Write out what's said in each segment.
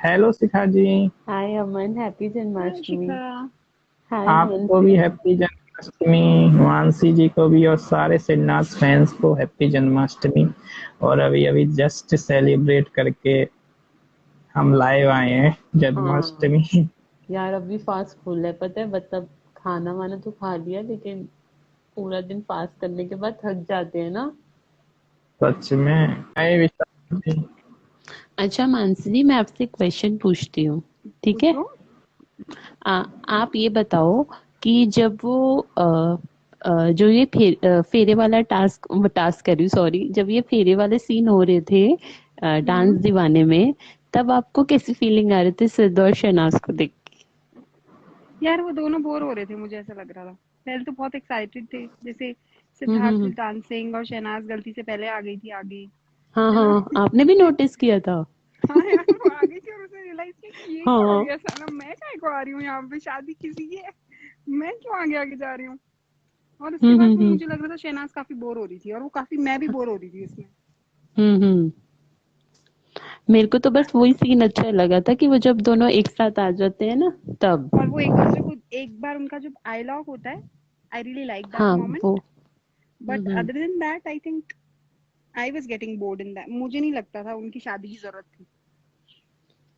Hello शिखा जी। हाय अमन, happy hi Janmashtami. शिखा। हाय आपको भी Mansi. Happy Janmashtami. Mansi जी को भी और सारे सिद्धनाथ फैंस को हैप्पी जन्माष्टमी। और अभी अभी जस्ट सेलिब्रेट करके हम लाइव आए हैं हाँ जन्माष्टमी। यार, अभी फास्ट खुल है, पता है। मतलब खाना वाना तो खा लिया, लेकिन पूरा दिन फास्ट करने के बाद थक जाते हैं ना। सच में मैं विशाल जी। अच्छा मानसी जी, मैं आपसे एक क्वेश्चन पूछती हूँ, ठीक है। पूछो। आप ये बताओ कि जब वो जो ये फेरे वाला टास्क टास्क कर रही हूँ, सॉरी, जब ये फेरे वाले सीन हो रहे थे डांस हम्म। दीवाने में, तब आपको कैसी फीलिंग आ रही थी सिद्ध और शहनाज को देख यार वो दोनों बोर हो रहे थे, मुझे ऐसा लग रहा था। पहले तो बहुत एक्साइटेड थे, जैसे के? सिद्धार्थ was डांसिंग और शहनाज गलती से पहले आ गई थी आगे, हाँ है ना। हाँ, आपने भी नोटिस किया था। हाँ यार, वो आ गई थी और उसने रियलाइज किया कि ये क्या हो हाँ। गया, साला मैं काहे को आ रही हूँ यहाँ पे, शादी किसी की है, मैं क्यों आगे आगे जा रही हूँ। और उसके बाद वो हम्म। मुझे लग रहा था शहनाज काफी बोर हो रही थी, और वो काफी, मैं भी बोर हो रही थी इसमें। हम्म। मेरे को तो बस वही सीन अच्छा लगा था कि वो जब दोनों एक साथ आ जाते हैं ना, तब। और वो एक दूसरे को, एक बार उनका जो डायलॉग होता है, आई रियली लाइक दैट हाँ वो। Moment. But hmm. Other than that I think I was getting bored in that, मुझे नहीं लगता था उनकी शादी की जरूरत थी।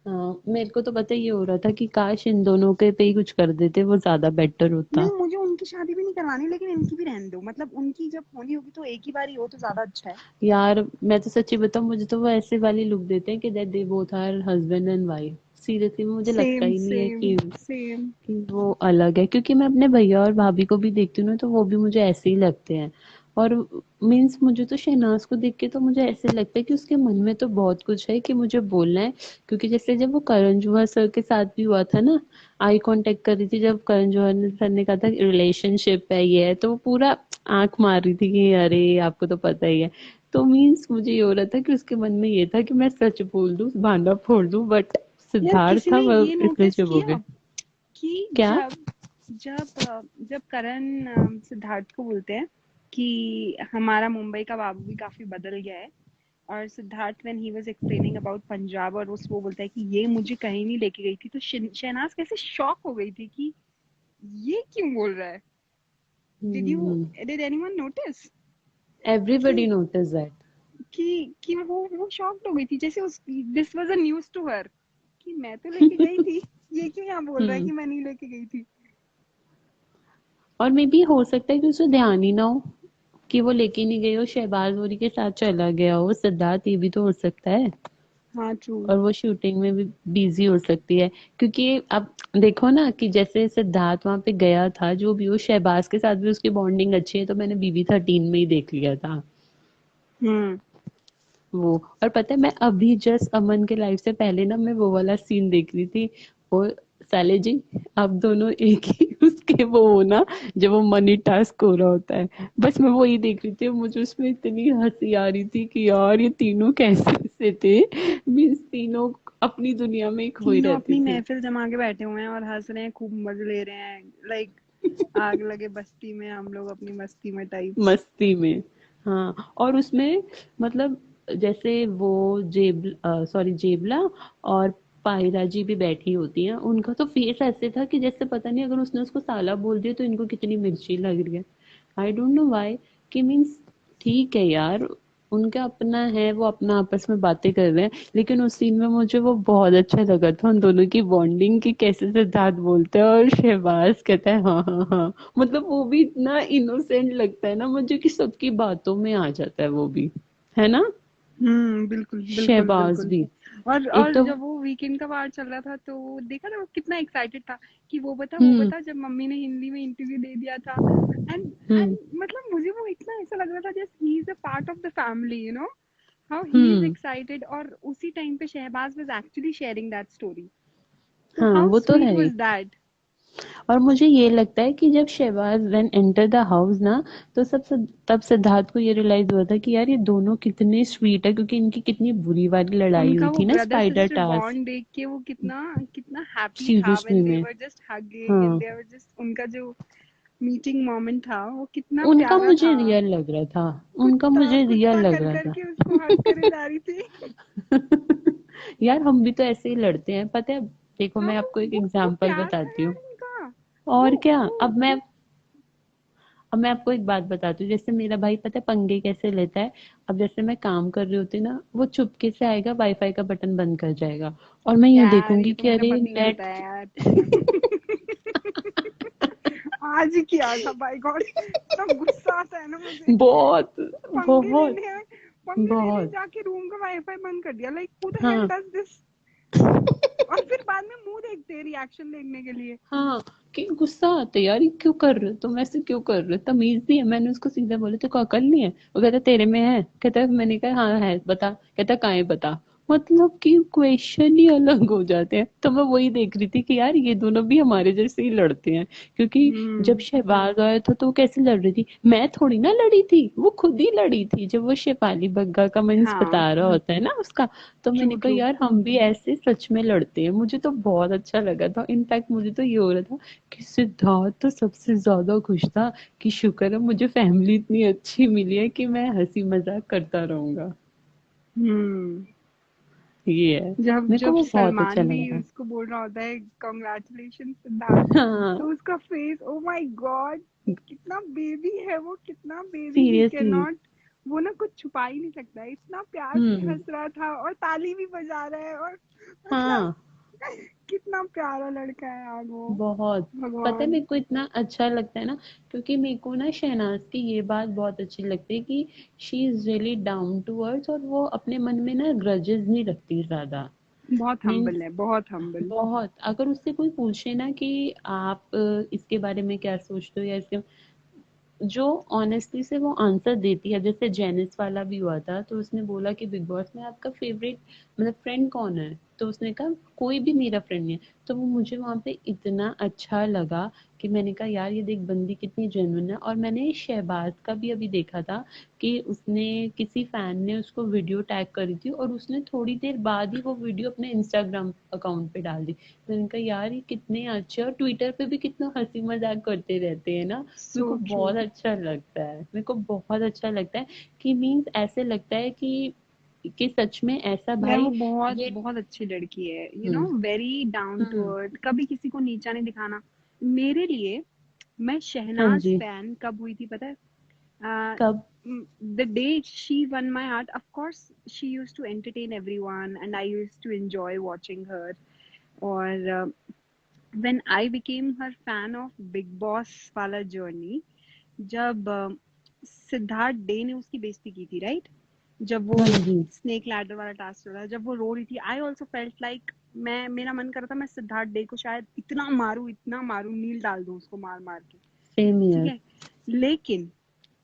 हाँ, मेरे को तो पता ये हो रहा था कि काश इन दोनों के पे ही कुछ कर देते, वो ज्यादा बेटर नहीं, होता। मुझे उनकी शादी भी नहीं करवानी, लेकिन इनकी भी रहने दो, मतलब उनकी जब होनी होगी तो एक ही बार ही हो तो ज्यादा अच्छा है। यार मैं तो सच्ची बताऊं, मुझे तो वो ऐसे वाली लुक देते हैं कि that they both are husband and wife. Seriously मुझे लगता सेम ही नहीं है सेम सेम। कि वो अलग है, क्योंकि मैं अपने भैया और भाभी को भी देखती हूँ ना, तो वो भी मुझे ऐसे ही लगते हैं। और मीन्स मुझे तो शहनाज को देख के तो मुझे ऐसे लगता है कि उसके मन में तो बहुत कुछ है कि मुझे बोलना है। क्योंकि जैसे जब वो करण जौहर सर के साथ भी हुआ था ना, आई कांटेक्ट कर रही थी जब करण जौहर सर ने कहा था रिलेशनशिप है ये है, तो वो पूरा आंख मार रही थी कि अरे आपको तो पता ही है। तो मीन्स मुझे ये हो रहा था कि उसके मन में ये था कि मैं सच बोल दूं, भांडा फोड़ दूं, बट यार सिद्धार्थ किसी था ने वो ये इसलिए नोटिस चुप हो किया गए। कि क्या? जब करण सिद्धार्थ को बोलते हैं कि हमारा मुंबई का बाबू भी काफी बदल गया है, और Siddharth when he was explaining about Punjab, और उस वो बोलता है कि ये मुझे कहीं नहीं लेके गई थी, तो शहनाज कैसे शॉक हो गई थी कि ये क्यों बोल रहा है। डिड एनीवन नोटिस एवरीबडी कि नोटिस दैट। वो शॉक्ड हो गई थी, जैसे उस this was a news to her कि मैं तो लेके गई थी, ये क्यों यहाँ बोल रहा है हम्म। कि मैं नहीं लेके गई थी। और मे बी हो सकता है कि उसे ध्यान ही ना हो कि वो लेके नहीं गई हो, शहबाज ओरी के साथ चला गया हो सिद्धार्थ, ये भी तो हो सकता है। हाँ ट्रू। और वो शूटिंग में भी बिजी हो सकती है, क्योंकि अब देखो ना कि जैसे सिद्धार्थ वहां पे गया था, जो भी हो शहबाज के साथ भी उसकी बॉन्डिंग अच्छी है, तो मैंने BB13 में ही देख लिया था हम्म। वो। और पता है, मैं अभी जस्ट अमन के लाइफ से पहले ना मैं वो वाला सीन देख रही थी। वो साले जी, आप दोनों एक ही उसके वो हो ना, जब वो मनी टास्क हो रहा होता है, बस मैं वही देख रही थी। मुझे उसमें इतनी हंसी आ रही थी कि यार ये तीनों कैसे से थे। मीन्स तीनों अपनी दुनिया में ही खोए तीनों रहते अपनी थे। महफिल जमा के बैठे हुए हैं और हंस रहे हैं, खूब मजे ले रहे हैं, लाइक आग लगे बस्ती में, हम लोग अपनी मस्ती में टाइप्स। मस्ती में। हाँ, और उसमें मतलब जैसे वो सॉरी जेबला और पायरा जी भी बैठी होती हैं, उनका तो फेस ऐसे था कि जैसे पता नहीं अगर उसने उसको साला बोल दिया तो इनको कितनी मिर्ची लग रही है। I don't know why. कि मीन्स ठीक है यार, उनका अपना है, वो अपना आपस में बातें कर रहे हैं, लेकिन उस सीन में मुझे वो बहुत अच्छा लगा था, उन दोनों की बॉन्डिंग की, कैसे सिद्धार्थ बोलते हैं और शहबाज कहता है हाँ हाँ हाँ। मतलब वो भी इतना इनोसेंट लगता है ना मुझे कि सबकी बातों में आ जाता है वो भी, है ना। बिल्कुल बिल्कुल शहबाज बिल्कुल। भी। एक और तो जब वो वीकेंड का वार चल रहा था तो देखा था वो कितना एक्साइटेड था कि वो हम्म बता जब मम्मी ने हिंदी में इंटरव्यू दे दिया था। एंड हम्म एंड मतलब मुझे वो इतना ऐसा लग रहा था जैसे he is a part of the family, you know, how he is hmm. Excited, और उसी टाइम पे Shahbaz was actually sharing that story, तो हाँ हाउ वो तो स्वीट है ही। Was that. और मुझे ये लगता है कि जब Shahbaz when enter the house ना, तो तब सिद्धार्थ को ये रियलाइज हुआ था कि यार ये दोनों कितने स्वीट है, क्योंकि इनकी कितनी बुरी वाली लड़ाई उनका हुई वो थी ना brother spider sister task. Bond देख के वो कितना कितना हैप्पी था सीरियसली व्हेन दे में। वर जस्ट हगिंग एंड हाँ, दे वर जस्ट, उनका जो मीटिंग मोमेंट था वो कितना उनका प्यारा मुझे था। रियल लग रहा था। उनका कुत्ता मुझे रियल कुत्ता लग कर रहा था। करके उसको हग करे जा रही थी। यार हम भी तो ऐसे ही लड़ते हैं, पता है। देखो हाँ मैं आपको एक वो एग्जांपल प्यार था बताती यार हूँ। उनका। और क्या, वो अब मैं आपको एक बात बताती हूँ। जैसे मेरा भाई पता है पंगे कैसे लेता है। अब जैसे मैं काम कर रही होती ना, वो चुपके से आएगा, वाईफाई का बटन बंद कर जाएगा, और मैं यूं यार ये देखूंगी तो कि मेरा अरे पति करता नेट। है यार। आज ही किया था, बाय गॉड इतना गुस्सा आता है ना मुझे। बहुत पंगे बहुत लेने आए, पंगे लेने बहुत। जाके रूम का वाईफाई बंद कर दिया। लाइक हु द हेल हाँ डज दिस। और फिर बाद में मुंह देखते हैं रिएक्शन देखने के लिए। हाँ, कि गुस्सा आता है यार, ये क्यों कर रहे हो तुम, ऐसे क्यों कर रहे हो, तमीज नहीं है। मैंने उसको सीधा बोला तेरे को अकल नहीं है। वो कहता तेरे में है। कहता मैंने कहा हाँ है, बता। कहता कहाँ है बता। मतलब कि क्वेश्चन ही अलग हो जाते हैं। तो मैं वही देख रही थी कि यार ये दोनों भी हमारे जैसे ही लड़ते हैं। क्योंकि जब हम्म। शहबाज आया था तो वो कैसे लड़ रही थी, मैं थोड़ी ना लड़ी थी, वो खुद ही लड़ी थी। जब वो शेफाली बग्गा का मीन्स हाँ बता रहा होता है ना उसका, तो ट्रू मैंने कहा ट्रू। यार हम भी ऐसे सच में लड़ते हैं। मुझे तो बहुत अच्छा लगा था। इनफैक्ट मुझे तो ये हो रहा था कि सिद्धार्थ तो सबसे ज्यादा खुश था कि शुक्र है मुझे फैमिली इतनी अच्छी मिली है कि मैं हंसी मजाक करता रहूंगा। हम्म। ये है। जब मेरे को जब वो बहुत अच्छा सलमान भी लगा था। उसको बोल रहा होता है कॉन्ग्रेचुलेशन सिद्धार्थ, हाँ, तो उसका फेस ओ माय गॉड, कितना बेबी है वो, कितना baby, he can seriously. Not, वो ना कुछ छुपा ही नहीं सकता है। इतना प्यार से हम्म। हंस रहा था और ताली भी बजा रहा है, और मतलब हाँ, कितना प्यारा लड़का है यार वो। बहुत। पता है भगवान। मेरे को इतना अच्छा लगता है ना, क्योंकि मेरे को ना शहनाज की ये बात बहुत अच्छी लगती है कि she is really down to earth, और वो अपने मन में ना ग्रजेस नहीं रखती ज्यादा। बहुत मीन्स हम्बल है, बहुत हम्बल। बहुत, अगर उससे कोई पूछे ना कि आप इसके बारे में क्या सोचते हो या इसके, जो ऑनेस्टली से वो आंसर देती है। जैसे जेनिस वाला भी हुआ था, तो उसने बोला कि बिग बॉस में आपका फेवरेट मतलब फ्रेंड कौन है, तो उसने कहा कोई भी मेरा फ्रेंड नहीं है। तो वो मुझे वहां पे इतना अच्छा लगा कि मैंने कहा यार ये देख बंदी कितनी जेन्युइन है। और मैंने शहबाज का भी अभी देखा था कि उसने, किसी फैन ने उसको वीडियो टैग करी थी, और उसने थोड़ी देर बाद ही वो वीडियो अपने इंस्टाग्राम अकाउंट पे डाल दी। मैंने कहा यार ये कितने अच्छे, और ट्विटर पे भी कितना हंसी मजाक करते रहते हैं ना। मेरे सो को ट्रू। बहुत अच्छा लगता है, मेरे को बहुत अच्छा लगता है कि मीन्स ऐसे लगता है कि सच में ऐसा यार वो भाई। बहुत ये बहुत अच्छी लड़की है, you know, hmm very down to hmm. Earth, कभी किसी को नीचा नहीं दिखाना। मेरे लिए, मैं हाँ शहनाज जी। फैन कब हुई थी पता है? कब? The day she won my heart, of course she used to entertain everyone and I used to enjoy watching her. और when I became her fan of Bigg Boss वाला जर्नी, जब सिद्धार्थ डे ने उसकी बेइज्जती की थी, राइट? जब वो हाँ जी। स्नेक लैडर वाला टास्क चल रहा, जब वो रो रही थी, आई ऑल्सो फेल्ट लाइक, मैं, मेरा मन कर रहा था मैं सिद्धार्थ डे को शायद इतना मारू, नील डाल दूं उसको मार मार के। सेम ठीक ईयर। है। लेकिन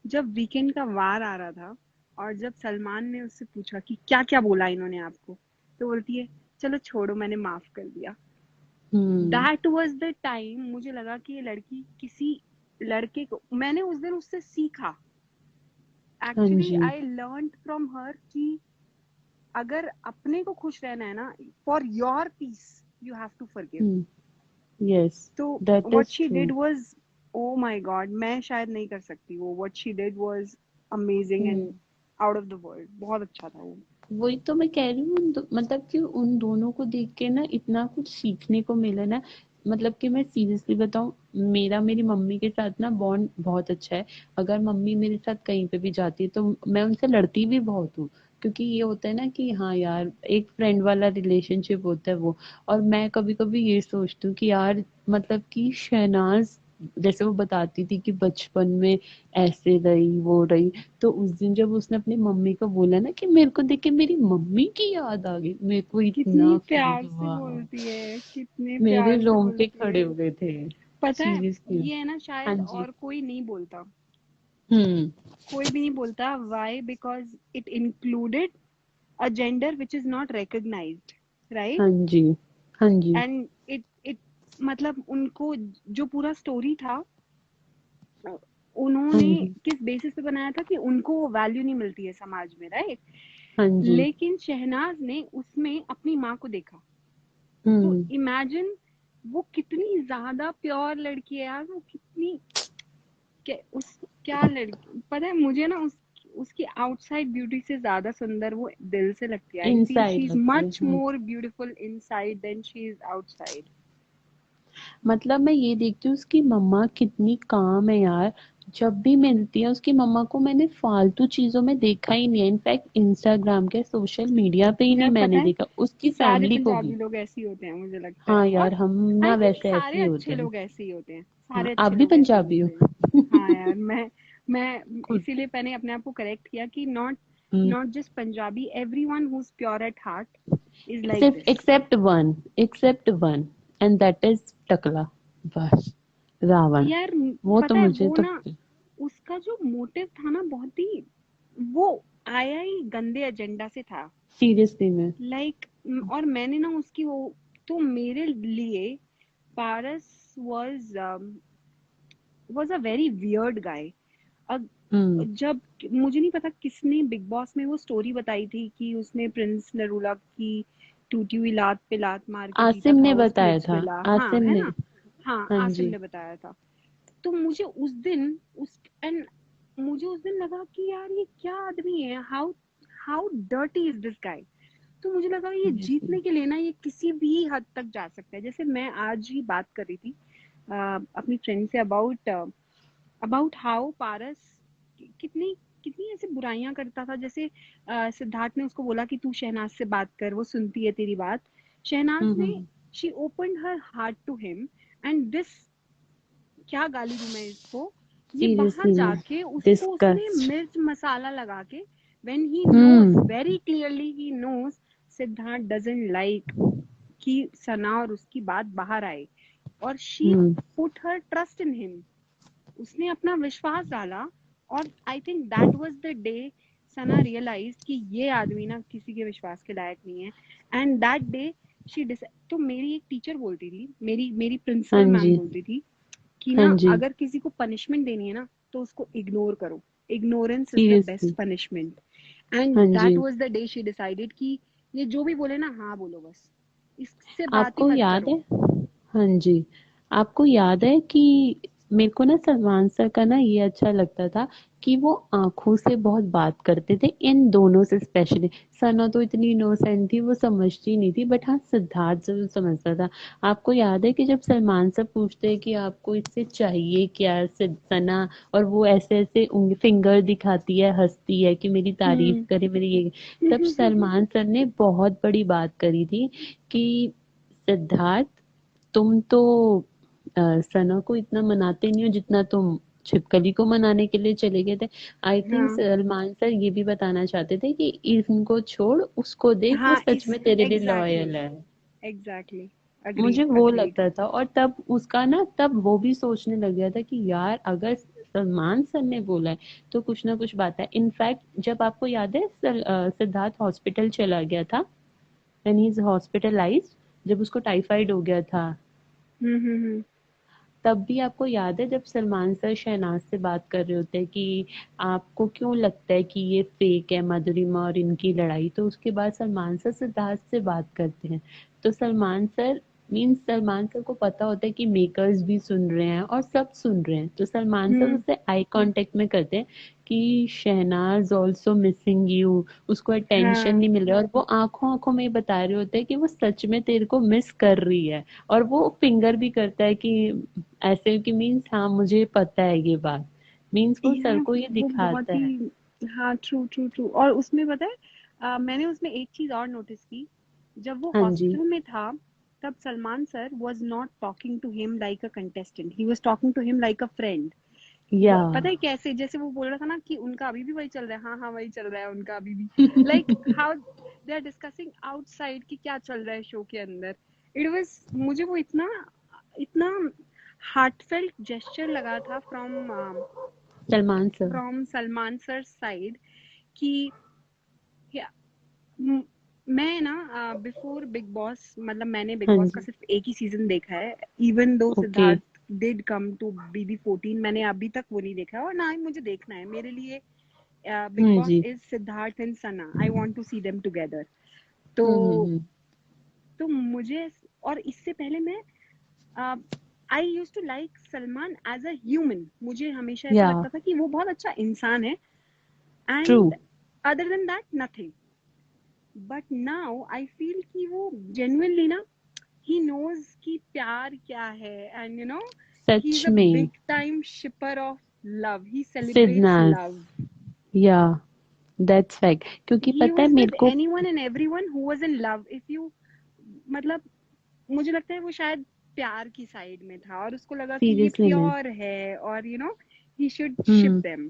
जब वीकेंड का वार आ रहा था, और जब सलमान ने उससे पूछा कि क्या क्या बोला इन्होंने आपको, तो बोलती है चलो छोड़ो मैंने माफ कर दिया। हम्म। दैट वाज द टाइम मुझे लगा कि ये लड़की किसी लड़के को, मैंने उस दिन उससे सीखा, हाँ एक्चुअली जी। आई लर्न फ्रॉम हर कि अगर अपने को खुश रहना है ना, for your peace you have to forgive. Hmm. Yes, तो that what is she true. Did was, oh my god, मैं शायद नहीं कर सकती वो, what she did was amazing and hmm. Out of the world, बहुत अच्छा था वो। वही तो मैं कह रही हूँ, मतलब कि उन दोनों को देख के ना इतना कुछ सीखने को मिला ना। मतलब कि मैं सीरियसली बताऊं, मेरा मेरी मम्मी के साथ ना बॉन्ड बहुत अच्छा है। अगर मम्मी मेरे साथ कहीं पे भी जाती है तो मैं उनसे लड़ती भी बहुत हूँ, क्योंकि ये होता है ना कि हाँ यार एक फ्रेंड वाला रिलेशनशिप होता है वो। और मैं कभी कभी ये सोचती हूँ कि यार मतलब कि शहनाज, जैसे वो बताती थी कि बचपन में ऐसे रही वो रही, तो उस दिन जब उसने अपनी मम्मी को बोला ना कि मेरे को देख के मेरी मम्मी की याद आ गई, मेरे को कितनी इतना फील प्यार से हुआ। बोलती है, कितने मेरे प्यार से रोंगटे बोलती खड़े है। हो गए थे। पता है, सीरियसली। ये है ना, हाँ शायद जी। और कोई नहीं बोलता, हम्म। कोई भी नहीं बोलता। Why? Because it included a gender which is not recognized, right? हाँ जी। हाँ जी। and it मतलब उनको जो पूरा स्टोरी था, हाँ उन्होंने जी। किस बेसिस पे बनाया था कि उनको वैल्यू नहीं मिलती है समाज में, राइट? हाँ जी। लेकिन शहनाज ने उसमें अपनी माँ को देखा। तो हम्म। इमेजिन वो कितनी ज्यादा प्योर लड़की है यार, वो कितनी, क्या उस, क्या लड़की, पता है मुझे ना, उसकी आउटसाइड ब्यूटी से ज्यादा सुंदर वो दिल से लगती है. I feel she inside is लगती है। Much more beautiful inside than she is outside. मतलब मैं ये देखती हूँ उसकी मम्मा कितनी काम है यार। जब भी मिलती है उसकी मम्मा को मैंने फालतू चीजों में देखा ही नहीं है। इनफैक्ट इंस्टाग्राम के सोशल मीडिया पे ही नहीं यार पता मैंने है, देखा उसकी सारे फैमिली को पंजाबी भी। लोग ऐसे ही होते हैं मुझे लगता है. हाँ और यार, हम आई ना थिंक वैसे ऐसे सारे ही अच्छे होते हैं। लोग ऐसे ही होते हैं. हाँ, सारे आप अच्छे भी लोग ऐसे ही पंजाबी हो। होते हैं. हाँ यार, मैं खुद। इसीलिए मैंने अपने आप को करेक्ट किया कि not hmm, not just Punjabi, everyone who is pure at heart is like सिर्फ this. Except one and that is टकला। बस, रावण। यार वो तो पता है मुझे वो तो ना, उसका जो मोटिव था ना बहुत ही, वो आया ही गंदे एजेंडा से था. सीरियसली में। लाइक और मैंने ना उसकी वो, तो मेरे लिए पारस was a very weird guy. अब हम्म जब मुझे नहीं पता किसने बिग बॉस में वो स्टोरी बताई थी कि उसने प्रिंस नरूला की टूटी हुई लात पे लात मार के जीता आसिम था ने वो बताया स्प्लिट्स था। विला. हाँ आसिम है ने। ना. हाँ हाँ आसिम जी। ने बताया था. तो मुझे उस दिन उस एंड मुझे उस दिन लगा कि यार ये क्या आदमी है. How how dirty is this guy. तो मुझे लगा ये सीरियसली। जीतने के लिए ना ये किसी भी हद तक जा सकता है. जैसे मैं आज ही बात कर रही थी अपनी फ्रेंड से अबाउट हाउ पारस कितनी कितनी ऐसे बुराइयां करता था. जैसे सिद्धार्थ ने उसको बोला कि तू शहनाज से बात कर, वो सुनती है तेरी बात. शहनाज ने, she opened her heart to him and this, क्या गाली दूं मैं इसको, ये बाहर सीरियसली में। जाके उसको उसने डिस्कस्ट। मिर्च मसाला लगा के, when he knows hmm very clearly, he knows Siddharth doesn't like कि सना और उसकी बात बाहर आए. और she hmm put her trust in him, उसने अपना विश्वास डाला. और I think that was the day Sana realise कि ये आदमी ना किसी के विश्वास के लायक नहीं है. And that day she decide. तो मेरी एक टीचर बोलती थी, मेरी मेरी हाँ प्रिंसिपल मैम जी। बोलती थी कि हाँ ना जी। अगर किसी को पनिशमेंट देनी है ना तो उसको इग्नोर करो. Ignorance is the best seriously. Punishment. And हाँ जी। That was the day she decided कि ये जो भी बोले ना हाँ बोलो बस, इससे बात ही आपको मत याद करो. है? हाँ जी। आपको याद है कि मेरे को ना सलमान सर का ना ये अच्छा लगता था कि वो आंखों से बहुत बात करते थे इन दोनों से स्पेशली। सना तो इतनी इनोसेंट थी, वो समझती नहीं थी, बट हाँ सिद्धार्थ जरूर समझता था। आपको याद है कि जब सलमान सर पूछते हैं कि आपको इससे चाहिए क्या सना, और वो ऐसे ऐसे फिंगर दिखाती है, हंसती है कि मेरी तारीफ हम्म. करे मेरी ये, तब सलमान सर ने बहुत बड़ी बात करी थी कि सिद्धार्थ, तुम तो सना को इतना मनाते नहीं हो जितना तुम छिपकली को मनाने के लिए चले गए थे। आई थिंक हाँ सलमान सर ये भी बताना चाहते थे कि इनको छोड़, उसको देख, वो हाँ सच इस में तेरे लिए एग्जैक्टली लॉयल है। एग्जैक्टली. मुझे अग्रीड वो अग्रीड. लगता था, और तब उसका ना, तब वो भी सोचने लग गया था कि यार अगर सलमान सर ने बोला है तो कुछ ना कुछ बात है। इनफैक्ट जब आपको याद है सिद्धार्थ हॉस्पिटल चला गया था, व्हेन ही इज हॉस्पिटलाइज्ड, जब उसको टाइफाइड हो गया था, हम्म. तब भी आपको याद है जब सलमान सर शहनाज से बात कर रहे होते हैं कि आपको क्यों लगता है कि ये फेक है मधुरिमा और इनकी लड़ाई, तो उसके बाद सलमान सर सिद्धार्थ से बात करते हैं। तो Salman sir, means Salman sir को पता होता है कि मेकर्स भी सुन रहे हैं और सब सुन रहे हैं, तो सलमान सर हम्म. उससे आई कांटेक्ट में करते हैं कि शहनाज ऑल्सो मिसिंग यू, उसको अटेंशन हाँ नहीं मिल रहा है, और वो आंखों आंखों में ही बता रहे होते हैं कि वो सच में तेरे को मिस कर रही है। और वो फिंगर भी करता है कि ऐसे कि मीन्स हाँ मुझे पता है ये बात, मीन्स वो सर यार को ये वो बहुत दिखाता है। ही, हाँ ट्रू ट्रू ट्रू. और उसमें पता है मैंने उसमें एक चीज और नोटिस की. जब वो हाँ जी। हॉस्पिटल में था तब Salman sir was not talking to him like a contestant, he was talking to him like a friend. या पता है कैसे, जैसे वो बोल रहा था ना कि उनका अभी भी वही चल रहा है. हाँ हाँ वही चल रहा है उनका अभी भी. Like how they are discussing outside कि क्या चल रहा है शो के अंदर. इट वाज, मुझे वो इतना इतना हार्टफेल्ट जेस्चर लगा था Salman sir. From Salman sir side कि या- म- मैं ना बिफोर बिग बॉस, मतलब मैंने बिग हाँ बॉस का जी। सिर्फ एक ही सीजन देखा है. Even though okay. Siddharth did come to BB14, मैंने अभी तक वो नहीं देखा है और ना ही मुझे देखना है. मेरे लिए बिग हाँ Boss ji. Is Siddharth and Sana, I want to see them together. तो हम्म। तो मुझे, और इससे पहले मैं I use to like Salman as a human. मुझे हमेशा ऐसा या लगता था कि वो बहुत अच्छा इंसान है. True. and other than that nothing. But now I feel कि वो genuinely ना he knows कि प्यार क्या है, and you know such he's a में big time shipper of love. He celebrates Siddhnath, love. या दैट्स फैक्ट, क्योंकि He पता है was मेरे with को anyone and everyone who was in love. If you मतलब मुझे लगता है वो शायद प्यार की साइड में था और उसको लगा कि ये सीरियसली में, प्योर है और you know he should ship them.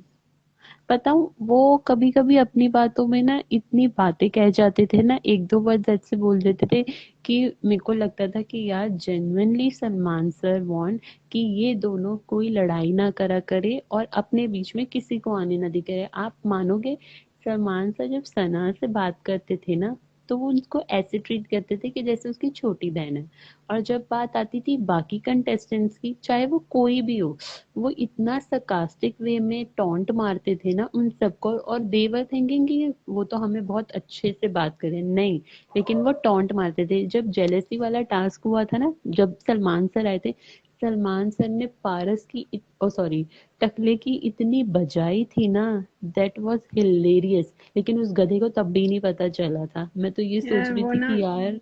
बताऊं वो कभी कभी अपनी बातों में ना इतनी बातें कह जाते थे ना, एक दो वर्ड ऐसे बोल देते थे कि मेरे को लगता था कि यार जेन्युइनली सलमान सर वांट कि ये दोनों कोई लड़ाई ना करा करे और अपने बीच में किसी को आने ना दी करे। आप मानोगे सलमान सर जब सना से बात करते थे ना, तो वो उनको ऐसे ट्रीट करते थे कि जैसे उसकी छोटी बहन है, और जब बात आती थी बाकी कंटेस्टेंट्स की, चाहे वो कोई भी हो, वो इतना sarcastic वे में टॉन्ट मारते थे ना उन सबको, और दे वर थिंकिंग कि वो तो हमें बहुत अच्छे से बात करें, नहीं, लेकिन वो टॉन्ट मारते थे। जब जेलेसी वाला टास्क हुआ था ना, जब सलमान सर आए थे, सलमान सर ने पारस की ओ सॉरी टकले की इतनी बजाई थी ना, दैट वाज हिलेरियस। लेकिन उस गधे को तब भी नहीं पता चला था। मैं तो ये सोच यार रही वो थी ना कि यार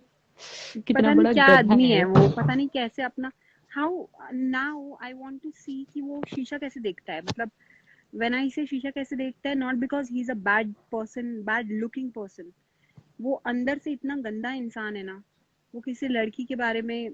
कितना पता नहीं बड़ा क्या गधा आदमी है। है वो, पता नहीं कैसे अपना how now I want to see कि वो शीशा कैसे देखता है। मतलब व्हेन आई से शीशा कैसे देखता है, not because he is a bad person, bad looking person, वो अंदर से इतना गंदा इंसान है ना। वो किसी लड़की के बारे में,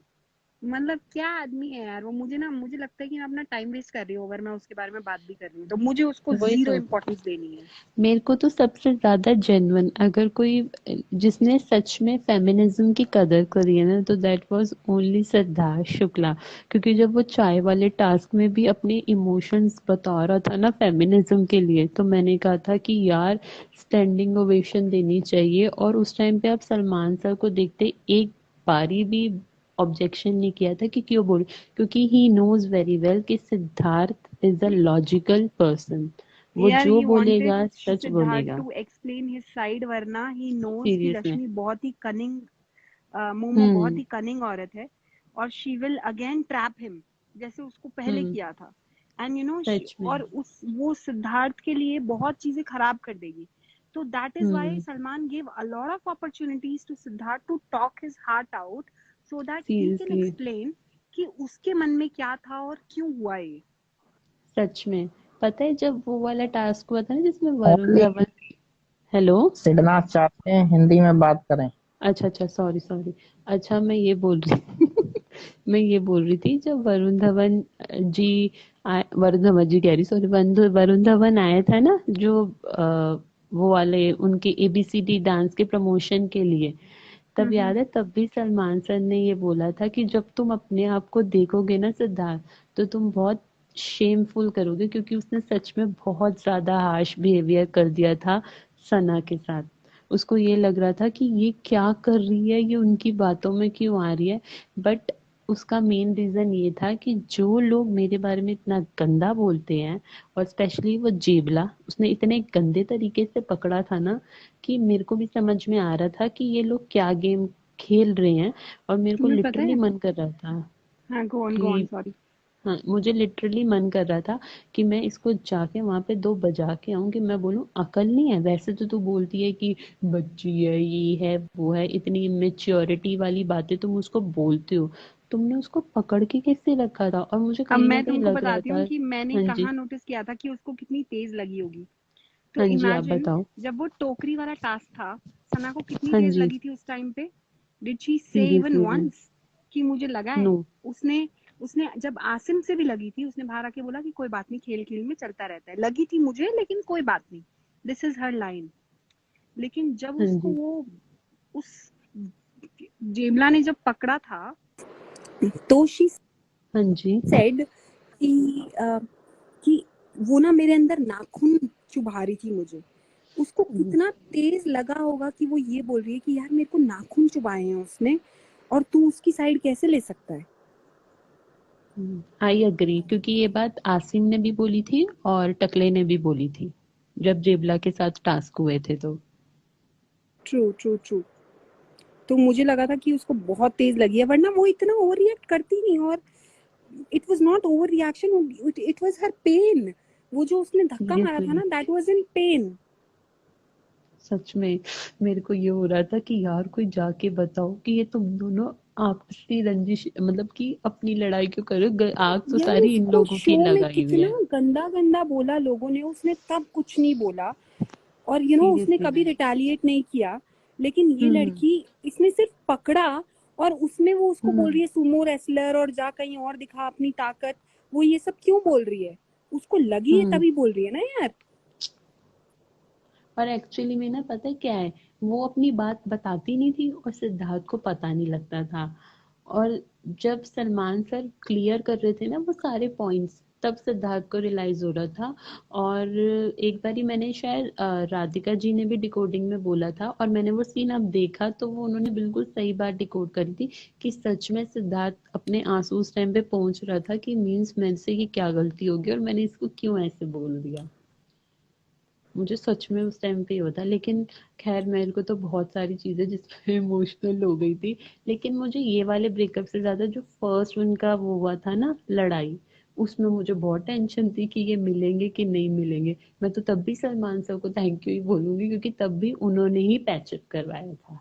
मतलब क्या आदमी है यार वो। मुझे ना मुझे लगता है कि मैं अपना टाइम वेस्ट कर रही हूँ अगर मैं उसके बारे में बात भी कर रही हूँ, तो मुझे उसको वही जीरो तो, इम्पोर्टेंस देनी है। मेरे को तो सबसे ज्यादा जेन्युइन अगर कोई जिसने सच में फेमिनिज्म की कदर करी है ना, तो that was only Siddharth Shukla. क्योंकि जब वो चाय वाले टास्क में भी अपने इमोशंस बता रहा था ना फेमिनिज्म के लिए, तो मैंने कहा था कि यार स्टैंडिंग ओवेशन देनी चाहिए। और उस टाइम पे आप सलमान सर को देखते, एक बारी भी ऑब्जेक्शन नहीं किया था कि क्यों बोल, क्योंकि ही नोज वेरी वेल कि Siddharth is a logical person, वो यार जो ही वांटेड बोलेगा सच सिद्धार्थ बोलेगा। टू एक्सप्लेन हिज साइड, वरना ही नोज कि सीरियस में, रश्मि बहुत ही कनिंग, मोमो बहुत हम्म, ही कनिंग औरत है और she will again trap him जैसे उसको पहले हम्म, किया था। एंड यू नो सच में, और उस वो सिद्धार्थ के लिए बहुत चीजें खराब कर देगी। तो that is why hmm, Salman give a lot of opportunities to Siddharth to talk his heart out so that he can seriously, explain कि उसके मन में क्या था और क्यों हुआ ये। सच में। पता है जब वो वाला टास्क हुआ था ना जिसमें वरुण ओनली धवन, हेलो, सिडना चाहते हैं हिंदी में बात करें। अच्छा अच्छा, सॉरी सॉरी, अच्छा मैं ये बोल रही मैं ये बोल रही थी जब वरुण धवन जी वरुण धवन जी कह रही, सॉरी, वरुण धवन आया था ना, जो वो वाले उनके एबीसीडी डांस के प्रमोशन के लिए, तब हम्म। याद है तब भी सलमान सर ने ये बोला था कि जब तुम अपने आप को देखोगे ना सिद्धार्थ, तो तुम बहुत शेमफुल करोगे, क्योंकि उसने सच में बहुत ज्यादा हार्श बिहेवियर कर दिया था सना के साथ। उसको ये लग रहा था कि ये क्या कर रही है, ये उनकी बातों में क्यों आ रही है। बट उसका मेन रीजन ये था कि जो लोग मेरे बारे में इतना गंदा बोलते हैं, और स्पेशली वो जेबला, उसने इतने गंदे तरीके से पकड़ा था ना कि मेरे को भी समझ में आ रहा था कि ये लोग क्या गेम खेल रहे हैं। और मेरे को तुम्हें पता लिटरली है, मन कर रहा था हाँ गो ऑन कि सॉरी। हाँ, मुझे लिटरली मन कर रहा था कि मैं इसको जाके वहां पे दो बजा के आऊं, कि मैं बोलूं अकल नहीं है, वैसे तो तू बोलती है कि बच्ची है, ये है वो है, इतनी मेच्योरिटी वाली बातें तुम उसको बोलते हो, तुमने उसको पकड़ के कैसे रखा था। और मुझे अब कहीं ना मैं कहीं तुमको लग रहा बताती हूँ था, कि मैंने हाँ जी, कहाँ नोटिस किया था कि उसको कितनी तेज लगी होगी। तो हाँ जी, आप इमेजिन बताओ। जब वो टोकरी वाला टास्क था, सना को कितनी हाँ तेज जी, लगी थी उस टाइम पे। डिड शी से इवन सीरियसली में, वंस कि मुझे लगा है। नो, उसने उसने जब आसिम से भी लगी थी, उसने बाहर आके बोला कि कोई बात नहीं, खेल खेल में चलता रहता है, लगी थी मुझे लेकिन कोई बात नहीं, दिस इज हर लाइन। लेकिन जब हाँ उसको जी, वो उस जेमला ने जब पकड़ा था, तो शी हाँ जी, सेड कि वो ना मेरे अंदर नाखून चुभा रही थी मुझे। उसको कितना तेज लगा होगा कि वो ये बोल रही है कि यार मेरे को नाखून चुभाए हैं उसने, और तू उसकी साइड कैसे ले सकता है। आई अग्री, क्योंकि ये बात आसिम ने भी बोली थी और टकले ने भी बोली थी जब जेबला के साथ टास्क हुए थे तो। True true true. तो मुझे लगा था कि उसको बहुत तेज लगी है, वरना वो इतना ओवर रिएक्ट करती नहीं। और it was not over reaction, it was her pain. वो जो उसने धक्का मारा था सीरियसली, ना, दैट वाज इन पेन। सच में मेरे को ये हो रहा था कि यार कोई जाके बताओ कि ये तुम दोनों आपसी रंजिश मतलब कि अपनी लड़ाई क्यों कर रहे हो, आग तो यार सारी इन उसको लोगों की शो में लगाई हुई कितना है। गंदा गंदा बोला लोगों ने, उसने तब कुछ नहीं बोला, और उसने सीरियसली कभी में। रिटेलिएट नहीं किया। लेकिन ये हम्म लड़की, इसने सिर्फ पकड़ा, और उसमें वो उसको बोल हम्म रही है सुमो रेसलर, और जा कहीं और दिखा अपनी ताकत। वो ये सब क्यों बोल रही है? उसको लगी है हम्म। तभी बोल रही है ना यार। और एक्चुअली में ना पता है क्या है, वो अपनी बात बताती नहीं थी और सिद्धार्थ को पता नहीं लगता था। और जब सलमान सर क्लियर कर रहे थे ना वो सारे पॉइंट्स, तब सिद्धार्थ को रियलाइज हो रहा था। और एक बारी मैंने शायद राधिका जी ने भी डिकोडिंग में बोला था, और मैंने वो सीन अब देखा तो वो उन्होंने बिल्कुल सही बात डिकोड करी थी कि सच में सिद्धार्थ अपने आंसू उस टाइम पे पहुंच रहा था कि मीन्स मेरे से ये क्या गलती होगी और मैंने इसको क्यों ऐसे बोल दिया। मुझे सच में उस टाइम पे ही होता, लेकिन खैर मेरे को तो बहुत सारी चीजें जिसमें इमोशनल हो गई थी। लेकिन मुझे ये वाले ब्रेकअप से ज्यादा जो फर्स्ट उनका वो हुआ था ना लड़ाई, उसमें मुझे बहुत टेंशन थी कि ये मिलेंगे कि नहीं मिलेंगे। मैं तो तब भी सलमान सर को थैंक यू ही बोलूंगी क्योंकि तब भी उन्होंने ही पैचअप करवाया था।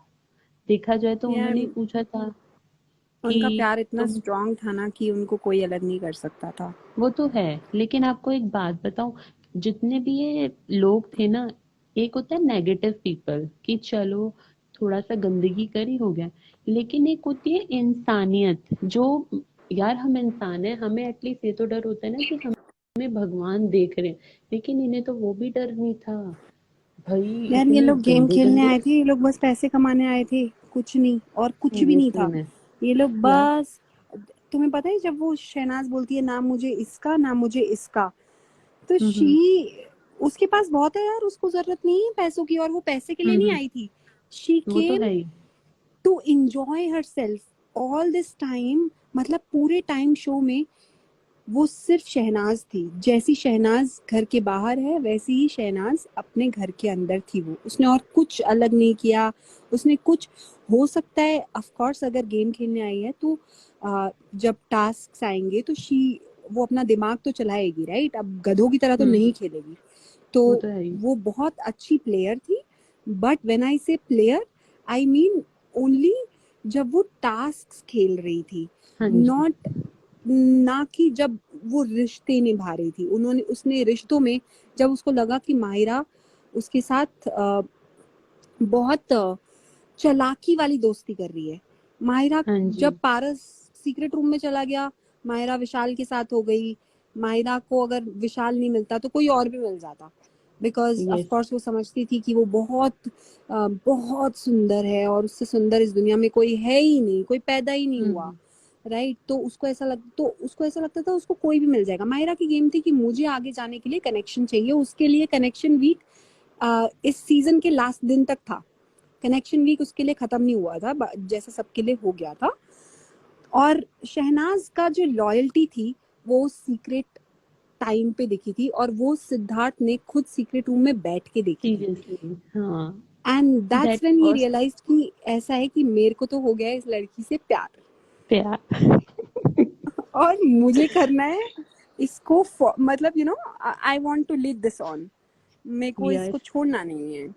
देखा जाए तो यार उन्होंने ही पूछा था उनका कि प्यार इतना तुम, स्ट्रांग था ना कि उनको कोई अलग नहीं कर सकता था। वो तो है। लेकिन आपको एक बात बताऊं, जितने भी ये लोग थे ना, एक होता है नेगेटिव पीपल कि चलो थोड़ा सा गंदगी करी हो गया, लेकिन एक होती है इंसानियत जो, यार हम इंसान है, हमें एटलीस्ट ये तो डर होता है ना कि हमें भगवान देख रहे हैं। लेकिन इन्हें तो वो भी डर नहीं था भाई, यार ये इतने लोग गेम गंदे खेलने गंदे। आए थे, ये लोग बस पैसे कमाने आए थे, कुछ नहीं, और कुछ भी नहीं सीरियसली था। में ये लोग यार। बस, तुम्हें पता है जब वो शहनाज बोलती है ना मुझे इसका ना मुझे इसका, तो हम्म। उसके पास बहुत है यार, उसको जरूरत नहीं है पैसों की, और वो पैसे के लिए नहीं हम्म। आई थी। शी वो तो केम है ही। To enjoy herself all this time. मतलब पूरे टाइम शो में वो सिर्फ शहनाज थी। जैसी शहनाज घर के बाहर है वैसी ही शहनाज अपने घर के अंदर थी। वो उसने और कुछ अलग नहीं किया। उसने कुछ, हो सकता है ऑफ कोर्स अगर गेम खेलने आई है तो जब टास्क आएंगे तो वो अपना दिमाग तो चलाएगी, राइट? अब गधों की तरह तो नहीं हम्म। खेलेगी। तो वो तो है ही। वो बहुत अच्छी प्लेयर थी। बट व्हेन आई से प्लेयर, आई मीन ओनली जब वो टास्क खेल रही थी, हाँ जी। नॉट, ना कि जब वो रिश्ते निभा रही थी। उसने रिश्तों में, जब उसको लगा कि माहिरा उसके साथ बहुत चालाकी वाली दोस्ती कर रही है। माहिरा, हाँ जी। जब पारस सीक्रेट रूम में चला गया, माहिरा विशाल के साथ हो गई। माहिरा को अगर विशाल नहीं मिलता तो कोई और भी मिल जाता, बिकॉज ऑफ यस। कोर्स वो समझती थी कि वो बहुत सुंदर है, और उससे सुंदर इस दुनिया में कोई है ही नहीं, कोई पैदा ही नहीं हुआ, हम्म। राइट? तो उसको ऐसा लगता था उसको कोई भी मिल जाएगा। माहिरा की गेम थी कि मुझे आगे जाने के लिए कनेक्शन चाहिए। उसके लिए कनेक्शन वीक इस सीजन के लास्ट दिन तक था। कनेक्शन वीक उसके लिए खत्म नहीं हुआ था, जैसा सबके लिए हो गया था। और शहनाज का जो लॉयल्टी थी वो सीक्रेट टाइम पे दिखी थी, और वो सिद्धार्थ ने खुद सीक्रेट रूम में बैठ के देखी थी। सीरियसली हाँ। And that that's when he was realised कि ऐसा है कि मेरे को तो हो गया है इस लड़की से प्यार, प्यार। और मुझे करना है इसको मतलब I want to lead this on. मेरे को इसको यस। छोड़ना नहीं है।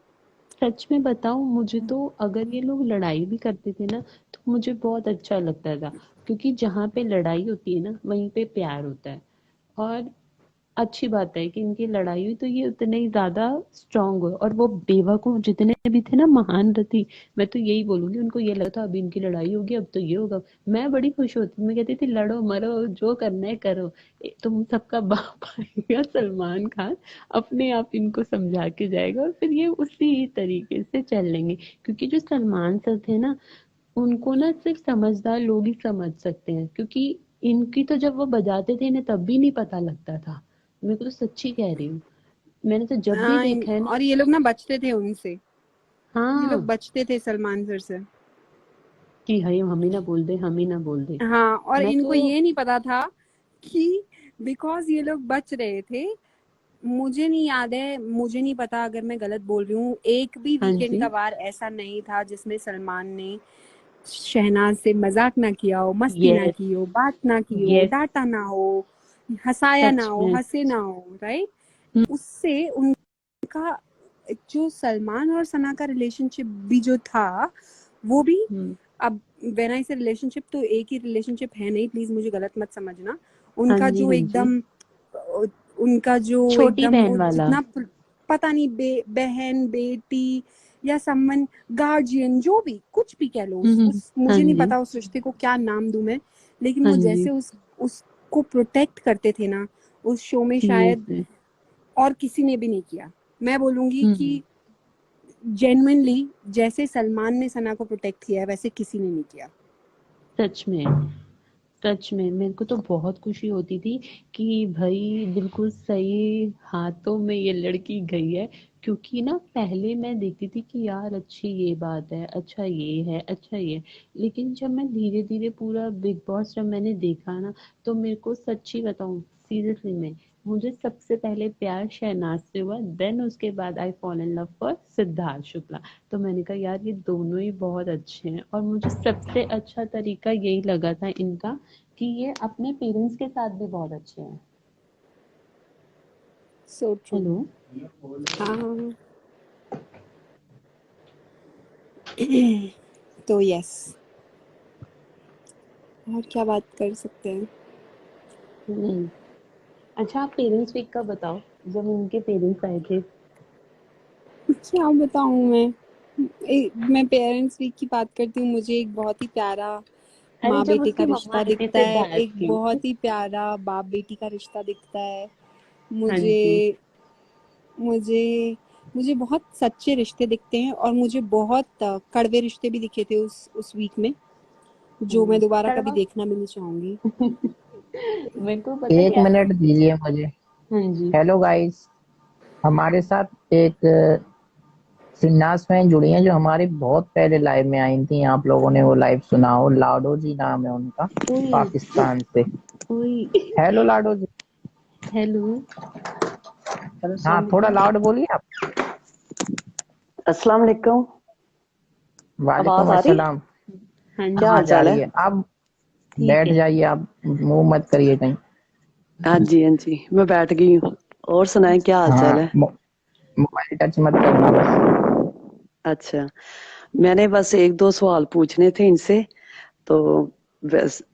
सच में बताऊं, मुझे तो अगर ये लोग लड़ाई भी करते थे ना तो मुझे बहुत अच्छा लगता था, क्योंकि जहाँ पे लड़ाई होती है ना वहीं पे प्यार होता है। और अच्छी बात है कि इनकी लड़ाई हुई तो ये उतने ही ज्यादा स्ट्रांग हुए, और वो बेवकूफ जितने भी थे ना महान रथी, मैं तो यही बोलूंगी उनको ये लगा था अभी इनकी लड़ाई होगी अब तो ये होगा। मैं बड़ी खुश होती, मैं कहती थी लड़ो मरो जो करना है करो, तुम सबका बाप आएगा सलमान खान, अपने आप इनको समझा के जाएगा और फिर ये उसी तरीके से चल लेंगे। क्योंकि जो सलमान सर थे ना, उनको ना सिर्फ समझदार लोग ही समझ सकते हैं, क्योंकि इनकी तो जब वो बजाते थे इन्हें तब भी नहीं पता लगता था। मेरे को तो सच्ची कह रही हूँ, मैंने तो जब भी देखा है ना। और ये लोग ना बचते थे उनसे, ये लोग हाँ, बचते थे सलमान सर से। कि हाय हम ही ना बोल दे, हम ही ना बोल दे। हाँ, और मैं इनको तो, ये नहीं पता था कि बिकॉज ये लोग बच रहे थे। मुझे नहीं याद है, मुझे नहीं पता अगर मैं गलत बोल रही हूँ, एक भी हाँ वीकेंड जी। का वार ऐसा नहीं था जिसमें सलमान ने शहनाज से मजाक ना किया हो, मस्ती ना यस। की हो, बात ना की हो, यस। डांटा ना हो, हंसाया ना सच हो, में। हंसे ना हो, राइट? हम्म। उससे उनका जो सलमान और सना का रिलेशनशिप भी जो था वो भी, अब व्हेन आई से रिलेशनशिप तो एक ही रिलेशनशिप है नहीं, प्लीज मुझे गलत मत समझना। हाँ उनका जी जो हाँ जी, एकदम उनका जो छोटी एकदम बहन वो वाला। जितना पता नहीं बहन बेटी या सम्मन गार्जियन जो भी कुछ भी कह लो, उस हाँ मुझे नहीं जी पता उस रिश्ते को क्या नाम दूं मैं, लेकिन हाँ वो जी, जैसे उसको प्रोटेक्ट करते थे ना उस शो में, शायद सीरियसली। और किसी ने भी नहीं किया। मैं बोलूंगी कि हम्म, जेन्युइनली जैसे सलमान ने सना को प्रोटेक्ट किया है वैसे किसी ने नहीं किया। सच में सच में मेरे को तो बहुत खुशी होती थी कि भाई बिल्कुल सही हाथों में ये लड़की गई है। क्योंकि ना पहले मैं देखती थी कि यार अच्छी ये बात है, अच्छा ये है, अच्छा ये है। लेकिन जब मैं धीरे धीरे पूरा बिग बॉस जब मैंने देखा ना, तो मेरे को सच्ची बताऊं, सीरियसली में मुझे सबसे पहले प्यार शहनाज से हुआ, देन उसके बाद I fall in love for Siddharth Shukla. तो मैंने कहा यार ये दोनों ही बहुत अच्छे हैं, और मुझे सबसे अच्छा तरीका यही लगा था इनका कि ये अपने पेरेंट्स के साथ भी बहुत अच्छे हैं। So true. हेलो। हाँ तो यस, और क्या बात कर सकते हैं। हम्म। अच्छा, आप पेरेंट्स वीक का बताओ, जब उनके पेरेंट्स आए थे। क्या बताऊं मैं पेरेंट्स वीक की बात करती हूँ, मुझे एक बहुत ही प्यारा अरे माँ जब बेटे का उसकी मम्मा रिश्ता आई थी दिखता है, सिद्धार्थ एक की। बहुत ही प्यारा बाप बेटी का रिश्ता दिखता है हाँ जी। मुझे। मुझे मुझे बहुत सच्चे रिश्ते दिखते हैं, और मुझे बहुत कड़वे रिश्ते भी दिखे थे उस वीक में, जो मैं दोबारा कभी कड़वा। देखना भी नहीं चाहूंगी। मेरे को पता एक क्या मिनट लगता दीजिए मुझे। है। हाँ जी। हेलो गाइस, हमारे साथ एक सिन्नास फैन जुड़ी हैं जो हमारे बहुत पहले लाइव में आई थी। आप लोगों ने वो लाइव सुना हो, लाडो जी नाम है उनका, ओए। पाकिस्तान से। ओए। हेलो लाडो जी। हेलो। हाँ, थोड़ा लाउड बोलिए आप। अस्सलाम वालेकुम। आवाज वालेकुम आ रही? अस्सलाम। हाँ क्या जी। हाँ हाल जा चाल रही है? है। आप ठीक बैठ है। जाइए, आप मुंह मत करिए कहीं। हाँ जी हाँ जी, मैं बैठ गई हूँ। और सुनाए, क्या हाल चाल हाँ, है? मोबाइल टच मत करना बस। अच्छा, मैंने बस एक दो सवाल पूछने थे इनसे, तो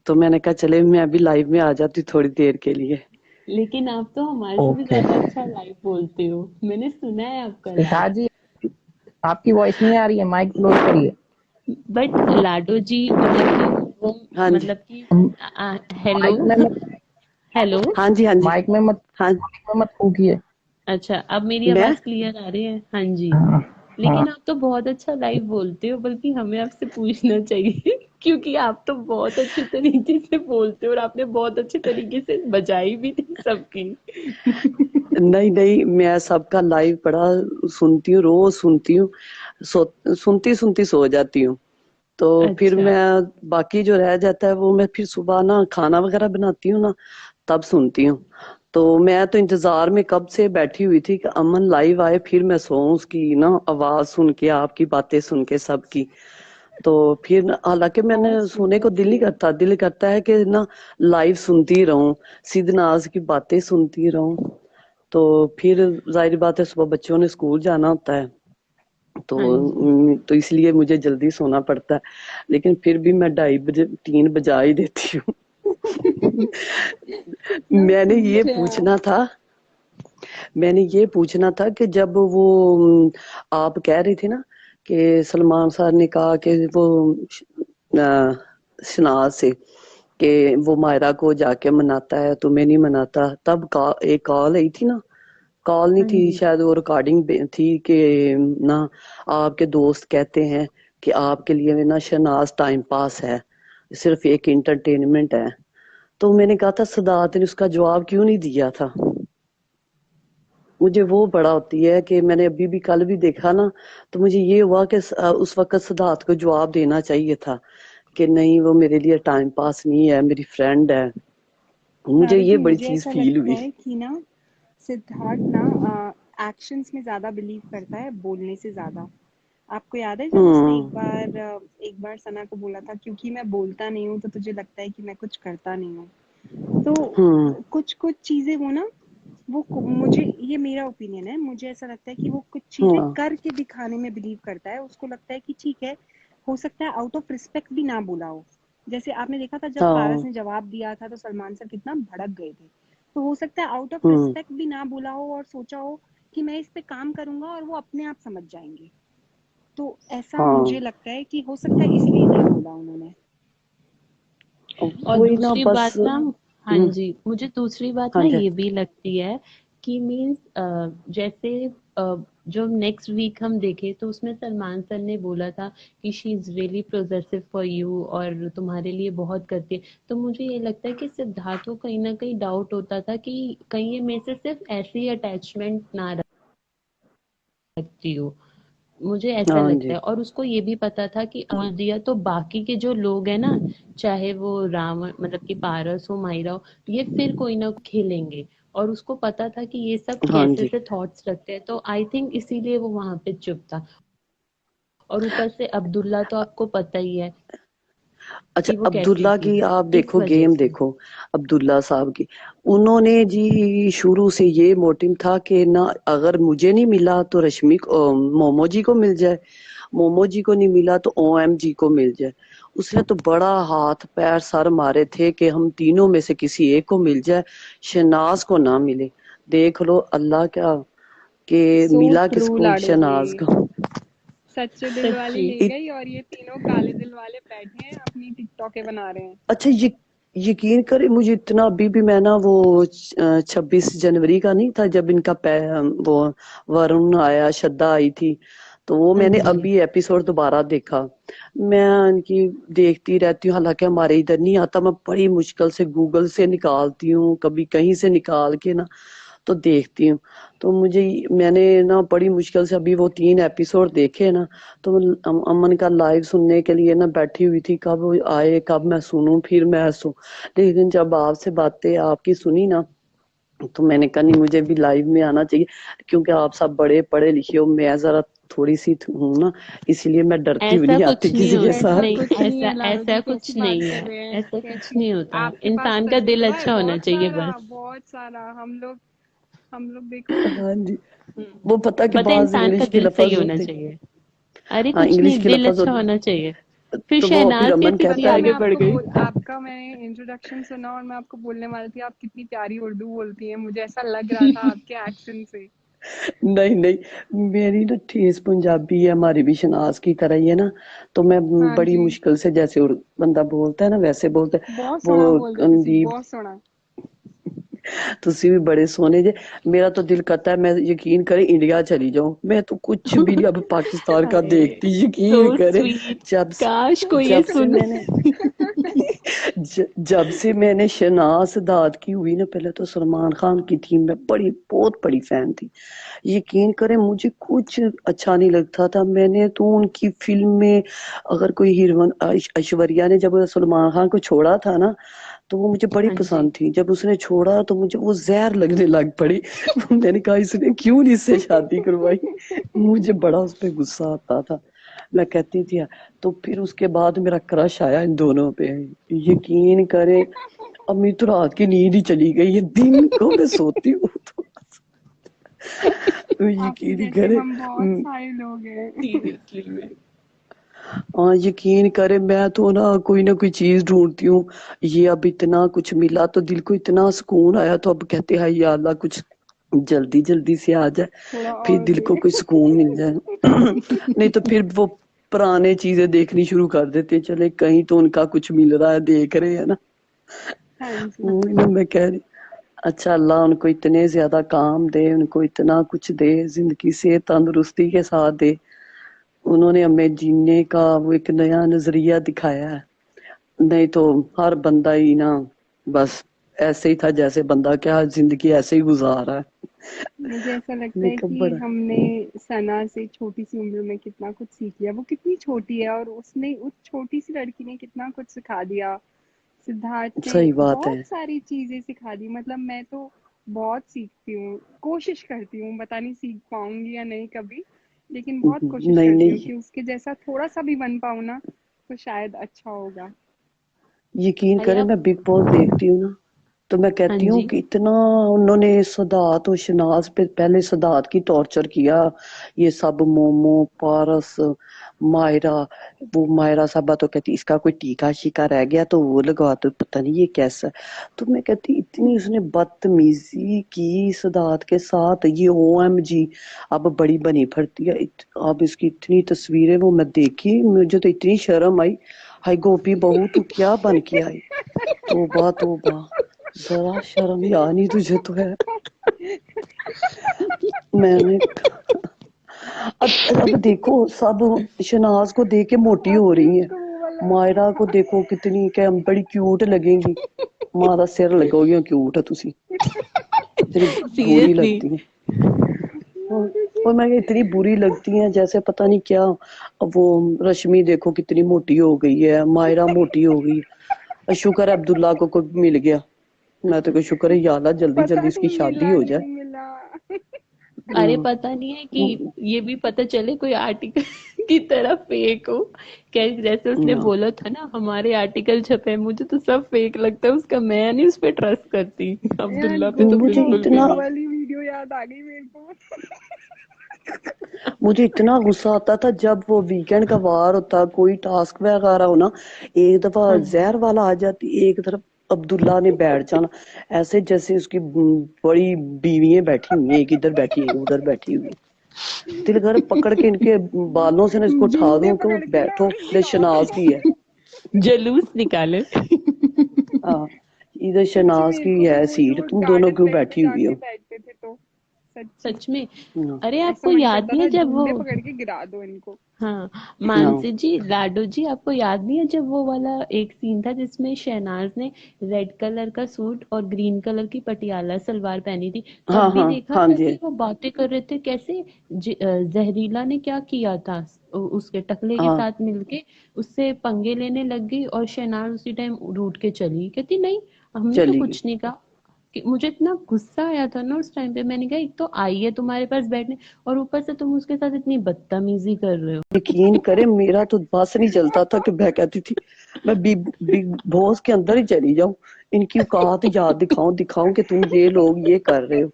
तो मैंने कहा चले मैं भी लाइव में आ जाती थोड़ी देर के लिए। लेकिन आप तो हमारे से भी ओके। ज्यादा अच्छा लाइव बोलते हो, मैंने सुना है आपका लाइव। सिद्धार्थ जी, आपकी वॉइस नहीं आ रही है, माइक क्लोज करिए। बट लाडो जी मतलब कि वो हाँ जी मतलब कि हेलो। माइक में मत हेलो। हाँ जी हाँ जी। माइक में मत हाँ, माइक में मत फूकिए। अच्छा, अब मेरी मैं आवाज क्लियर आ रही है? हाँ जी। हाँ हाँ। लेकिन आप तो बहुत अच्छा लाइव बोलते हो, बल्कि हमें आपसे पूछना चाहिए क्योंकि आप तो बहुत अच्छे तरीके से बोलते हो, और आपने बहुत अच्छे तरीके से बजाई भी थी सबकी। नहीं नहीं, मैं सबका लाइव बड़ा सुनती हूँ, रोज सुनती हूँ। सुनती सुनती सो जाती हूँ। तो फिर अच्छा। मैं बाकी जो रह जाता है वो मैं फिर सुबह ना खाना वगैरह बनाती हूँ ना, तब सुनती हूँ। तो मैं तो इंतजार में कब से बैठी हुई थी कि अमन लाइव आए, फिर मैं सोऊं उसकी ना आवाज सुन के, आपकी बातें सुन के सबकी। तो फिर हालांकि मैंने बहुत सोने को सुंदर दिल नहीं थी। करता, दिल करता है कि ना लाइव सुनती रहूं, सिद्धनाज की बातें सुनती रहूं। तो फिर जाहिर बात है सुबह बच्चों ने स्कूल जाना होता है, हाँ जी। तो इसलिए मुझे जल्दी सोना पड़ता है। लेकिन फिर भी मैं 2:30 बजे 3 बजा ही देती हूँ। कितना मैंने ये सुंदर है आप। पूछना था मैंने ये पूछना था कि जब वो आप कह रही थी ना कि सलमान सर ने कहा कि वो शनाज से कि वो मायरा को जाके मनाता है, तुम्हें नहीं मनाता, तब एक कॉल आई थी ना, कॉल नहीं हाँ थी जी। शायद, वो रिकॉर्डिंग थी कि ना आपके दोस्त कहते हैं कि आपके लिए ना शहनाज टाइम पास है, सिर्फ एक इंटरटेनमेंट है। तो मैंने कहा था सिद्धार्थ ने उसका जवाब क्यों नहीं दिया था? मुझे वो बड़ा होती है कि मैंने अभी भी कल भी देखा ना, तो मुझे ये हुआ कि उस वक्त सिद्धार्थ को जवाब देना चाहिए था कि नहीं वो मेरे लिए टाइम पास नहीं है, मेरी फ्रेंड है। मुझे लाडो ये जी बड़ी मुझे चीज ऐसा फील लगता हुई। है कि ना सिद्धार्थ ना एक्शंस में ज्यादा बिलीव करता है बोलने से ज्यादा। आपको याद है जब उसने हम्म एक बार सना को बोला था, क्योंकि मैं बोलता नहीं हूँ तो तुझे लगता है कि मैं कुछ करता नहीं हूँ। तो हम्म कुछ कुछ चीजें वो ना मुझे, ये मेरा ओपिनियन है, मुझे ऐसा लगता है कि वो कुछ चीजें हाँ करके दिखाने में बिलीव करता है। उसको लगता है कि ठीक है, हो सकता है आउट ऑफ रिस्पेक्ट भी ना बोला हो। जैसे आपने देखा था जब पारस हाँ। ने जवाब दिया था तो सलमान सर कितना भड़क गए थे। तो हो सकता है आउट ऑफ हम्म। रिस्पेक्ट भी ना बोला हो और सोचा हो कि मैं इस पे काम करूंगा और वो अपने आप समझ जाएंगे। तो ऐसा मुझे हाँ लगता है कि हो सकता है इसलिए नहीं बोला उन्होंने। और वही ना दूसरी बस। बात ना, हाँ जी, मुझे दूसरी बात हाँ ना जी। ये भी लगती है कि मीन्स जैसे जो नेक्स्ट वीक हम देखे तो उसमें सलमान सर ने बोला था कि she is really progressive for you और तुम्हारे लिए बहुत करती है। तो मुझे ये लगता है कि सिद्धार्थ को कहीं ना कहीं डाउट होता था कि कहीं ये मेरे से सिर्फ ऐसी अटैचमेंट ना रखती हो। मुझे ऐसा हाँ लगता जी। है और उसको ये भी पता था कि बोल दिया तो बाकी के जो लोग हैं ना, चाहे वो रावण मतलब कि पारस हो मायरा हो, ये फिर कोई ना खेलेंगे। और उसको पता था कि ये सब हाँ कैसे जी। से थॉट्स रखते हैं, तो आई थिंक इसीलिए वो वहां पे चुप था। और ऊपर से अब्दुल्ला तो आपको पता ही है अच्छा, कि वो कैसी अब्दुल्ला थी, की आप इस देखो, वजह गेम से। देखो अब्दुल्ला साहब की। उन्होंने जी शुरू से ये मोटिव था कि ना, अगर मुझे नहीं मिला तो रश्मि को, मोमो जी को मिल जाए, मोमो जी को नहीं मिला तो ओएम जी को मिल जाए। उसने तो बड़ा हाथ पैर सर मारे थे कि हम तीनों में से किसी एक को मिल जाए, शहनाज को ना मिले। देख लो अल्लाह क्या, कि सो मिला ट्रू किसको, लाडो जी, शहनाज को। सच्चे दिल वाली सच्ची। ले गई और ये तीनों काले दिल वाले बैठे हैं अपनी टिकटॉके बना रहे हैं। अच्छा, ये यकीन करे, मुझे इतना अभी भी, मैं ना वो 26 जनवरी का नहीं था जब इनका वो वरुण आया, श्रद्धा आई थी, तो वो हाँ मैंने जी। अभी एपिसोड दोबारा देखा। मैं इनकी देखती रहती हूँ, हालांकि हमारे इधर नहीं आता, मैं बड़ी मुश्किल से गूगल से निकालती हूँ, कभी कहीं से निकाल के ना तो देखती हूँ। तो मुझे, मैंने ना बड़ी मुश्किल से अभी वो 3 एपिसोड देखे ना, तो मैं अमन का लाइव सुनने के लिए ना बैठी हुई थी, कब वो आए, कब मैं सुनूं, फिर मैं लेकिन जब आपसे बातें आपकी सुनी ना, तो मैंने कहा नहीं, मुझे भी लाइव में आना चाहिए, क्योंकि आप सब बड़े पढ़े लिखे हो, मैं जरा थोड़ी सी हूँ ना, इसलिए मैं डरती भी ऐसा नहीं आती कुछ नहीं किसी के होता, ऐसा साथ। नहीं कुछ नहीं ऐसा है लाडो जी, ऐसा कैसी कुछ बात नहीं कर है, रहे हैं, ऐसा कुछ कैसी। नहीं होता। आपके पास इंसान का दिल तजुर्बा है अच्छा होना बहुत चाहिए सारा, बस। बहुत सारा। हम लोग देखो। हाँ जी। हम्म। वो पता कि पता है, बाज इंसान का इंग्लिश के दिल सही लफज होना होते। चाहिए। अरे हाँ, कुछ इंग्लिश नहीं, के दिल लफज अच्छा होते। होना चाहिए। फिर तो वो फिर शहनाज अमन कैसे इतनी कहता पता है, है, आगे बढ़ गई। आपका मैंने इंट्रोडक्शन सुना और मैं आपको बोलने वाली थी आप कितनी प्यारी उर्दू बोलती हैं, मुझे ऐसा लग रहा था आपके एक्सेंट से। नहीं नहीं, मेरी ना ठेस पंजाबी है, हमारी भी शनाज की तरह ही है ना, तो मैं हाँ बड़ी जी, मुश्किल से, जैसे बंदा बोलता है ना वैसे बोलता है। बहुत वो सोहना बोलते तुसी, दीप, बहुत सोहना। तुसी भी बड़े सोने जे। मेरा तो दिल करता है मैं, यकीन करे, इंडिया चली जाऊं, मैं तो कुछ भी नहीं अब पाकिस्तान का अरे देखती, सो यकीन करे। स्वीट। जब काश कोई ये जब से सुन। मैंने जब से मैंने शनाज सिद्धार्थ की हुई ना, पहले तो सलमान खान की थी, मैं बड़ी बहुत बड़ी फैन थी। यकीन करें, मुझे कुछ अच्छा नहीं लगता था, मैंने तो उनकी फिल्म में, अगर कोई हीरोइन, ऐश्वर्या ने जब सलमान खान को छोड़ा था ना, तो वो मुझे बड़ी हाँ जी। पसंद थी, जब उसने छोड़ा तो मुझे वो जहर लगने लग पड़ी। मैंने कहा इसने क्यों नहीं इससे शादी करवाई, मुझे बड़ा उस पर गुस्सा आता था। मैं कहती थी, तो फिर उसके बाद मेरा क्रश आया इन दोनों पे। यकीन करें, अब मेरी तो रात की नींद ही चली गई है, दिन को मैं सोती हूँ तो आपके यकीन ही जैसे करे। हम बहुत सारे लोग हैं। सीरियसली में। हाँ, यकीन करे, मैं तो ना कोई चीज ढूंढती हूँ, ये अब इतना कुछ मिला तो दिल को इतना सुकून आया, तो अब कहते हैं या अल्लाह कुछ जल्दी जल्दी से आ जाए, थोड़ा फिर और दिल को दे। कोई सुकून मिल जाए। नहीं तो फिर वो पुराने चीजें देखनी शुरू कर देते हैं, चले कहीं तो उनका कुछ मिल रहा है, देख रहे हैं ना। हाँ जी। वही ना मैं कह रही, अच्छा अल्लाह उनको इतने ज्यादा काम दे, उनको इतना कुछ दे, जिंदगी से तंदुरुस्ती के साथ दे। उन्होंने हमें जीने का वो एक नया नजरिया दिखाया है, नहीं तो हर बंदा ही ना बस ऐसे ही था, जैसे बंदा क्या जिंदगी ऐसे ही गुजार रहा है। मुझे ऐसा लगता मैंने है कहा कि बड़ा हमने सना से छोटी सी उम्र में कितना कुछ सीख लिया। वो कितनी छोटी है और उसने, उस छोटी सी लड़की ने कितना कुछ सिखा दिया। सिद्धार्थ ने सही बात है। बहुत सारी चीजें सिखा दी। मतलब मैं तो बहुत सीखती हूँ, कोशिश करती हूँ, पता नहीं सीख पाऊंगी या नहीं कभी, लेकिन बहुत कोशिश नहीं करती हूँ नहीं, कि उसके जैसा थोड़ा सा भी बन पाऊँ ना, तो शायद अच्छा होगा। यकीन अरे करें, आप। मैं बिग बॉस देखती हूँ ना, तो मैं हाँ कहती हूँ जी। कि इतना उन्होंने सिद्धार्थ और शनाज पे पहले सिद्धार्थ की टॉर्चर किया, ये सब मोमो पारस मायरा, वो मायरा साहबा तो कहती इसका कोई टीका शीका रह गया तो वो लगा दो, पता नहीं ये कैसा है। तो मैं कहती इतनी उसने बदतमीजी की सिद्धार्थ के साथ, ये OMG अब बड़ी बनी फिरती है। अब इसकी इतनी तस्वीरें वो मैं देखी, मुझे तो इतनी शर्म आई। हाय गोपी बहू तू क्या बन के आई, तौबा तौबा, जरा शर्म या नहीं तुझे तो है। मैंने अब देखो सब शनाज को देख के मोटी हो आपने रही है, उसको वो वाला मायरा को देखो कितनी क्या बड़ी क्यूट लगेंगी, मारा सिर लगोगी क्यूट है तुसी, इतनी बुरी सीरियसली। लगती है। और मैं इतनी बुरी लगती हैं जैसे पता नहीं क्या। अब वो रश्मि देखो कितनी मोटी हो गई है, मायरा मोटी हो गई, शुक्र है अब्दुल्ला को कोई मिल गया। मैं तो कोई शुक्र है या अल्लाह जल्दी पता जल्दी इसकी नहीं शादी मिला हो जाए। नहीं मिला। अरे हाँ, पता नहीं है कि ये भी पता चले कोई आर्टिकल की तरह फेक हो। क्या जैसे उसने हाँ। बोला था ना हमारे आर्टिकल छपे हैं, मुझे तो सब फेक लगता है उसका, मैं नहीं उस पे ट्रस्ट करती। यार अब्दुल्ला पे तो मुझे बिल्कुल भी इतना वो नहीं। वाली वीडियो याद आ गई मेरे को। मुझे इतना गुस्सा आता था जब वो वीकेंड का वार होता, कोई टास्क वगैरह हो ना, एक दफा हाँ जहर वाला आ जाती, एक तरफ अब्दुल्ला ने बैठ जाना, ऐसे जैसे उसकी बड़ी बीवियां बैठी हुई हैं, एक इधर बैठी है एक उधर बैठी हुई है। दिल कर पकड़ के इनके बालों से ना इसको उठा जूते दूं कि वो पकड़ के ना बैठो, ये गिरा शनाज दो। की है। जलूस निकाले। हाँ, इधर सच्ची शनाज मेरे की को भी है वो सीट, जो तुम दोनों गार्डन क्यों बेंच पे बैठी हुई जाके हो। बैठते थे तो सच्ची सच में। हाँ अरे ऐसा आपको मन याद करता नहीं था है जब वो, जूते पकड़ के गिरा दो इनको। हाँ, हाँ मानसी जी, लाडो जी, आपको याद नहीं है जब वो वाला एक सीन था जिसमें शहनाज ने रेड कलर का सूट और ग्रीन कलर की पटियाला सलवार पहनी थी? हाँ तब भी हाँ देखा हाँ जी कैसे वो बातें कर रहे थे, कैसे जहरीला ने क्या किया था, उसके टकले के हाँ साथ मिलके उससे पंगे लेने लग गई और शहनाज उसी टाइम रूठ के चली, कहती नहीं हमने तो चली गई। कुछ नहीं कहा। कि मुझे इतना गुस्सा आया था ना उस टाइम पे, मैंने कहा एक तो आई है तुम्हारे पास बैठने और ऊपर से तुम उसके साथ इतनी बदतमीजी कर रहे हो। यकीन करे मेरा तो बस नहीं चलता था कि मैं कहती थी मैं बिग बॉस के अंदर ही चली जाऊं, इनकी औकात याद दिखाऊं दिखाऊं कि तुम ये लोग ये कर रहे हो।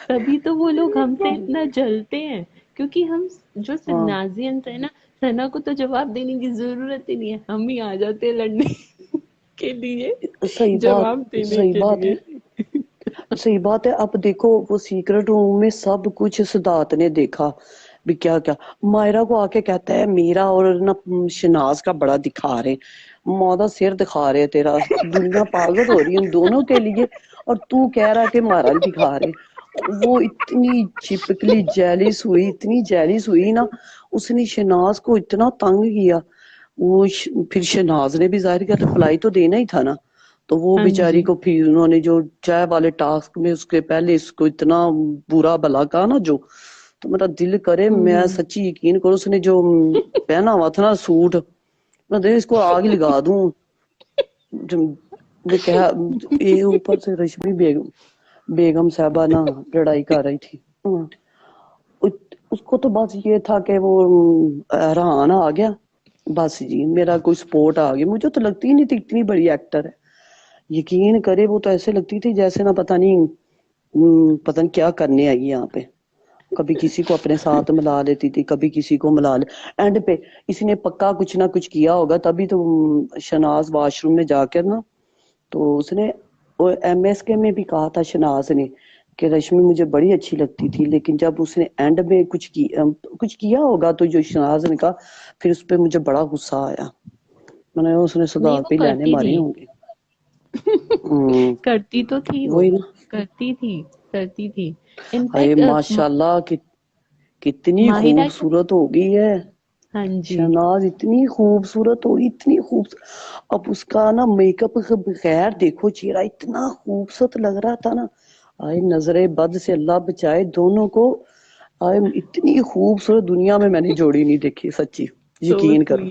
तभी तो वो लोग हमसे उनको इतना जलते हैं, क्योंकि हम जो हाँ सिद्धांत है ना, सना को तो जवाब देने की जरूरत ही नहीं है, हम ही आ जाते हैं लड़ने के लिए, सही बात, जवाब देने सही के बात है, लिए। सही बात है। अब देखो वो सीक्रेट रूम में सब कुछ सिद्धार्थ ने देखा भी, क्या क्या मायरा को आके कहता है मेरा और ना शनाज का बड़ा दिखा रहे, मौदा सिर दिखा रहे तेरा, दुनिया पागल हो रही है उन दोनों के लिए, और तू कह रहा है कि हमारा नहीं दिखा रहे। वो इतनी चिपकली जेलिस हुई, इतनी जेलिस हुई ना, उसने शनाज को इतना तंग किया। फिर शहनाज ने भी जाहिर किया रिप्लाई तो देना ही था ना, तो वो हाँ बेचारी जी। को फिर उन्होंने जो चाय वाले टास्क में उसके पहले इसको इतना बुरा भला कहा ना जो, तो मेरा दिल करे, मैं हम्म। सच्ची यकीन करो उसने जो पहना हुआ था ना सूट, मैं दिल इसको आग ही लगा दूं। जो कहा, ये ऊपर से रश्मि बेगम बेगम साहबा ना लड़ाई कर रही थी। उसको तो बस ये था कि वो हैरान आ गया, बस जी मेरा कोई सपोर्ट आ गया। मुझे तो लगती ही नहीं थी इतनी बड़ी एक्टर है, यकीन करे वो तो ऐसे लगती थी जैसे ना पता नहीं क्या करने आई यहाँ पे। कभी किसी को अपने साथ मिला लेती थी, कभी किसी को मिला ले, एंड पे इसने पक्का कुछ ना कुछ किया होगा तभी तो शनाज वॉशरूम में जाकर ना, तो उसने MSK में भी कहा था शनाज ने कि रश्मि मुझे बड़ी अच्छी लगती थी, लेकिन जब उसने एंड में कुछ किया होगा तो जो शनाज ने कहा, फिर उस पर मुझे बड़ा गुस्सा आया। मैंने कहा, उसने नहीं सुधार वो पे लेने करती मारे थी। होंगे। हम्म, करती तो थी वो, वही ना। करती थी, करती थी। अरे इनफैक्ट माशाल्लाह कितनी माहिरा के, खूबसूरत हो गई है हाँ जी। शहनाज, इतनी खूबसूरत हो गई, इतनी खूबसूरत। अब उसका ना मेकअप के बगैर देखो चेहरा इतना खूबसूरत लग रहा था ना, आए नजरे बद से अल्लाह बचाए दोनों को। आए इतनी खूबसूरत दुनिया में मैंने जोड़ी नहीं देखी सच्ची, सो यकीन करो।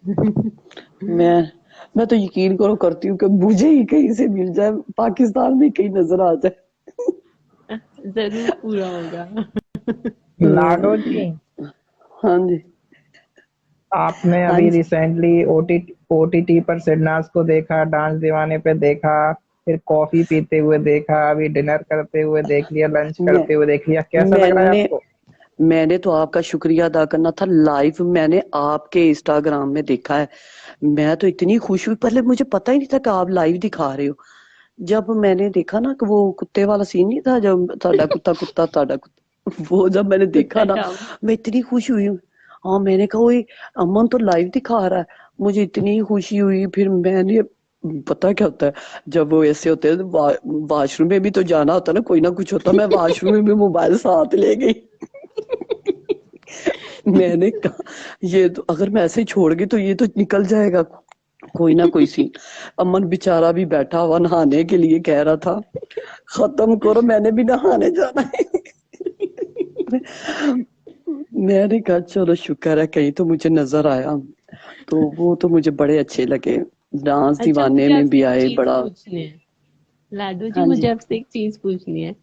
स्वीट। मैं तो यकीन करो करती हूँ कि मुझे ही कहीं से मिल जाए, पाकिस्तान में कहीं नजर आ जाए। जरूर पूरा होगा। लाडो जी, हाँ जी। आपने हाँ अभी जी। रिसेंटली ओटीटी पर सिरनाज को देखा, डांस दीवाने पे देखा, फिर कॉफी पीते हुए देखा, अभी डिनर करते हुए देख लिया, लंच मैं करते हुए देख लिया। कैसा लग रहा है मैंने आपको? मैंने तो आपका शुक्रिया अदा करना था, लाइव मैंने आपके इंस्टाग्राम में देखा है। मैं तो इतनी खुश हुई, पहले मुझे पता ही नहीं था कि आप लाइव दिखा रहे हो। जब मैंने देखा ना कि वो कुत्ते वाला सीन नहीं था, जब ਤੁਹਾਡਾ कुत्ता कुत्ता ਤੁਹਾਡਾ कुत्ता, वो जब मैंने देखा कुत्ता ना, शाम। मैं इतनी खुश हुई हूँ। हाँ, मैंने कहा ओए अमन तो लाइव दिखा रहा है, मुझे इतनी खुशी हुई। फिर मैंने, पता क्या होता है जब वो ऐसे होते हैं, वॉशरूम में भी तो जाना होता है ना, कोई ना कुछ होता, मैं वॉशरूम में भी मोबाइल साथ ले गई। मैंने कहा ये तो अगर मैं ऐसे ही छोड़ गई तो ये तो निकल जाएगा कोई ना कोई सीन। अमन बेचारा भी बैठा हुआ नहाने के लिए कह रहा था खत्म करो, मैंने भी नहाने जाना है। मैंने कहा चलो शुक्र है कहीं तो मुझे नजर आया, तो वो तो मुझे बड़े अच्छे लगे। डांस अच्छा, दीवाने मुझे में भी आपसे एक आए चीज बड़ा। पूछनी है। लाडो जी, हाँ मुझे जी, आपसे एक चीज पूछनी है।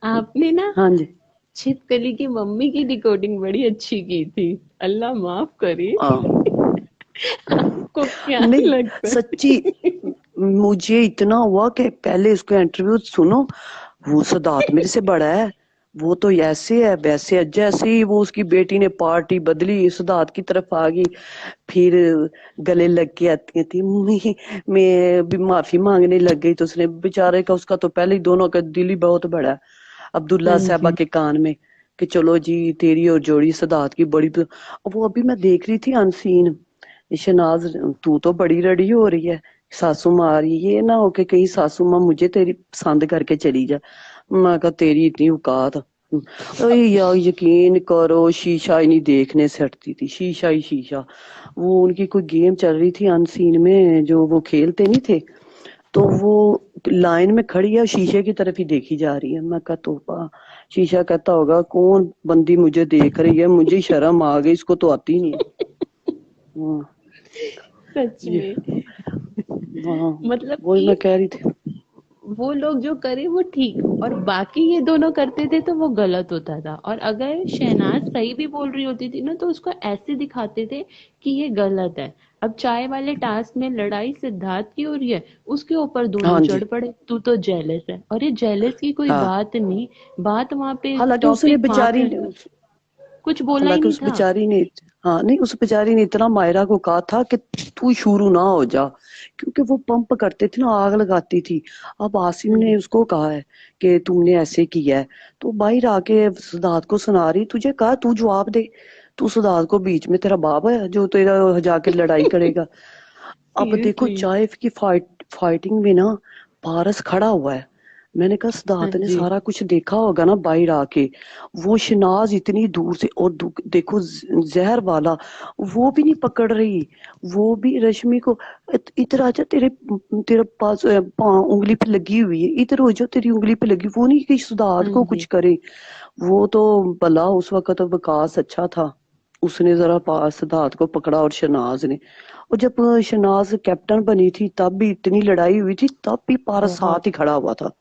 आपने ना हाँ जी। छिपकली की मम्मी की रिकॉर्डिंग बड़ी अच्छी की थी। अल्लाह माफ करे। हाँ आपको क्या नहीं, लगता सच्ची है? मुझे इतना हुआ कि पहले उसका इंटरव्यू सुनो, वो सिद्धार्थ मेरे से बड़ा है, वो तो ऐसे है वैसे है। जैसे ही वो उसकी बेटी ने पार्टी बदली, सिद्धार्थ की तरफ आ गई, फिर गले लग के आती थी, मैं भी माफी मांगने लग गई, तो उसने बेचारे का, उसका तो पहले ही दोनों का दिल ही बहुत बड़ा है। हाँ अब्दुल्ला साहबा जी। के कान में कि चलो जी तेरी और जोड़ी सिद्धार्थ की बड़ी वो अभी मैं देख रही थी अनसीन, शहनाज तू तो बड़ी रेडी हो रही है, सासू माँ आ रही है, ये ना हो के कहीं सासू माँ मुझे तेरी पसंद करके चली जाए। मैं कहा तेरी इतनी औकात। अरे यार यकीन करो शीशा ही नहीं देखने से हटती थी, शीशा ही शीशा। वो उनकी कोई गेम चल रही थी अनसीन में, जो वो खेलते नहीं थे, तो वो लाइन में खड़ी है, शीशे की तरफ ही देखी जा रही है। मैं कहा तोबा, शीशा कहता होगा कौन बंदी मुझे देख रही है, मुझे शर्म आ गई, इसको तो आती नहीं है। हाँ, सच ये में। हाँ, मतलब वही कि मैं कह रही थी। वो लोग जो करे वो ठीक, और बाकी ये दोनों करते थे तो वो गलत होता था। और अगर शहनाज सही भी बोल रही होती थी ना, तो उसको ऐसे दिखाते थे कि ये गलत है। अब चाय वाले टास्क में लड़ाई सिद्धार्थ की हो रही है, उसके ऊपर दोनों हाँ चढ़ जी। पड़े, तू तो जेलस है। और ये जेलस की कोई हाँ, बात नहीं। बात वहां पे, हालांकि उसने टॉपिक वहां बेचारी पे कुछ बोला ही हालांकि नहीं उस था। बेचारी ने, हाँ नहीं, उस बेचारी ने इतना मायरा को कहा था कि तू शुरू ना हो जा, क्योंकि वो पंप करते थे ना, आग लगाती थी। अब आसिम हाँ ने उसको कहा है कि तुमने ऐसे किया है, तो बाहर आके सिद्धार्थ को सुना रही, तुझे कहा तू जवाब दे, तू सिद्धार्थ को बीच में, तेरा बाप है जो तेरा जाके लड़ाई करेगा। अब देखो सीरियसली। चाय की फाइटिंग में ना पारस खड़ा हुआ है। मैंने कहा हाँ सिद्धार्थ ने जी। सारा कुछ देखा होगा ना बाहर आके, वो शनाज इतनी दूर से, और देखो जहर वाला वो भी नहीं पकड़ रही, वो भी रश्मि को इधर आजा, तेरे तेरे पास उंगली पे लगी हुई है, इधर हो जाओ, तेरी उंगली पे लगी, वो नहीं कि सिद्धार्थ हाँ को कुछ जी। करे। वो तो भला उस वक्त तो विकास अच्छा था, उसने जरा पास सिद्धार्थ को पकड़ा, और शनाज ने, और जब शनाज कैप्टन बनी थी तब भी इतनी लड़ाई हुई थी, तब भी पारस बहुत। साथ ही खड़ा हुआ था।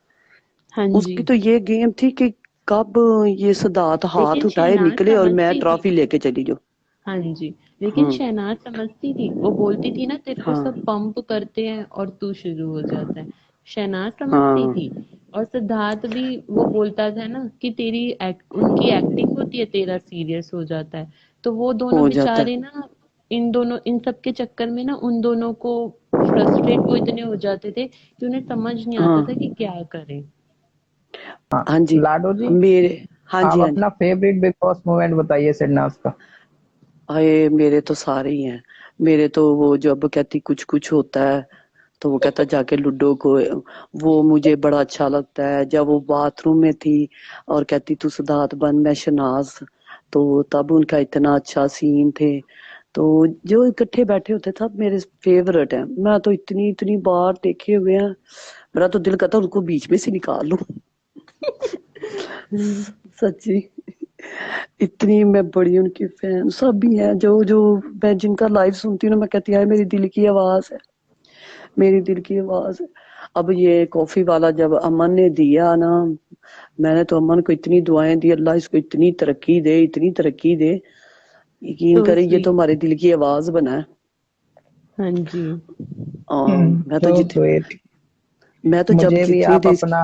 हाँ जी। उसकी तो ये गेम थी कि कब ये सिद्धार्थ हाथ लेकिन उठाए शहनाज निकले और मैं समझती थी। ट्रॉफी लेके चली जाऊं। हाँ जी। लेकिन हम्म। शहनाज समझती थी, वो बोलती थी ना तेरे को सब हाँ पंप करते हैं और तू शुरू हो जाता है। शहनाज समझती हाँ थी। और सिद्धार्थ भी वो बोलता था ना कि उनकी एक्टिंग होती है, तेरा सीरियस हो जाता है। तो वो दोनों हो जाता बेचारे ना, इन सब के चक्कर में ना उन दोनों को फ्रस्ट्रेट वो इतने हो जाते थे कि उन्हें समझ नहीं है। आता था हाँ कि क्या करें। हाँ, हाँ जी। लाडो जी, मेरे, हाँ आप जी, हाँ जी। अपना फेवरेट बिग बॉस मोमेंट बताइए सिडनास का। अरे मेरे तो सारे ही हैं। मेरे तो वो जब कहती कुछ कुछ होता है, तो वो कहता जाके लूडो को, वो मुझे बड़ा अच्छा लगता है। जब वो बाथरूम में थी और कहती तू सिद्धार्थ बन मैं शनाज, तो तब उनका इतना अच्छा सीन थे। तो जो इकट्ठे बैठे होते सब मेरे फेवरेट हैं, मैं तो इतनी इतनी बार देखे हुए हैं, मेरा तो दिल करता उनको बीच में से निकाल लूं। सच्ची, इतनी मैं बड़ी उनकी फैन, सब भी हैं जो जो मैं जिनका लाइव सुनती हूँ ना, मैं कहती है मेरी दिल की आवाज है, मेरी दिल की आवाज है। अब ये कॉफी वाला जब अमन ने दिया ना, मैंने तो अमन को इतनी दुआएं दी, अल्लाह इसको इतनी तरक्की दे, इतनी तरक्की दे, यकीन सो करे ये तो स्वीट। हमारे दिल की आवाज बना है। हाँ जी। मैं तो सो स्वीट। जब मुझे भी जितनी आप देर अपना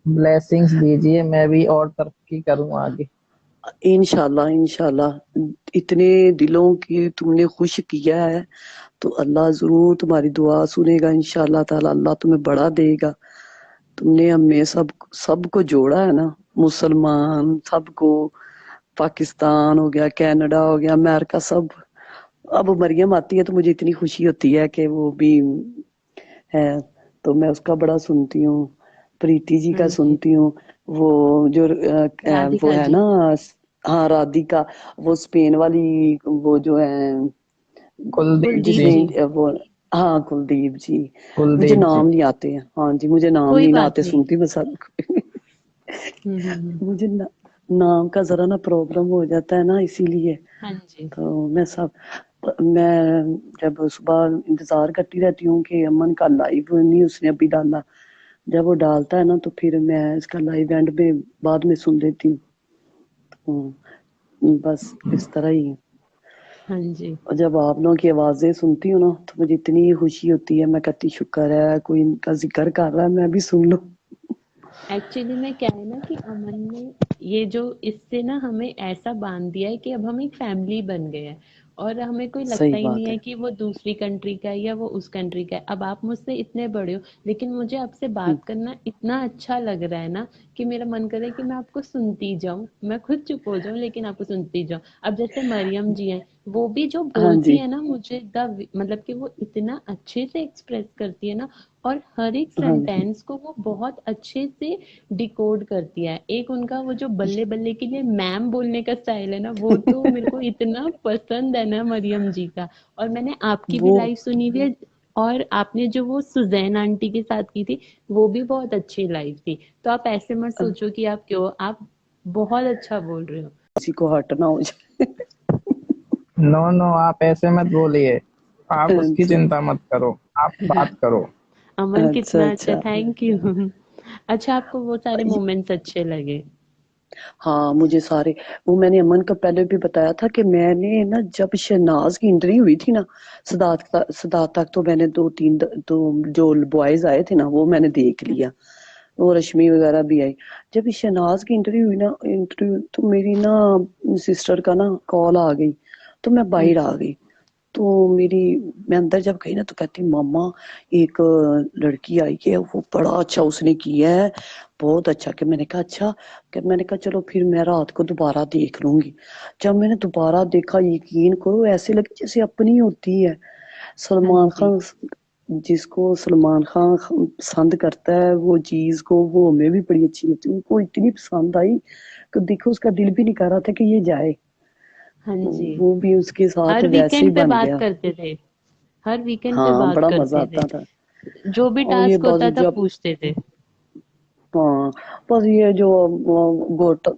ब्लेसिंग्स दीजिए, मैं भी और तरक्की करूं आगे। इंशाल्लाह इंशाल्लाह इतने दिलों की तुमने खुश किया है तो अल्लाह जरूर तुम्हारी दुआ सुनेगा इंशाल्लाह ताला। अल्लाह तुम्हें बड़ा देगा। तुमने हमें सबको जोड़ा है ना, मुसलमान सबको, पाकिस्तान हो गया, कनाडा हो गया, अमेरिका, सब। अब मरियम आती है तो मुझे इतनी खुशी होती है कि वो भी है, तो मैं उसका बड़ा सुनती हूँ। प्रीति जी हाँ का जी। सुनती हूँ। वो जो वो राधिका है जी। ना, हाँ राधिका, वो स्पेन वाली, वो जो है कुलदीप कुलदीप जी। जी। जिसने वो, हाँ कुलदीप जी। मुझे कुलदीप जी। नाम नहीं आते हैं, हाँ जी मुझे नाम कोई नहीं ना बात आते, नहीं। सुनती मैं सब। हम्म। मुझे नाम का जरा ना प्रॉब्लम हो जाता है ना, इसीलिए। हाँ जी। तो मैं जब सुबह इंतजार करती रहती हूँ कि अमन का लाइव नहीं उसने अभी डाला। जब वो डालता है ना तो फिर मैं इसका लाइव एंड में बाद में सुन लेती हूँ। बस इस तरह ही। हाँ जी। और जब आप लोगों की आवाजें सुनती हूँ ना तो मुझे इतनी खुशी होती है, मैं कहती शुक्र है कोई इनका जिक्र कर रहा है, मैं भी सुन लूं। एक्चुअली में क्या है ना कि अमन ने ये जो इससे ना हमें ऐसा बांध दिया है कि अब हम एक फैमिली बन गए हैं और हमें कोई लगता सही ही नहीं बात है है। कि वो दूसरी कंट्री का है या वो उस कंट्री का है। अब आप मुझसे इतने बड़े हो लेकिन मुझे आपसे हम्म, बात करना इतना अच्छा लग रहा है ना कि मेरा मन करे कि मैं आपको सुनती जाऊं, मैं खुद चुप हो जाऊं लेकिन आपको सुनती जाऊं। अब जैसे मरियम जी हैं, वो भी जो हाँ बोलती जी। है ना मुझे मतलब कि वो इतना अच्छे से एक्सप्रेस करती है ना और हर एक हाँ जी। सेंटेंस को वो बहुत अच्छे से डिकोड करती है। एक उनका वो जो बल्ले बल्ले के लिए मैम बोलने का स्टाइल है ना, वो तो मेरे को इतना पसंद है ना मरियम जी का। और मैंने आपकी भी वो लाइव सुनी हुई है और आपने जो वो सुजैन आंटी के साथ की थी वो भी बहुत अच्छी लाइव थी। तो आप ऐसे मत सोचो कि आप क्यों, आप बहुत अच्छा बोल रहे हो। किसी को हट ना हो जाए। नो नो, आप ऐसे मत बोलिए। आप उसकी अच्छा चिंता मत करो, आप बात करो। अमन अच्छा कितना अच्छा, अच्छा। Thank you. अच्छा, आपको वो सारे ये- मोमेंट्स अच्छे लगे? हाँ मुझे सारे, वो मैंने अमन को पहले भी बताया था कि मैंने ना जब शहनाज की एंट्री हुई थी ना, सिद्धार्थ तक तो मैंने दो जो बॉयज आए थे ना वो मैंने देख लिया। वो रश्मि वगैरह भी आई। जब इस शहनाज की इंटरव्यू तो मेरी ना सिस्टर का ना कॉल आ गई, तो मैं हाँ बाहर आ जी। गई। तो मेरी मैं अंदर जब गई ना तो कहती मामा एक लड़की आई है, वो बड़ा अच्छा उसने किया है, बहुत अच्छा। कि मैंने कहा अच्छा, कि मैंने कहा चलो फिर मैं रात को दोबारा देख लूंगी। जब मैंने दोबारा देखा, यकीन करो ऐसे लगे जैसे अपनी होती है। हाँ सलमान जी। खान, जिसको सलमान खान पसंद करता है वो चीज को, वो हमें भी बड़ी अच्छी लगती है। उनको इतनी पसंद आई कि देखो उसका दिल भी नहीं कर रहा था कि ये जाए। हाँ तो जी। वो भी उसके साथ हर वैसे ही वीकेंड पे बन बात गया। करते थे। हर वीकेंड पे हाँ बात बड़ा मजा करते थे। आता था। जो भी और ये टास्क बस होता था जब, पूछते थे। हाँ बस ये जो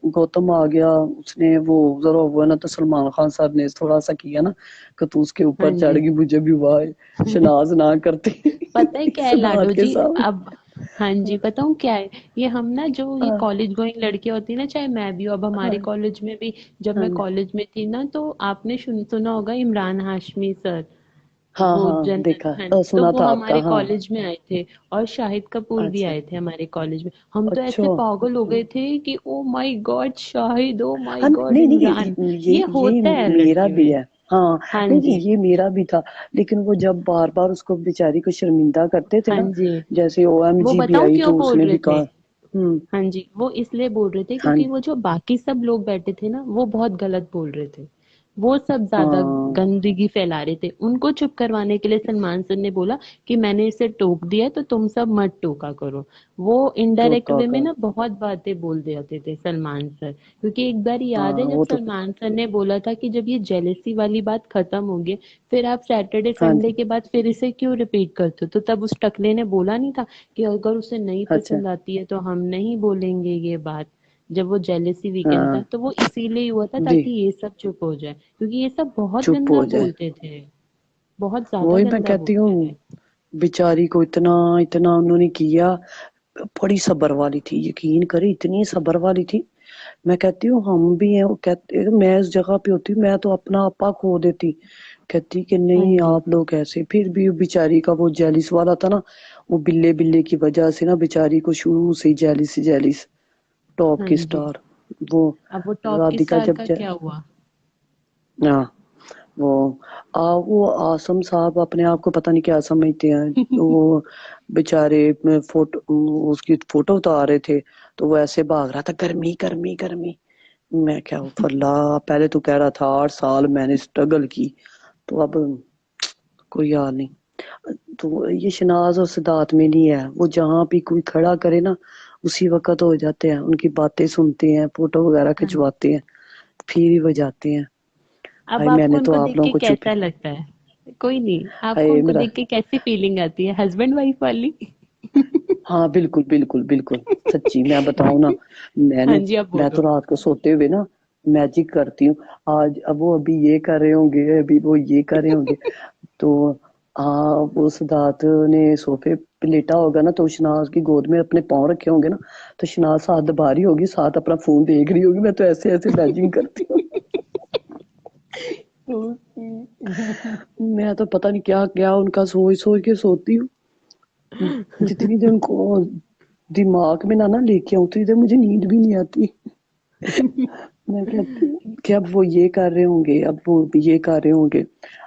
गौतम आ गया, उसने वो जरा हुआ ना तो सलमान खान साहब ने थोड़ा सा किया ना कि तू उसके हाँ ऊपर चढ़ जी। गई, मुझे भी हुआ है। शनाज ना करती पता है क्या है सिद्धार्थ लाडो के जी? सामने। अब हाँ जी, बताऊँ क्या है? ये हम ना जो ये हाँ कॉलेज गोइंग लड़कियां होती है ना, चाहे मैं भी हूँ, अब हाँ हमारे कॉलेज में भी जब मैं हाँ कॉलेज में थी ना तो आपने सुना होगा इमरान हाशमी सर। हाँ वो हाँ जन्नत, देखा, हाँ, तो सुना वो था आपका, हमारे हाँ। कॉलेज में आए थे और शाहिद कपूर भी अच्छा आए थे हमारे कॉलेज में। हम तो अच्छा। ऐसे पागल हो गए थे कि ओ my God Shahid, oh my हाँ गॉड नहीं नहीं, इमरान। ये ये ये होता है हर मेरा लड़की भी में। है। हाँ हाँ नहीं नहीं, जी। ये मेरा भी था। लेकिन वो जब बार बार उसको बेचारी को शर्मिंदा करते थे हाँ ना, जी। जैसे वो OMG भी बताऊं आई क्यों तो बोल उसने रहे भी थे? कहा। हम्म। हाँ जी, वो इसलिए बोल रहे थे हाँ क्योंकि वो जो बाकी सब लोग बैठे थे ना वो बहुत गलत बोल रहे थे। वो सब ज्यादा हाँ गंदगी फैला रहे थे। उनको चुप करवाने के लिए सलमान सर ने बोला कि मैंने इसे टोक दिया है तो तुम सब मत टोका करो। वो इनडायरेक्ट टोका वे में का। ना बहुत बातें बोल देते थे सलमान सर, क्योंकि एक बार याद है हाँ जब वो तो, सलमान सर ने बोला था कि जब ये जेलेसी वाली बात खत्म होगी फिर आप सैटरडे हाँ संडे जी। के बाद फिर इसे क्यों रिपीट करते हो, तो तब उस टकले ने बोला नहीं था कि अगर उसे नहीं अच्छा। पसंद आती है तो हम नहीं बोलेंगे ये बात। जब वो जेलेसी वीकेंड था हाँ तो वो इसीलिए हुआ था जी, ताकि ये सब चुप हो जाए, क्योंकि ये सब बहुत चुप गंदा हो जाए। बोलते थे। बहुत ज्यादा वही मैं गंदा कहती बोलते हूँ, थे। बेचारी को इतना इतना उन्होंने किया। बड़ी सब्र वाली थी, यकीन करे इतनी सब्र वाली थी। मैं कहती हूँ हम भी हैं, वो कहते मैं इस जगह पे होती मैं तो अपना आपा खो देती कहती कि हाँ नहीं जी आप लोग ऐसे। फिर भी वो बेचारी का वो जेलिस वाला था ना, वो बिल्ले बिल्ले की वजह से ना बेचारी को शुरू से जेलिस टॉप हाँ की जी। स्टार वो अब वो टॉप की राधिका स्टार जब का क्या हुआ? हाँ वो वो आसम साहब अपने आप को पता नहीं क्या समझते हैं। वो बेचारे में फोटो उसकी फोटो उतार रहे थे तो वो ऐसे भाग रहा था, गर्मी गर्मी गर्मी। मैं क्या फल्ला, पहले तो कह रहा था 8 साल मैंने स्ट्रगल की, तो अब कोई हाल नहीं। तो ये शनाज और सिद्धार्थ में नहीं है, वो जहाँ भी कोई खड़ा करे ना उसी वक्त हो जाते हैं, उनकी बातें सुनते हैं, फोटो वगैरह हाँ जी। खिंचवाते हैं, फिर ही बजाते हैं। अब हाय आपको मैंने तो उनको आप देख लोगों के को चुप। कैसा लगता है? कोई नहीं, आपको हाय उनको मेरा, देख के कैसी फीलिंग आती है, हस्बैंड वाइफ वाली? हाँ बिल्कुल बिल्कुल बिल्कुल। सच्ची मैं बताऊं ना, हाँ मैंने जी, आप मैं तो बोलो। रात को सोते हुए ना मैजिक करती हूँ। आज अब वो अभी ये कर रहे होंगे, अभी वो ये कर रहे होंगे, तो हाँ वो सिद्धार्थ ने सोफे पे लेटा होगा ना, तो शनाज की गोद में अपने पाँव रखे होंगे ना, तो शनाज साथ दबा रही होगी, साथ अपना फोन देख रही होगी। मैं तो ऐसे ऐसे मैजिक करती हूँ। So sweet. मैं तो पता नहीं क्या क्या उनका सोच सोच के सोती हूँ। जितनी देर उनको दिमाग में ना लेके आऊं उतनी देर मुझे नींद भी नहीं आती। मैं कहती हूँ कि अब वो ये कर रहे होंगे, अब वो ये कर रहे होंगे।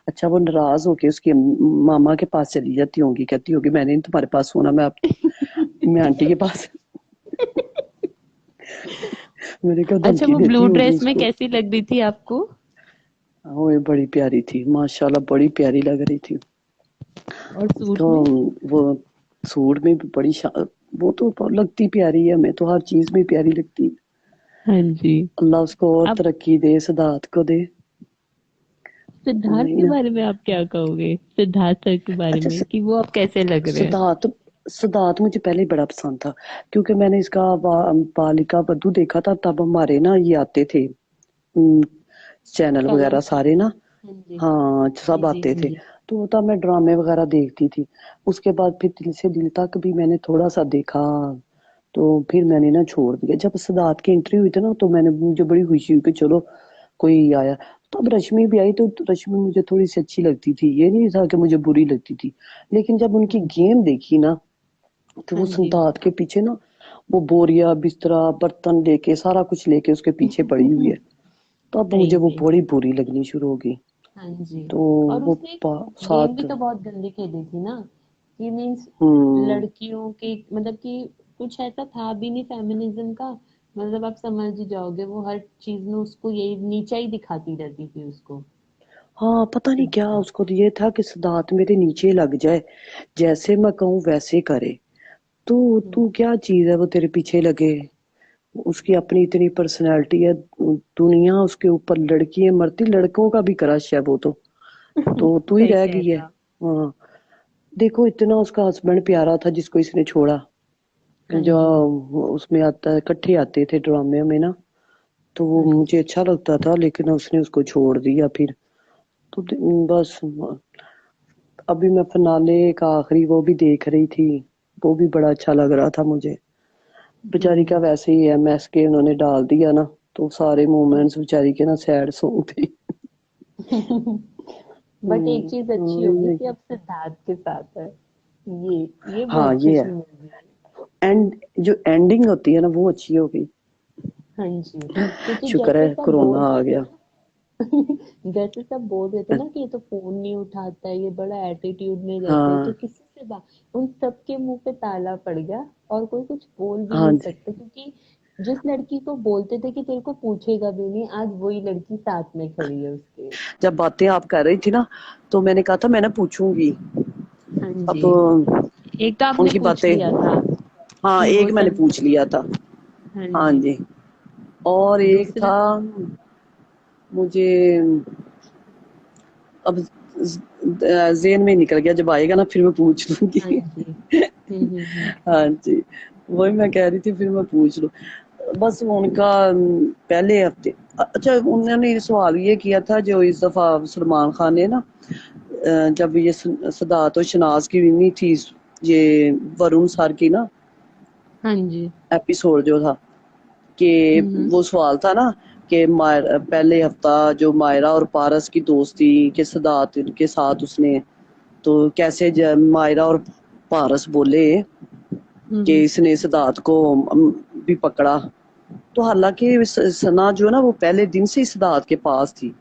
अच्छा वो नाराज होके उसके मामा के पास चली जाती होंगी, कहती होगी मैंने नहीं तुम्हारे पास सोना, मैं आंटी के पास। मैंने कहा अच्छा, धमकी वो देती ब्लू होगी ड्रेस में उसको। कैसी लग रही थी आपको? वो ये बड़ी प्यारी थी माशाल्लाह, बड़ी प्यारी लग रही थी। और सूट तो में? वो सूट में भी बड़ी वो तो लगती प्यारी है, हमें तो हर चीज में प्यारी लगती है। हाँ जी। अल्लाह उसको और अब तरक्की दे, सिद्धार्थ को दे। सिद्धार्थ वही के ना। बारे में आप क्या कहोगे, सिद्धार्थ सर के बारे अच्छा में, कि वो आप कैसे लग रहे हैं? सिद्धार्थ सिद्धार्थ मुझे पहले ही बड़ा पसंद था, क्योंकि मैंने इसका बालिका बधू देखा था, तब हमारे ना ये आते थे चैनल वगैरह कलर्स सारे ना। वगैरह। हाँ जी। हाँ जी सब जी आते हाँ थे, जी। तो तब मैं ड्रामे वगैरह देखती थी। उसके बाद फिर दिल से दिल तक भी मैंने थोड़ा सा देखा, तो फिर मैंने ना छोड़ दिया। जब सिद्धार्थ की एंट्री हुई थी ना, तो मैंने मुझे बड़ी खुशी हुई कि चलो कोई आया। तो अब रश्मि भी आई, तो रश्मि मुझे थोड़ी सी अच्छी लगती थी, ये नहीं था कि मुझे बुरी लगती थी। लेकिन जब उनकी हाँ जी। गेम देखी ना, तो हाँ वो जी। सिद्धार्थ के पीछे ना वो बोरिया बिस्तरा बर्तन लेके सारा कुछ लेके उसके पीछे पड़ी हुई है, तो अब सही मुझे वो में। बड़ी बुरी लगनी शुरू हो गई। हाँ जी। तो और वो उसने गेम भी साथ तो बहुत गंदी खेली थी ना, कि मीन्स हम्म लड़कियों की, मतलब कि कुछ ऐसा था भी नहीं फेमिनिज्म का। मतलब आप समझ ही जाओगे, वो हर चीज में उसको यही नीचा ही दिखाती रहती थी उसको। हाँ पता नहीं क्या सिद्धार्थ। उसको तो ये था कि सिद्धार्थ मेरे नीचे लग जाए, जैसे मैं कहूँ वैसे करे। तो हम्म, तू क्या चीज है वो तेरे पीछे लगे। उसकी अपनी इतनी पर्सनैलिटी है, दुनिया उसके ऊपर लड़की है मरती, लड़कों का भी क्रश है वो तो तू ही सही रह कह गई रहे है। हो आप। हाँ देखो इतना उसका हस्बैंड प्यारा था जिसको इसने छोड़ा, हाँ जो जी। उसमें आता है, इकट्ठे आते थे ड्रामे में ना, तो वो हाँ मुझे जी। अच्छा लगता था, लेकिन उसने उसको छोड़ दिया फिर। तो बस अभी मैं फिनाले का आखिरी वो भी देख रही थी, वो भी बड़ा अच्छा लग रहा था मुझे। बेचारी का हम्म। वैसे ही है, मैस के उन्होंने डाल दिया ना, तो सारे मोमेंट्स बेचारी के ना सैड सॉन्ग थे। बट एक चीज अच्छी होगी कि हम्म, अब सिद्धार्थ के साथ है। ये हाँ बहुत ये खुशी है। मिल रही है। एंड जो एंडिंग होती है ना वो अच्छी हो गई। हाँ जी। क्योंकि शुक्र जैसे है सब कोरोना बोल आ रहे थे गया। ना, जैसे सब बोल रहे थे ना कि ये तो फोन नहीं उठाता है, ये बड़ा एटीट्यूड में रहते हैं, तो हाँ किसी से बात, उन सबके मुंह पे ताला पड़ गया। और कोई कुछ बोल भी हाँ नहीं जी। सकते, क्योंकि जिस लड़की को बोलते थे कि तेरे को पूछेगा भी नहीं, आज वही लड़की साथ में खड़ी है उसके। जब बातें आप कर रही थी ना, तो मैंने कहा था मैं ना पूछूंगी। हाँ अब जी। एक तो आपने उनकी पूछ बातें, लिया था हाँ कि वो एक मैंने संदीप। पूछ लिया था। हाँ हाँ जी। जी। और एक दूसरा। था मुझे, अब जेन में निकल गया, जब आएगा ना फिर मैं पूछ हाँ लूंगी। जी। हम्म। हाँ जी, वही मैं कह रही थी फिर मैं पूछ लूं। बस उनका पहले हफ्ते, अच्छा उन्होंने ये सवाल ये किया था जो इस दफा सलमान खान ने ना, जब ये सिद्धार्थ और शनाज की नहीं थी, ये वरुण सर की ना हाँ जी। एपिसोड जो था, कि हम्म। वो सवाल था ना कि पहले हफ्ता जो मायरा और पारस की दोस्ती के सिद्धार्थ के साथ उसने, तो कैसे मायरा और पारस बोले कि इसने सिद्धार्थ को भी पकड़ा। तो हालांकि सना जो है ना वो पहले दिन से ही सिद्धार्थ के पास थी,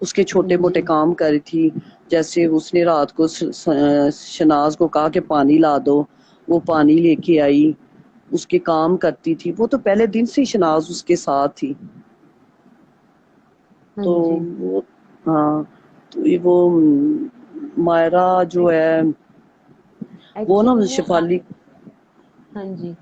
उसके छोटे मोटे काम कर रही थी। जैसे उसने रात को शनाज को कहा कि पानी ला दो, वो पानी लेके आई, उसके काम करती थी। वो तो पहले दिन से ही शनाज उसके साथ थी। हाँ तो जी वो, हाँ, तो ये वो मायरा जो है वो ना एक्चुअली में आप शिफाली, हाँ जी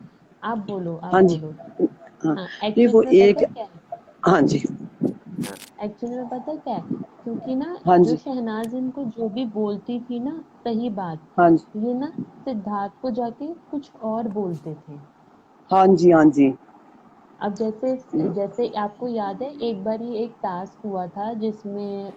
आप बोलो आप हाँ जी, बोलो। हाँ, हाँ नहीं वो एक्चुअली में पता एक, क्या है। हाँ जी, हाँ एक्चुअली में पता क्या है, क्योंकि ना हाँ जो जी, शहनाज इनको जो भी बोलती थी ना सही बात, हाँ जी, ये ना सिद्धार्थ को जाके कुछ और बोलते थे। हाँ जी, हाँ जी, अब जैसे जैसे आपको याद है एक बार ही एक टास्क हुआ था जिसमें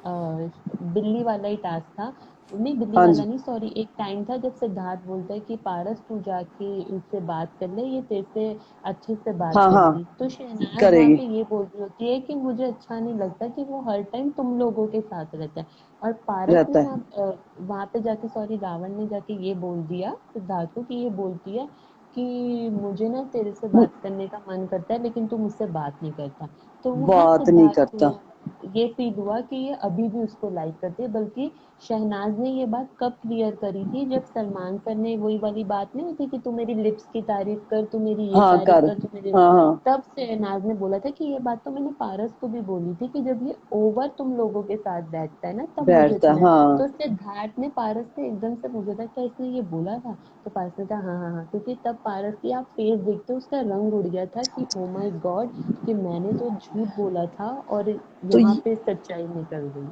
बिल्ली वाला ही टास्क था। नहीं बिल्ली हाँ वाला जी, नहीं, सॉरी, एक टाइम था जब सिद्धार्थ बोलता है कि पारस तू जाके इससे बात कर ले, ये तेरे से अच्छे से बात हाँ हाँ करेगी। तो शहनाज वहां करेगी। पे ये बोल रही होती है कि मुझे अच्छा नहीं लगता कि वो हर टाइम तुम लोगों के साथ रहता है। और पारस ने रहता है, वहां पे जाके, सॉरी, रावण ने जाके ये बोल दिया सिद्धार्थ को कि ये बोलती है कि मुझे ना तेरे से बात करने का मन करता है लेकिन तू मुझसे बात नहीं करता। तो वहां बात नहीं सिद्धार्थ करता। को ये फील हुआ कि ये अभी भी उसको लाइक करती है। बल्कि शहनाज ने ये बात कब क्लियर करी थी, जब सलमान सर ने वही वाली बात नहीं होती कि तू मेरी लिप्स की तारीफ कर, तू मेरी ये हाँ तारीफ कर, कर, तू मेरी, हाँ हाँ, तब शहनाज ने बोला था कि ये बात तो मैंने पारस को भी बोली थी कि जब ये ओवर तुम लोगों के साथ बैठता है ना तब मुझे बैठता अच्छा है, लगता है। हाँ। तो सिद्धार्थ ने पारस से एकदम से पूछा था क्या इसने ये बोला था। तो पारस ने कहा हाँ हाँ हाँ, क्योंकि तब पारस की आप फेस देखते हो उसका रंग उड़ गया था कि ओ माय गॉड, कि मैंने तो झूठ बोला था और तो यहाँ पे सच्चाई निकल गई।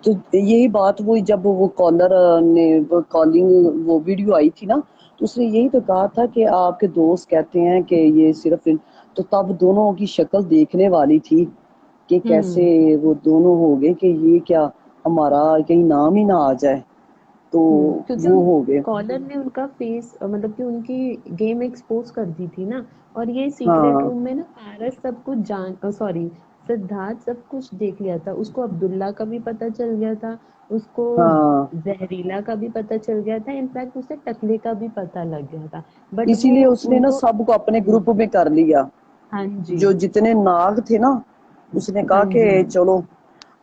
तो यही बात वो जब वो कॉलर ने वो कॉलिंग वो वीडियो आई थी ना, तो उसने यही तो कहा था कि आपके दोस्त कहते हैं कि ये सिर्फ तो तब दोनों की शक्ल देखने वाली थी कि कैसे हम्म वो दोनों हो गए कि ये क्या हमारा कहीं नाम ही ना आ जाए, तो क्योंकि वो उन हो गए। कॉलर ने उनका फेस मतलब कि उनकी गेम एक्सपोज कर दी थी ना। और ये सीक्रेट हाँ रूम में ना पारस सब कुछ जान, सॉरी, सिद्धार्थ सब कुछ देख लिया था। उसको अब्दुल्ला का भी पता चल गया था, उसको हाँ, जहरीला का भी पता चल गया था, इनफैक्ट उसे टकले का भी पता लग गया था। बट वो इसीलिए उसने ना उनको सबको अपने ग्रुप में कर लिया, हाँ जी जो जितने नाग थे ना, उसने हाँ कहा जी कि चलो।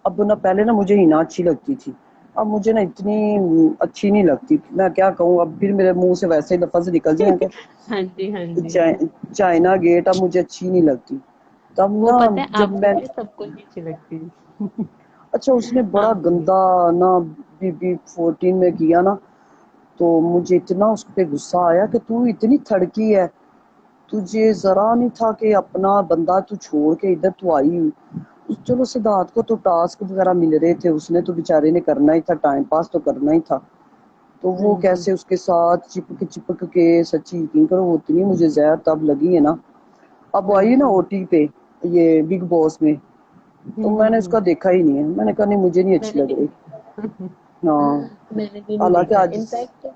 अब ना पहले ना मुझे हिना अच्छी लगती थी, अब मुझे ना इतनी अच्छी नहीं लगती। मैं क्या कहूँ, अब फिर मेरे मुंह से वैसे ही लफ्ज निकल जाएंगे। हाँ जी हाँ जी। चाइना गेट अब मुझे अच्छी नहीं लगती। तब वो ना पता है जब आपको मैं, क्या, सबको नहीं अच्छी लगती। अच्छा उसने हाँ बड़ा बोलिए। गंदा ना BB14 में किया ना, तो मुझे इतना उस पे गुस्सा आया कि तू इतनी थड़की है, तुझे जरा नहीं था कि अपना बंदा तू छोड़ के इधर तू आई हुई। चलो सिद्धार्थ को तो टास्क वगैरह मिल रहे थे, उसने तो बेचारे ने करना ही था, टाइम पास तो करना ही था। तो हाँ वो जी कैसे उसके साथ चिपक चिपक के, सच्ची यकीन करो वो इतनी मुझे जहर तब लगी है ना। अब वो आई है ना हम्म OT पे, ये बिग बॉस में, तो मैंने हम्म। उसका देखा ही नहीं है। मैंने कहा नहीं मुझे नहीं अच्छी मैंने लग भी रही। नहीं देखा। हाँ, मैंने भी नहीं हालांकि देखा आज, इनफैक्ट।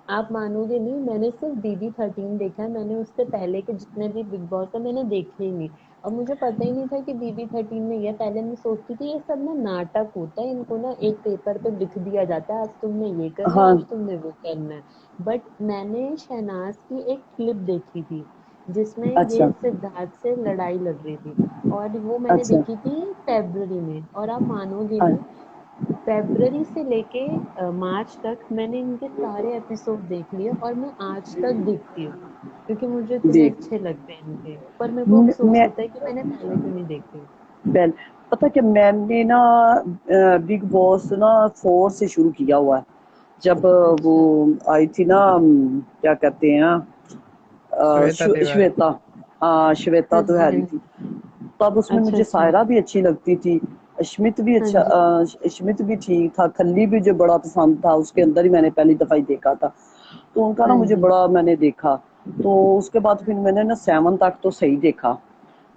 आप मानोगे नहीं, मैंने सिर्फ BB13 देखा है। मैंने उससे पहले के जितने भी बिग बॉस है मैंने देखे ही नहीं। और मुझे पता ही नहीं था कि BB13 में ये, पहले मैं सोचती थी ये सब ना नाटक होता है, इनको ना एक पेपर पे लिख दिया जाता है आज तुमने ये करना है, हाँ, आज तुमने वो करना है। बट मैंने शहनाज की एक क्लिप देखी थी जिसमें ये अच्छा, सिद्धार्थ से लड़ाई लड़ रही थी। और वो मैंने अच्छा, देखी थी फरवरी में। और आप मानोगे हाँ, नहीं, फेब्रवरी से लेके मार्च तक मैंने इनके सारे एपिसोड देख लिए और मैं आज तक देखती हूँ क्योंकि मुझे इतने देख, अच्छे लगते हैं इनके। पर मेरे को अफसोस मैं होता है कि मैंने पहले क्यों नहीं देखे। पहले, पता कि मैंने ना बिग बॉस ना 4 से शुरू किया हुआ है। जब वो अच्छा आई थी ना, क्या कहते हैं, श्वेता तिवारी। श्वेता, हाँ श्वेता हाँ तो जी है हाँ रही जी। थी। तब उसमें अच्छा मुझे अच्छा। सायरा भी अच्छी लगती थी, अश्मित भी हाँ अच्छा, जी अश्मित भी ठीक था, खल्ली भी जो बड़ा पसंद था, उसके अंदर ही मैंने पहली दफा ही देखा था। तो उनका ना हाँ मुझे जी। बड़ा मैंने देखा। तो उसके बाद फिर मैंने ना 7 तक तो सही देखा,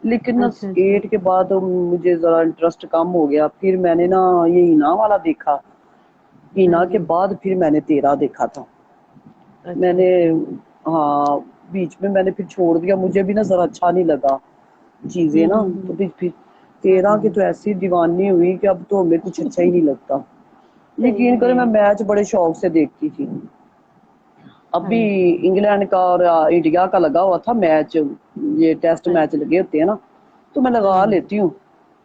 लेकिन ना अच्छा अच्छा 8 के बाद मुझे जरा इंटरेस्ट कम हो गया। फिर मैंने ना ये हिना वाला देखा, हाँ हिना के जी। बाद फिर मैंने 13 देखा था। अच्छा मैंने, अच्छा। हाँ, बीच में मैंने फिर छोड़ दिया, मुझे भी ना जरा अच्छा नहीं लगा। चीजें ना, तो फिर तेरा की तो ऐसी दीवानी हुई कि अब तो हमें कुछ अच्छा ही नहीं लगता। सही यकीन करें मैं में। मैच बड़े शौक से देखती थी। हाँ अभी जी। इंग्लैंड का और इंडिया का लगा हुआ था मैच, ये टेस्ट हाँ मैच जी। लगे होते हैं ना, तो मैं लगा हम्म। लेती हूँ,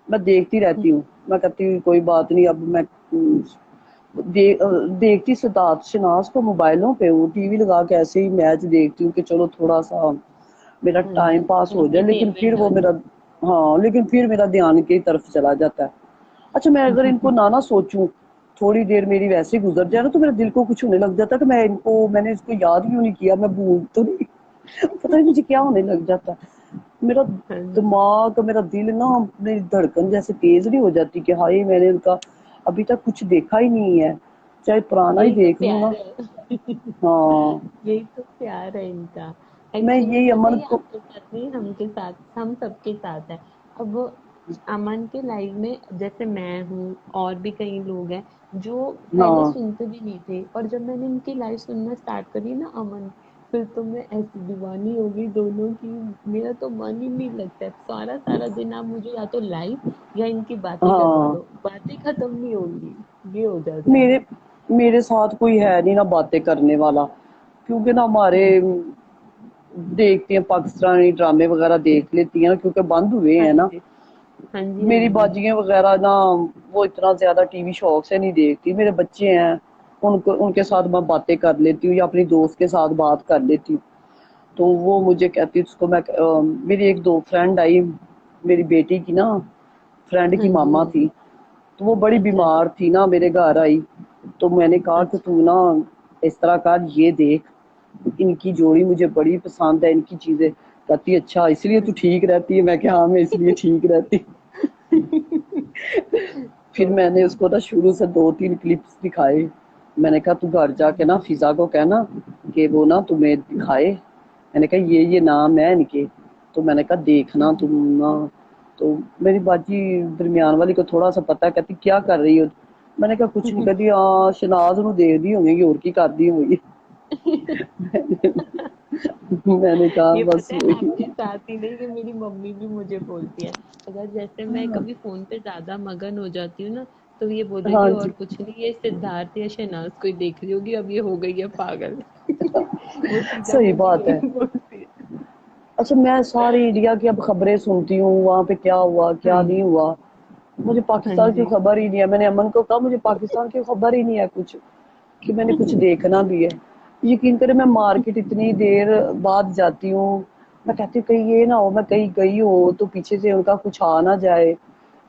मैं देखती रहती हूँ। मैं कहती हूँ कोई बात नहीं, अब मैं देखती सिद्धार्थ शनाज को मोबाइलों पे, वो टीवी लगा के ऐसे ही मैच देखती हूँ कि चलो थोड़ा सा मेरा हाँ टाइम जी, पास हो जाए, लेकिन फिर एंटरटेनमेंट वो हो मेरा, हाँ लेकिन फिर मेरा ध्यान की तरफ चला जाता है। अच्छा मैं अगर इनको जाए। ना सोचूं, थोड़ी देर मेरी वैसे गुजर जाए ना, तो मेरे दिल को कुछ होने लग जाता है कि मैंने इसको याद क्यों नहीं किया, मैं भूल तो नहीं पता नहीं मुझे क्या होने लग जाता है। मेरा हाँ जी। दिमाग, मेरा दिल ना, मेरी धड़कन जैसे तेज नहीं हो जाती कि हाय मैंने उनका अभी तक कुछ देखा ही नहीं है, चाहे पुराना ही यही तो देख लूं प्यार ना। है। हाँ यही तो प्यार है इनका। मैं एक्चुअली यही पता अमन है को, आपके साथ नहीं, हमके साथ, हम सबके साथ है। अब अमन के लाइफ में जैसे मैं हूँ और भी कई लोग हैं जो पहले हाँ सुनते भी नहीं थे, और जब मैंने इनकी लाइफ सुनना स्टार्ट करी ना अमन, फिर तो मैं ऐसी दीवानी हो गई दोनों की। मेरा तो मन ही नहीं लगता है, सारा सारा दिन आप मुझे या तो लाइव या इनकी बातें करवा हाँ दो, बातें खत्म नहीं होंगी, ये हो जाता है। मेरे मेरे साथ कोई है नहीं ना बातें करने वाला, क्योंकि ना हमारे हम्म। देखते हैं पाकिस्तानी ड्रामे वगैरह देख लेती हैं ना, क्योंकि बंद हुए हाँ हैं ना। जी। हाँ जी। हाँ मेरी जी। बाजियां वगैरह ना, वो इतना ज्यादा टीवी शौक से नहीं देखती। मेरे बच्चे हैं, उनको उनके साथ मैं बातें कर लेती हूँ या अपनी दोस्त के साथ बात कर लेती हूँ। तो वो मुझे कहती, उसको मैं मेरी एक दो फ्रेंड आई, मेरी बेटी की ना फ्रेंड हाँ की जी। मामा हाँ थी, जी। तो वो बड़ी अच्छा बीमार अच्छा। थी ना, मेरे घर आई। तो मैंने कहा कि अच्छा। तू ना इस तरह कर, ये देख, इनकी जोड़ी मुझे बड़ी पसंद है, इनकी चीजें। कहती अच्छा इसलिए तू ठीक रहती है, मैं क्या, हाँ मैं इसलिए ठीक रहती। फिर मैंने ओके। उसको ना शुरू से दो तीन क्लिप्स दिखाए। मैंने कहा तू घर जाके ना फिजा को कहना कि वो ना तुम्हें दिखाए। मैंने कहा ये नाम है इनके, तो मैंने कहा देखना तुम ना। तो मेरी बाजी दरमियान वाली को थोड़ा सा पता है, कहती क्या कर रही हो। मैंने कहा कुछ नहीं, कहती हाँ शनाज ਨੂੰ देखदी होगी और की करदी होगी। मैंने कहा ये बस पता है वही। आपके साथ ही नहीं, कि मेरी मम्मी भी मुझे बोलती है, अगर जैसे मैं कभी फोन पे ज्यादा मगन हो जाती हूँ ना, तो ये बोल देगी हाँ और जी, कुछ नहीं, ये सिद्धार्थ या शहनाज को ही देख रही होगी, अब ये हो गई है पागल। वो सीधा सही मुझे बात है। यही बोलती है। अच्छा मैं सारी इंडिया की अब खबरें सुनती हूँ, वहाँ पे क्या हुआ हाँ क्या नहीं जी। हुआ। मुझे हाँ पाकिस्तान की जी। खबर ही नहीं है। मैंने अमन को कहा मुझे पाकिस्तान की खबर ही नहीं है कुछ, कि मैंने कुछ देखना भी है। यकीन करें मैं मार्केट इतनी देर बाद जाती हूँ, मैं कहती हूँ कहीं ये ना हो मैं कहीं गई हो तो पीछे से उनका कुछ आ ना जाए,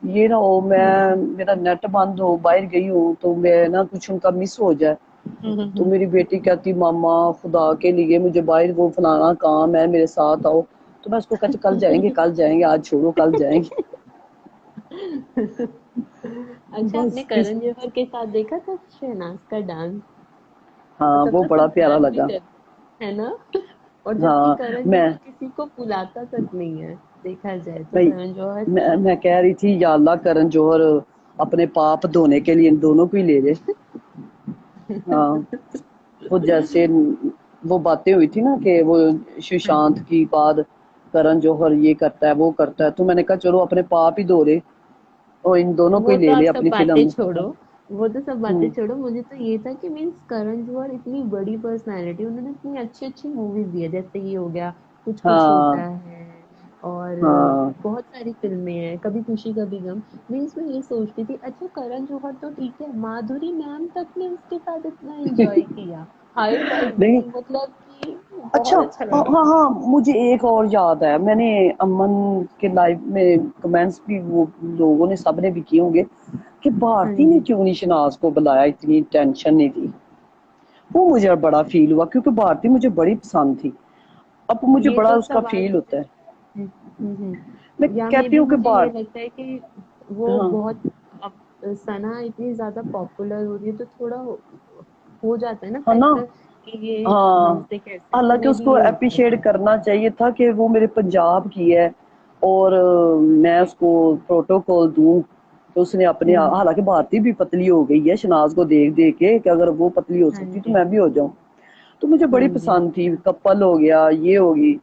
ये ना हो मैं मेरा नेट बंद हो बाहर गई हूँ तो मैं ना कुछ उनका मिस हो जाए। तो हम्म। मेरी बेटी कहती मामा खुदा के लिए मुझे बाहर वो फलाना काम है मेरे साथ आओ। तो मैं उसको कहती कल जाएंगे आज छोड़ो कल जाएंगे। अच्छा, आपने बस इस, करण जौहर के साथ देखा था शहनाज का डांस? हाँ तब वो तो बड़ा प्यारा सिद्धार्थ भी लगा। डर, है ना? और जबकि हाँ करण मैं जौहर किसी को बुलाता तक नहीं है, देखा जाए तो मैं करण जौहर मैं कह रही थी या अल्लाह करण जौहर अपने पाप धोने के लिए इन दोनों को ही ले ले। हाँ वो जैसे वो बातें हुई थी ना कि वो हाँ सुशांत जी। की बाद करण जौहर ये करता है वो करता है, तो मैंने कहा चलो अपने पाप ही धो ले और इन दोनों को वो ही तो ले आप ले सब अपनी फिल्म बातें में। छोड़ो, वो तो सब बातें हम्म, छोड़ो, मुझे तो ये था कि मीन्स करण जौहर इतनी बड़ी पर्सनालिटी, उन्होंने इतनी अच्छी अच्छी मूवीज दी है, जैसे ये हो गया कुछ कुछ होता हाँ है, और हाँ बहुत सारी फिल्में हैं, कभी खुशी कभी गम। मीन्स मैं ये सोचती थी, अच्छा करण जौहर तो ठीक है, माधुरी मैम तक ने उसके साथ इतना एंजॉय किया, हाय फाइव नहीं। दी, मतलब कि अच्छा बहुत अच्छा हाँ लगा हाँ मुझे। हाँ, मुझे एक और याद है, मैंने अमन के लाइव में कमेंट्स भी वो लोगों ने सबने भी किए होंगे कि हाँ भारती ने जी। क्यों नहीं शनाज को बुलाया, इतनी टेंशन नहीं थी। वो मुझे बड़ा फील हुआ क्योंकि भारती मुझे बड़ी पसंद थी, अब मुझे ये बड़ा तो उसका सवाल फील मुझे, होता है। मैं या मे कहती भी हूँ कि मुझे ये भारत, लगता है कि वो हाँ बहुत, अब सना इतनी ज्यादा पॉपुलर हो रही है, तो थोड़ा हो जाता है ना है ना, फैक्टर, कि ये हाँ हमसे कैसे, तो हालांकि मे भी उसको ये हो अप्रिशिएट सकता है। करना चाहिए था कि वो मेरे पंजाब की है और मैं उसको प्रोटोकॉल दूं। तो उसने अपने हम्म। हालांकि भारती भी पतली हो गई है शनाज को देख देख के कि अगर वो पतली हो हाँ सकती तो जी। मैं भी हो जाऊं। तो मुझे हाँ बड़ी जी। पसंद थी, कपल हो गया ये होगी।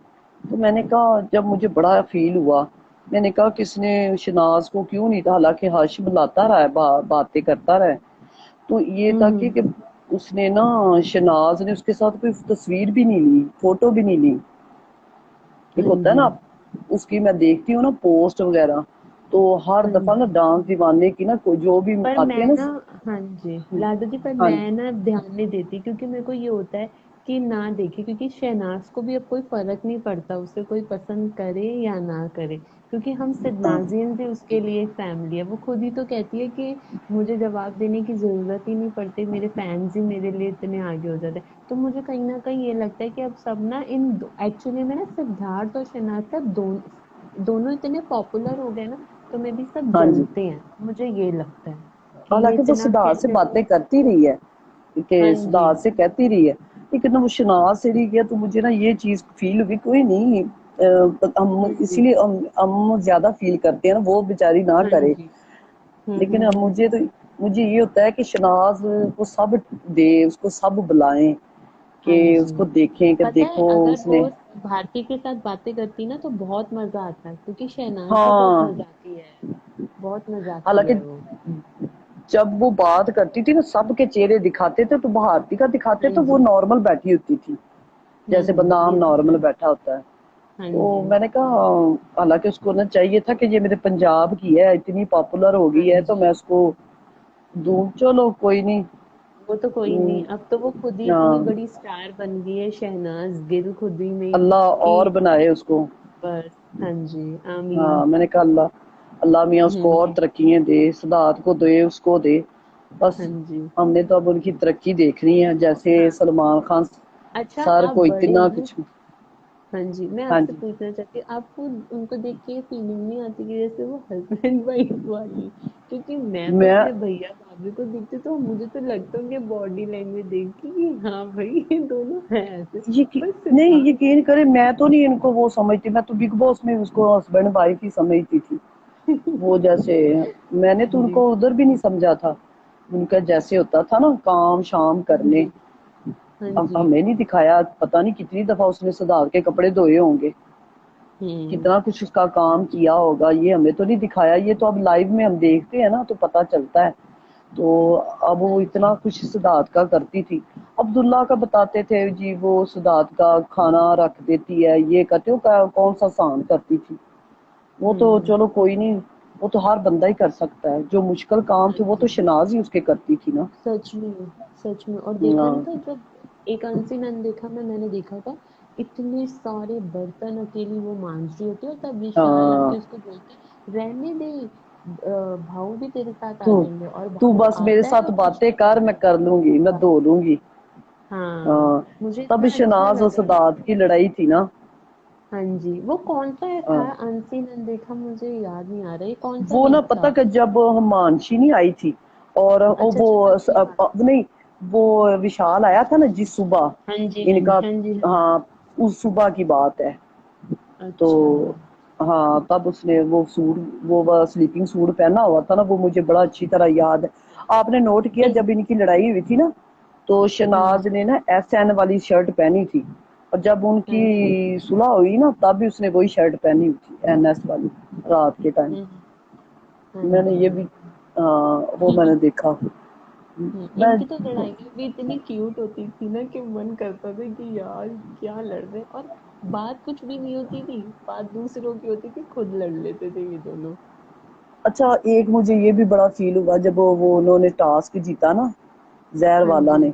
तो मैंने कहा जब मुझे बड़ा फील हुआ मैंने कहा किसने शनाज को क्यों नहीं था, हालांकि हर्ष बुलाता रहा है, बातें करता रहा है। तो ये था कि उसने ना, शनाज ने उसके साथ कोई तस्वीर भी नहीं ली, फोटो भी नहीं ली। एक हाँ होता है जी। ना, उसकी मैं देखती हूँ ना पोस्ट वगैरह, तो हर हाँ दफा ना जी। डांस दीवाने की ना कोई जो भी पर आती मैं है ना। ना, हाँ जी लाडो जी, पर हाँ मैं ना ध्यान नहीं देती, क्योंकि मेरे को ये होता है कि ना देखे, क्योंकि शहनाज को भी अब कोई फर्क नहीं पड़ता, उसे कोई पसंद करे या ना करे, क्योंकि हम हाँ सिडनाजियंस ही उसके लिए एक फैमिली है। वो खुद ही तो कहती है कि मुझे जवाब देने की जरूरत ही नहीं पड़ती, मेरे फैंस ही मेरे लिए इतने आगे हो जाते हैं। तो मुझे कहीं ना कहीं ये लगता है कि अब सब ना एक्चुअली में ना सिद्धार्थ और शहनाज का दोनों इतने पॉपुलर हो गए ना, तो मे भी सब हाँ जी। जलते हैं, मुझे ये लगता है कि ये हालांकि वो इतना सिद्धार्थ से कहते बातें तो। करती रही है, हाँ कि जी। सिद्धार्थ से कहती रही है, लेकिन ना वो शनाज से नहीं किया, तो मुझे ना ये चीज फील हुई, कोई नहीं हम हाँ जी। इसीलिए हम ज्यादा फील करते हैं ना, वो बेचारी ना हाँ करे। जी। लेकिन अब हम्म। मुझे ये होता है कि शनाज को सब दे, उसको सब बुलाएं, हाँ कि जी। उसको देखें कि पता है, देखो अगर वो उसने। भारती के साथ बातें करती ना तो बहुत मजा आता है, क्योंकि शहनाज भी बहुत हाँ, मजाकी है, बहुत मजाकी हालांकि है वो। जब वो बात करती थी ना, सबके चेहरे दिखाते थे, तो भारती का दिखाते हाँ तो वो जी। नॉर्मल बैठी होती थी, जैसे बंदा आम ये तो नॉर्मल है। बैठा होता है। हाँ तो जी। मैंने कहा, हालांकि उसको ना चाहिए था कि ये मेरे पंजाब की है, इतनी पॉपुलर हो हाँ गई है, तो जी। मैं उसको दूं, चलो कोई नहीं। वो तो कोई नहीं, हम्म, अब तो वो खुद ही इतनी हाँ, बड़ी स्टार बन गई है, शहनाज गिल खुद ही में अल्लाह कि और बनाए उसको। बस। हाँ जी। आमीन। हाँ, मैंने कहा अल्लाह, अल्लाह मियाँ उसको और हम्म। तरक्कियां दे, सिद्धार्थ को दे, उसको दे। बस हाँ जी। हमने तो अब उनकी तरक्की देखनी है, जैसे हाँ। सलमान खान अच्छा, सर आप को बड़े इतना हैं। कुछ। हाँ जी, मैं हाँ आपसे जी। पूछना चाहती हूँ, आपको उनको देख के ये फीलिंग नहीं आती कि जैसे वो हस्बैंड वाइफ वाली? क्योंकि मैं तो मैं अपने भैया भाभी को देखती तो मुझे तो लगता है उनके बॉडी लैंग्वेज देख के कि हाँ भाई ये दोनों हैं ऐसे। पर नहीं, सिद्धार्थ। यकीन करे, मैं तो नहीं इनको वो समझती, मैं तो बिग बॉस में उसको हस्बैंड वाइफ ही समझती थी। वो जैसे, मैंने हाँ तो जी। उनको उधर भी नहीं समझा था, उनका जैसे होता था ना काम शाम हाँ करने। जी। हाँ अब जी। हमें नहीं दिखाया, पता नहीं कितनी दफा उसने सिद्धार्थ के कपड़े धोए होंगे, हम्म। कितना कुछ उसका काम किया होगा, ये हमें तो नहीं दिखाया। ये तो अब लाइव में हम देखते हैं ना, तो पता चलता है। तो अब हाँ वो जी। इतना कुछ सिद्धार्थ का करती थी। अब्दुल्ला का बताते थे जी, वो सिद्धार्थ का खाना रख देती है, ये करते हो, कौन सा सहन करती थी। वो तो हम्म। चलो कोई नहीं, वो तो हर बंदा ही कर सकता है, जो मुश्किल काम हाँ थे वो तो जी। शनाज ही उसके करती थी ना। सच में। सच में, और देखा नहीं हाँ था जब एक अनसीन अनदेखा में मैंने देखा था, इतने सारे बर्तन अकेली वो मांज रही होती है, और तब विशाल हाँ। आके उसको बोलता है रहने दे, भाऊ भी तेरे साथ आ तू जाएंगे, और तू भाऊ बस मेरे आता है साथ और बातें विशाल कर, को मैं कर लूंगी, मैं बस। धो लूंगी। हाँ। हाँ, मुझे तब इतना अच्छा शनाज और लगा। सिद्धार्थ की लड़ाई थी ना। हाँ जी, वो कौन सा था हाँ, अनसीन अनदेखा, मुझे याद नहीं आ रहा, ये कौन सा वो ना वीक पता था? कि जब हिमांशी नहीं आई थी, और अच्छा अच्छा, अच्छी बात। नहीं, वो विशाल आया था ना जिस सुबह हाँ जी। हाँ जी। इनका। हाँ जी। हाँ जी। हाँ, उस सुबह की बात है। तो अच्छा। हाँ, तब उसने वो सूट, वो स्लीपिंग सूट पहना हुआ था ना, वो मुझे बड़ा अच्छी तरह याद है। आपने नोट किया किस? जब इनकी लड़ाई हुई थी ना, तो हाँ जी। शनाज ने ना SN वाली शर्ट पहनी थी, और जब हाँ जी। उनकी सुलह हुई ना, तब भी उसने वही शर्ट पहनी हुई थी, NS वाली, रात के टाइम। हम्म। हाँ मैंने जी। ये भी, हाँ, वो मैंने देखा। मैं इनकी तो लड़ाइयाँ भी इतनी क्यूट होती थी ना कि मन करता था कि यार क्या लड़ रहे हैं, और बात कुछ भी नहीं होती थी, बात दूसरों की होती थी, खुद लड़ लेते थे ये दोनों। अच्छा, एक मुझे ये भी बड़ा फील हुआ जब वो उन्होंने टास्क जीता ना, जहर हाँ वाला जी। ने,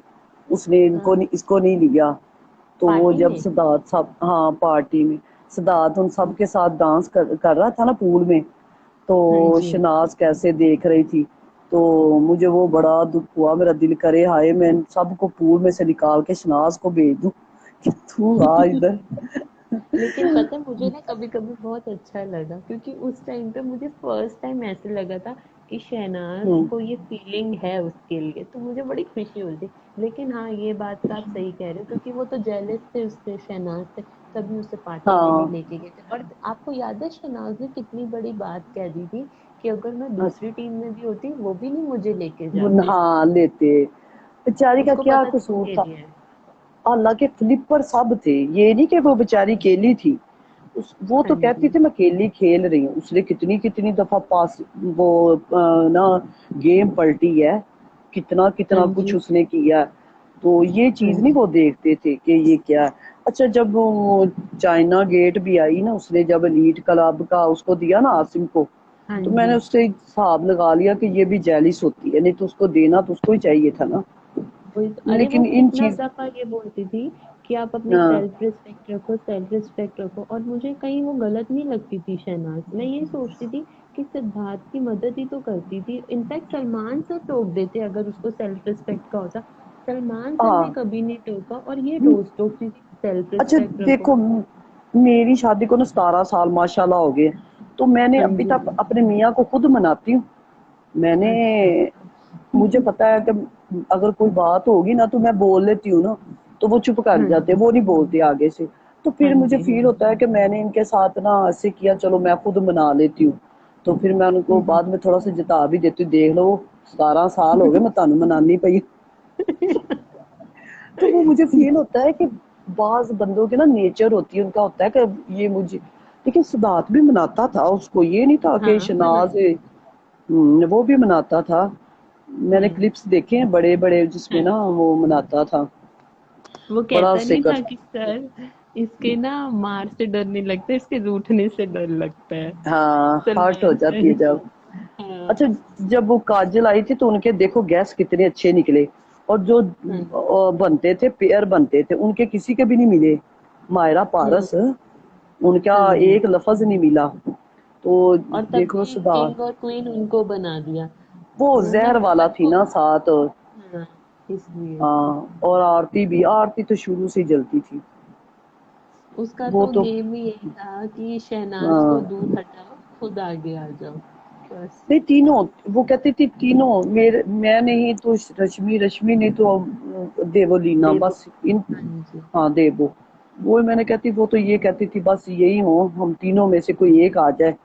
उसने हाँ। इसको नहीं लिया। तो वो पार्टी जब में। सिद्धार्थ सब, हाँ, पार्टी में सिद्धार्थ उन हम्म। सबके साथ डांस कर रहा था ना पूल में, हाँ तो जी। शनाज कैसे देख रही थी। तो मुझे वो बड़ा दुख हुआ, मेरा दिल करे हाय मैं सबको पूल में से निकाल के शनाज को भेज दूं कि तू आ इधर। लेकिन पता है, मुझे ना कभी कभी बहुत अच्छा लगा, क्योंकि उस टाइम पे मुझे फर्स्ट टाइम ऐसे लगा था कि शहनाज हम्म, को ये फीलिंग है उसके लिए, तो मुझे बड़ी खुशी हुई थी। लेकिन हाँ, ये बात तो आप सही कह रहे हो, क्योंकि वो तो जेलस थे उससे, शहनाज से, तभी उसे पार्टी में नहीं हाँ। लेके गए थे। और आपको याद है शहनाज ने कितनी बड़ी बात कह दी थी कि अगर मैं दूसरी टीम में भी होती वो भी नहीं मुझे लेके वो जाते। नहा लेते, बेचारी का उसको क्या पता था वो कसूर था। अकेली है। हालांकि फ्लिपर सब थे, ये नहीं कि वो बेचारी हाँ। अकेली थी, वो तो हाँ कहती जी। थी मैं अकेली खेल रही हूँ, उसने कितनी कितनी दफा पास वो ना गेम पलटी है, कितना हाँ कितना कुछ जी। उसने किया है। तो ये हाँ चीज नहीं जी। वो देखते थे कि ये क्या है। अच्छा जब वो चाइना गेट भी आई ना, उसने जब एलीट क्लब का उसको दिया ना आसिम को, हाँ तो जी। मैंने उससे हिसाब लगा लिया कि ये भी जेलिस होती है, नहीं तो उसको देना तो उसको ही चाहिए था ना। वही तो, अरे वो लेकिन इन कितना चीज दफा ये बोलती थी कि आप अपनी हाँ सेल्फ रिस्पेक्ट रखो, सेल्फ रिस्पेक्ट रखो, और मुझे कहीं वो गलत नहीं लगती थी शहनाज। मैं ये सोचती थी कि सिद्धार्थ की मदद ही तो करती थी, इनफैक्ट सलमान सर टोक देते अगर उसको सेल्फ रिस्पेक्ट का होता। सलमान सर ने हाँ। कभी नहीं टोका, और ये रोज टोकती थी सेल्फ अच्छा रिस्पेक्ट रखो। देखो मेरी शादी को ना 17 साल माशाल्लाह हो गए, तो मैंने हाँ अभी जी। तक अपने मियाँ को खुद मनाती हूँ। मैंने अच्छा। मुझे पता है कि अगर कोई बात होगी ना तो मैं बोल लेती हूँ ना, तो वो चुप कर हाँ जाते हैं, जी। वो नहीं बोलते आगे से। तो हाँ फिर मुझे जी। हाँ फील जी। होता है कि मैंने इनके साथ ना ऐसे किया, चलो मैं खुद मना लेती हूँ। तो फिर मैं उनको हम्म। बाद में थोड़ा सा जता भी देती हूँ, देख लो 17 साल हो गए मैं तानू मनानी पई। तो वो मुझे फील होता है कि बाज बंदों के ना नेचर होती है, उनका होता है कि ये मुझे, लेकिन सिद्धार्थ भी मनाता था उसको, ये नहीं था कि हाँ मना। शनाज वो भी मनाता था। मैंने हाँ। क्लिप्स देखे हैं बड़े बड़े जिसमें हाँ। ना वो मनाता था, वो बड़ा कहता नहीं सिकर। था कि सर इसके ना मार से डर नहीं लगता, इसके रूठने से डर लगता है। हाँ हर्ट हो सलमान जाती है सर। जब। हाँ। अच्छा जब वो काजल आई थी तो उनके देखो गैस कितने अच्छे निकले, और जो हाँ। बनते थे पेयर बनते थे उनके किसी के भी नहीं मिले। मायरा हम्म। पारस उनका हाँ जी। एक लफ्ज नहीं मिला। तो और तब देखो भी सुधार, किंग और क्वीन उनको बना दिया। वो उनने जहर वाला पवन थी को। ना साथ। हाँ। इसलिए हाँ और आरती भी, आरती तो शुरू से ही जलती थी। उसका वो तो तो गेम ही यही था कि शहनाज को हाँ दूर हटाओ, खुद आगे आ जाओ। बस। नहीं तीनों, वो कहती थी तीनों मेरे, मैं नहीं तो रश्मि, रश्मि नहीं तो देवोलीना, देवो। बस इन। हाँ जी। हाँ देवो, वो मैंने कहती, वो तो ये कहती थी बस यही हो, हम तीनों में से कोई एक आ जाए,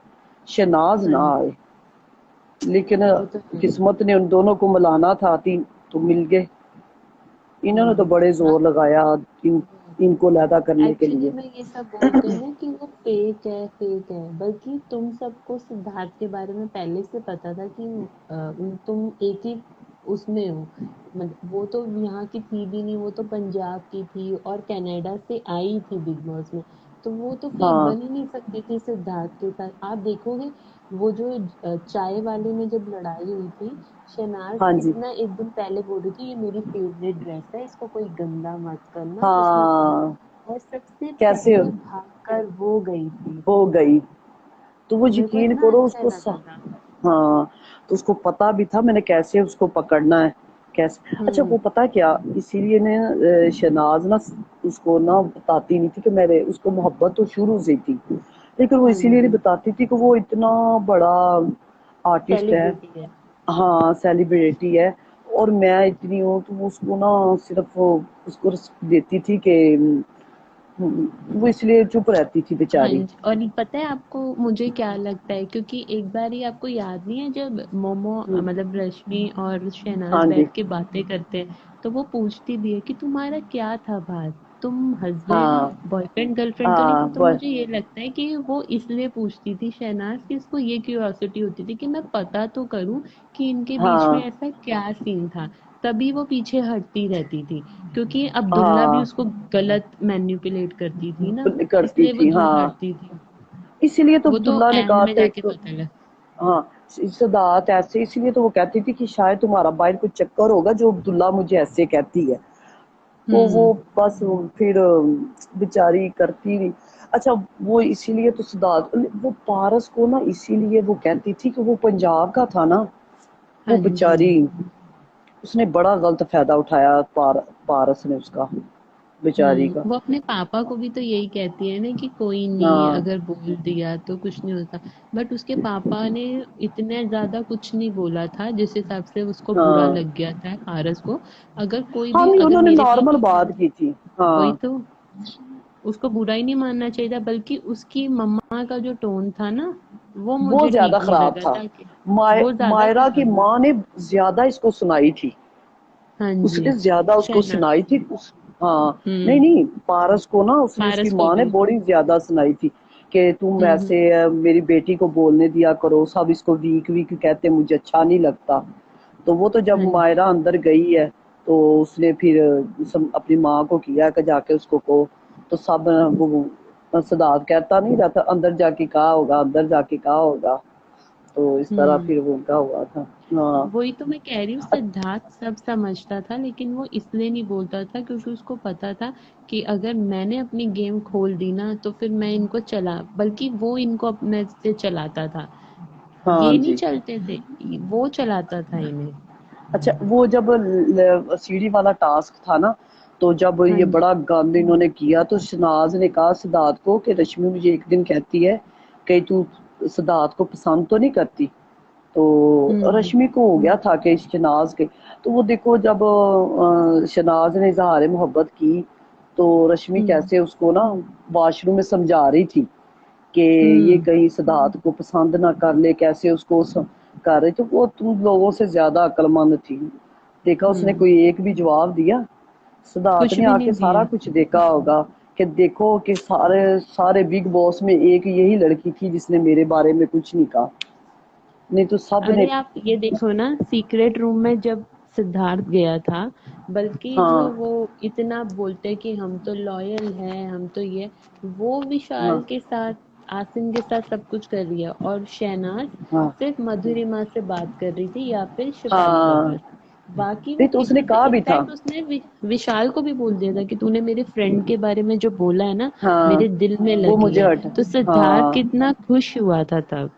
शनाज हाँ ना जी। आए। लेकिन वो तो है। किस्मत ने उन दोनों को मिलाना था, तीन तो मिल गए। इन्होंने तो बड़े जोर लगाया इन, इनको लैदा करने के एक्चुअली लिए। में ये सब बोलते हैं ना कि वो फेक है, फेक है, बल्कि तुम सबको सिद्धार्थ के बारे में पहले से पता था कि तुम एक ही उसमें हो। मतलब वो तो यहाँ की थी भी नहीं, वो तो पंजाब की थी और कनाडा से आई थी बिग बॉस में। तो वो तो फेक हाँ बन ही नहीं सकती थी सिद्धार्थ के साथ। आप देखोगे वो जो चाय वाले में जब लड़ाई हुई थी, शहनाज हाँ जी कितना एक दिन पहले बोल रही थी ये मेरी फेवरेट ड्रेस है, इसको कोई गंदा मत करना, उसने कहा। हाँ और सबसे कैसे पहले भागकर वो गई थी। हो गई, तो वो मेरे को यकीन इतना करो अच्छा उसको लगा था। हाँ तो उसको पता भी था मैंने कैसे उसको पकड़ना है, कैसे। अच्छा हम्म। वो पता है क्या, इसीलिए ने शहनाज ना उसको ना बताती नहीं थी कि मेरे उसको मोहब्बत तो शुरू से ही थी, लेकिन वो हाँ इसीलिए नहीं जी। बताती थी कि वो इतना बड़ा आर्टिस्ट है। सेलिब्रिटी है। हाँ सेलिब्रिटी है, और मैं इतनी हूँ, तो वो उसको ना सिर्फ वो उसको देती थी कि वो इसलिए चुप रहती थी हाँ बेचारी। जी। और ये पता है आपको मुझे क्या लगता है, क्योंकि एक बार ही आपको याद नहीं है जब मोमो हम्म, मतलब रश्मि और शहनाज हाँ जी बैठ के बातें करते हैं, तो वो पूछती भी है कि तुम्हारा क्या था बात, तुम हस्बैंड हाँ बॉयफ्रेंड गर्लफ्रेंड तो नहीं थे। हाँ तो मुझे ये लगता है कि वो इसलिए पूछती थी शहनाज की, इसको ये क्यूरियोसिटी होती थी कि मैं पता तो करूं कि इनके बीच में हाँ ऐसा क्या सीन था। तभी वो पीछे हटती रहती थी, क्योंकि अब्दुल्ला भी हाँ उसको गलत मैनिपुलेट करती थी ना, करती इसलिए वो थी दूर हाँ, हटती थी। इसीलिए तो वो तो अब्दुल्ला ने एंड कहा में था जाके एक, पता लगा। हाँ सादात ऐसे, इसीलिए तो वो कहती थी कि शायद तुम्हारा बाहर कुछ चक्कर होगा जो अब्दुल्ला मुझे ऐसे कहती है। तो वो हम्म। बस फिर बेचारी करती रही। अच्छा वो इसीलिए तो सिद्धार्थ वो पारस को ना इसीलिए वो कहती थी कि वो पंजाब का था ना, वो हाँ जी। बेचारी, उसने बड़ा गलत फायदा उठाया पारस ने उसका, बेचारी का। वो अपने पापा को भी तो यही कहती है ना कि कोई नहीं, हाँ अगर बोल दिया तो कुछ नहीं होता। बट उसके पापा ने इतने ज्यादा कुछ नहीं बोला था जिस हिसाब से उसको बुरा हाँ लग गया था पारस को। अगर कोई हाँ भी, नहीं अगर उन्होंने मेरे नॉर्मल पापा बात बोल, की थी। वही हाँ तो, उसको बुरा ही नहीं मानना चाहिए था, बल्कि उसकी मम्मा का जो टोन था ना, वो वो मुझे ज्यादा ठीक नहीं खराब लगा था। था कि वो ज्यादा मायरा की खराब था। माँ ने ज्यादा इसको सुनाई थी, हाँ जी। उसने ज्यादा उसको शहनाज। सुनाई थी हाँ नहीं हम्म। नहीं पारस को ना उसने उसकी पारस को माँ ने भी। बड़ी ज्यादा सुनाई थी। कि तुम ऐसे मेरी बेटी को बोलने दिया करो, सब इसको वीक वीक कहते, मुझे अच्छा नहीं लगता। तो वो तो जब हाँ जी। मायरा अंदर गई है तो उसने फिर अपनी माँ को किया कि जाके उसको कहो। तो सब वो सिद्धार्थ कहता नहीं रहता, अंदर जाके कहा होगा, अंदर जाके कहा होगा। तो इस तरह हम्म फिर वो उनका हुआ था। हाँ। वही तो मैं कह रही हूँ, सिद्धार्थ सब समझता था लेकिन वो इसलिए नहीं बोलता था क्योंकि उसको पता था कि अगर मैंने अपनी गेम खोल दी ना तो फिर मैं इनको चला, बल्कि वो इनको अपने से चलाता था। हाँ ये नहीं जी। चलते थे, वो चलाता था इन्हें। अच्छा, वो जब सीढ़ी वाला टास्क था ना, तो जब हाँ ये जी। बड़ा गंद इन्होंने किया तो शनाज ने कहा सिद्धार्थ को कि रश्मि मुझे एक दिन कहती है कि तू सिद्धार्थ को पसंद तो नहीं करती। तो हम्म रश्मि को हो गया था कि शनाज के। तो वो देखो जब शनाज ने इजहार मोहब्बत की तो रश्मि हम्म कैसे उसको ना वॉशरूम में समझा रही थी कि ये हम्म कहीं सिद्धार्थ को पसंद ना कर ले, कैसे उसको कर रही। तो वो तुम लोगों से ज्यादा अक्लमंद थी। देखा उसने हम्म कोई एक भी जवाब दिया? सिद्धार्थ कुछ ने भी आके नहीं सारा दिया। कुछ देखा होगा कि देखो कि सारे सारे बिग बॉस में एक यही लड़की थी जिसने मेरे बारे में कुछ नहीं कहा, नहीं तो सब ने। अरे आप ये देखो ना, सीक्रेट रूम में जब सिद्धार्थ गया था, बल्कि जो हाँ वो इतना बोलते कि हम तो लॉयल हैं, हम तो ये, वो हाँ विशाल के साथ, आसिम के साथ सब कुछ कर रही है, और शहनाज हाँ सिर्फ मधुरिमा से बात कर रही थी या फिर शिफाली का हाँ। बस। बाकी वो नहीं तो उसने किसी से, कहा भी था। इनफैक्ट उसने विशाल को भी बोल दिया था कि तूने मेरे फ्रेंड के बारे में जो बोला है ना, हाँ मेरे दिल में वो लगी मुझे है। हट। तो सिद्धार्थ हाँ। कितना खुश हुआ था तब।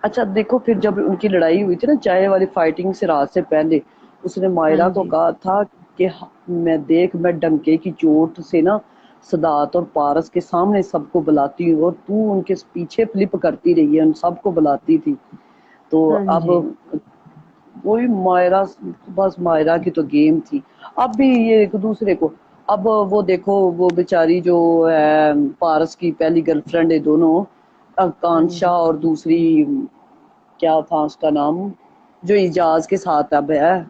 अच्छा देखो, फिर जब उनकी लड़ाई हुई थी ना चाय वाली फाइटिंग से रात से पहले, उसने हाँ मायरा को जी। कहा था कि मैं डंके की चोट से ना सिद्धार्थ और पारस के सामने सबको बुलाती हूँ और तू उनके पीछे फ्लिप करती रही है, उन सबको बुलाती थी। तो हाँ अब जी। वही मायरा, बस मायरा की तो गेम थी। अब भी ये एक दूसरे को, अब वो देखो वो बेचारी जो है पारस की पहली गर्लफ्रेंड है दोनों, हाँ आकांक्षा, जी। और दूसरी क्या था उसका नाम, जो इजाज के साथ अब है,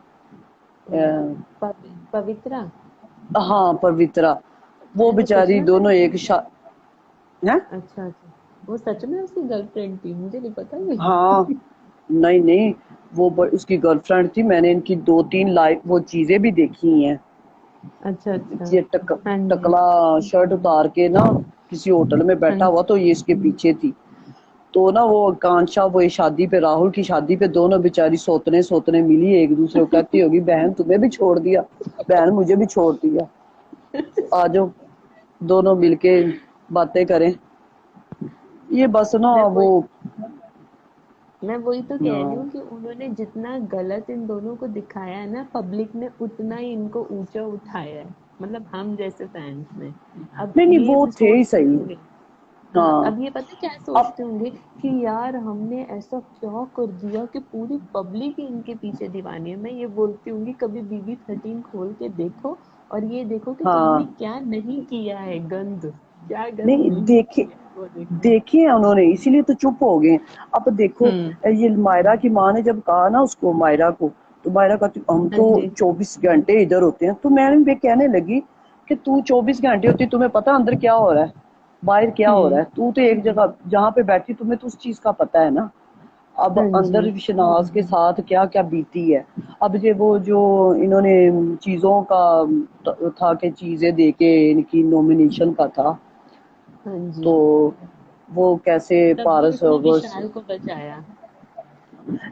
पवित्रा। हाँ पवित्रा। वो अरे वो सच बेचारी में दोनों गर्लफ्रेंड एक थी? है। अच्छा अच्छा। वो सच में उसकी गर्लफ्रेंड थी, मुझे नहीं पता ये। हाँ नहीं नहीं, वो उसकी गर्लफ्रेंड थी। मैंने इनकी दो तीन लाइव वो चीजें भी देखी हैं। अच्छा अच्छा। ये हाँ जी। टकला शर्ट उतार के ना किसी होटल में हाँ बैठा हुआ, जी। तो ये इसके पीछे थी। तो ना वो कांशा वो ये शादी पे, राहुल की शादी पे दोनों बेचारी सोतने सोतने मिली एक दूसरे को, कहती होगी बहन तुम्हें भी छोड़ दिया, बहन मुझे भी छोड़ दिया, तो आ जाओ दोनों मिलके बातें करें। ये बस ना मैं वो। वही मैं वही तो कह रही हूँ हाँ कि उन्होंने जितना गलत इन दोनों को दिखाया है ना, पब्लिक ने उतना ही इनको ऊंचा उठाया है, मतलब हम जैसे फैंस ने। अब नहीं नहीं, ये वो भी थे ही सोचते सही। होंगे। हाँ, हाँ अब ये पता क्या अब सोचते होंगे कि यार हमने ऐसा क्या कर दिया कि पूरी पब्लिक ही इनके पीछे दीवानी है। मैं ये बोलती हूँ कि कभी BB13 खोल के देखो और ये देखो कि तुमने हाँ क्या नहीं किया है, गंद, क्या गंद नहीं नहीं देखे, किया है वो देखो। देखे हैं उन्होंने इसीलिए तो चुप हो गए। अब देखो हम्म। ये मायरा की माँ ने जब कहा ना उसको, मायरा को, तो मायरा कहती हम हाँ तो जी। 24 घंटे इधर होते हैं। तो मैंने भी कहने लगी कि तू 24 घंटे होती, तुम्हें पता अंदर क्या हो रहा है, बाहर क्या हो रहा हम्म। है? तू तो एक जगह जहाँ पे बैठी, तुम्हें तो उस चीज का पता है ना। अब हाँ अंदर जी। शनाज के साथ क्या क्या बीती है। अब ये वो जो इन्होंने चीजों का था कि चीजें देके इनकी नॉमिनेशन का था, हाँ जी। तो वो कैसे तभी पारस उसने वर्स। विशाल को बचाया।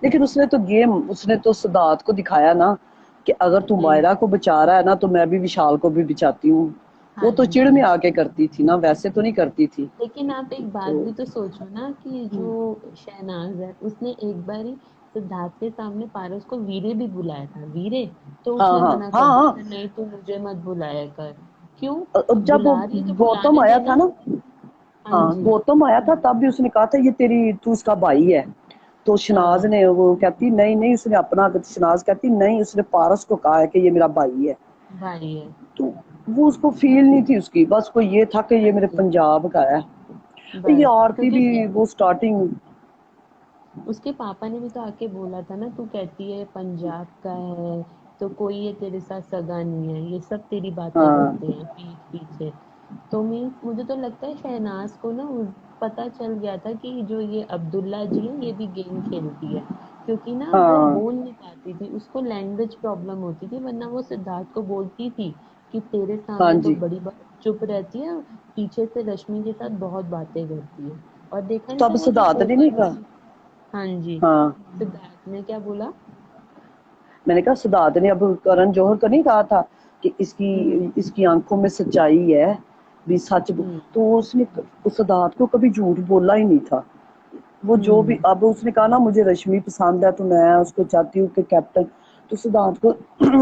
लेकिन उसने तो गेम, उसने तो सिद्धार्थ को दिखाया ना कि अगर तू हम्म। मायरा को बचा रहा है ना तो मैं भी विशाल को भी बचाती हूँ। वो हाँ तो चिड़ जी। में आके करती थी ना, वैसे तो नहीं करती थी। लेकिन आप एक बात तो भी तो सोचो ना कि जो शहनाज है, उसने एक बार ही सिद्धार्थ के सामने पारस को वीरे भी बुलाया था, वीरे। तो हाँ उसने हाँ मना कर हाँ दिया हाँ। था, नहीं तू मुझे मत बुलाया कर। क्यों? जब बुला रही है तो गौतम बुलाने आया था देना। ना, हाँ हाँ जी। गौतम आया था तब भी उसने कहा था ये तेरी, तू इसका भाई है। तो शनाज हाँ, ने वो कहती नहीं नहीं, उसने अपना, शनाज कहती नहीं उसने पारस को कहा है कि ये मेरा भाई है। भाई है। तो वो उसको फील नहीं थी उसकी, बस को ये था कि हाँ ये मेरे जी। पंजाब का है। ये बस आरती क्योंकि भी वो स्टार्टिंग। उसके पापा ने भी तो आके बोला था ना, तू कहती है पंजाब का है तो कोई ये तेरे साथ सगा नहीं है, ये सब तेरी बातें हाँ करते हैं पीठ पीछे। तो मीन्स मुझे तो लगता है शहनाज को ना पता चल गया था कि जो ये अब्दुल्ला जी है ये भी गेम खेलती है, क्योंकि ना वो हाँ बोल नहीं पाती थी, उसको लैंग्वेज प्रॉब्लम होती थी, वरना वो सिद्धार्थ को बोलती थी कि तेरे हाँ सामने तो जी। बड़ी बात चुप रहती है, पीछे से रश्मि के साथ बहुत बातें करती है। और देखा नहीं था तब वो जो सिद्धार्थ ने नहीं पोकर कहा। वाली। हाँ जी। हाँ, सिद्धार्थ ने क्या बोला? मैंने कहा सिद्धार्थ ने अब करण जौहर को नहीं कहा था कि हम्म। इसकी आंखों में सच्चाई है, भी हम्म। तो उसने उस सिद्धार्थ को कभी झूठ बोला ही नहीं था। वो जो भी, हम्म। अब उसने कहा ना मुझे रश्मि पसंद है तो मैं उसको चाहती हूँ कि कैप्टन, तो सिद्धार्थ को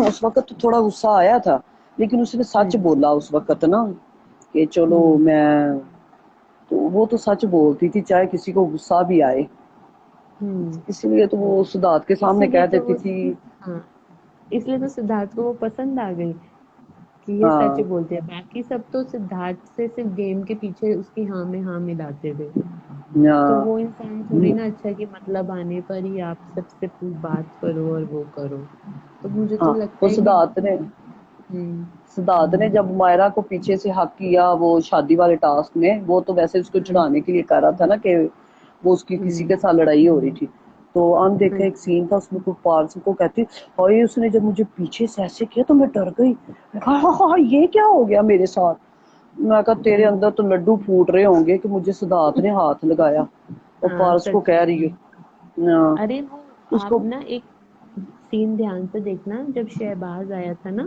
उस वक्त तो थोड़ा गुस्सा आया था, लेकिन उसने सच हम्म। बोला उस वक्त ना कि चलो हम्म। मैं, तो वो तो सच बोलती थी चाहे किसी को गुस्सा भी आए, हम्म। इसलिए तो वो सिद्धार्थ के सामने इसीलिए कह तो देती वो, थी। हाँ, इसलिए तो सिद्धार्थ को वो पसंद आ गई कि ये सच हाँ बोलते हैं। बाकी सब तो सिद्धार्थ से सिर्फ गेम के पीछे उसकी हाँ में हाँ मिलाते थे। तो हाँ, वो इंसान थोड़ी ना अच्छा है कि मतलब आने पर ही आप सबसे बात करो और वो करो। तो मुझे तो हाँ, लगता वो है कि हम्म। सिद्धार्थ ने जब मायरा को पीछे से हक किया वो शादी वाले टास्क में, वो तो वैसे उसको हम्म। छुड़ाने के लिए कर रहा था ना कि वो उसकी किसी हम्म। के साथ लड़ाई हो रही थी। तो हम हाँ देखा एक सीन था उसमें को पार्थ को कहती, और ये उसने जब मुझे पीछे से ऐसे किया तो मैं डर गई, मैं कहा हाँ हाँ हाँ, ये क्या हो गया मेरे साथ। मैं कहा तेरे हम्म। अंदर तो लड्डू फूट रहे होंगे कि मुझे सिद्धार्थ ने हाथ लगाया। और हाँ, पार्थ को सच कह में। रही है ना, अरे वो, आप उसको। ना एक सीन ध्यान से देखना, जब शहबाज आया था ना,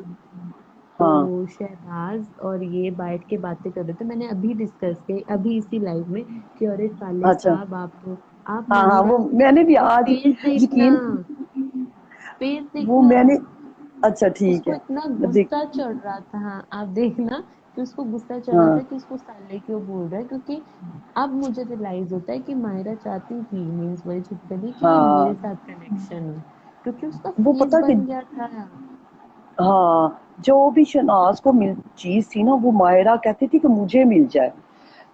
तो हाँ शहबाज और ये बैठ के बातें कर रहे थे, मैंने अभी डिस्कस की अभी इसी लाइव में कि अरे साले अच्छा, साहब, आप हाँ हाँ, वो मायरा मैंने भी का आज फेस देखना, यकीन, फेस वो देखना। मैंने, अच्छा ठीक उसको है, इतना मैं देख, गुस्सा चढ़ रहा था, हाँ, आप देखना कि उसको गुस्सा चढ़ रहा था हाँ कि उसको साले क्यों बोल रहा है, क्योंकि अब मुझे रियलाइज होता है कि मायरा चाहती थी, मीन्स वही छिपकली, कि ये मेरे हाँ, साथ कनेक्शन हो, क्योंकि उसका वो फेस पता कि, बन गया था। हाँ, जो भी शनाज को मिल चीज थी ना वो मायरा कहती थी कि मुझे मिल जाए,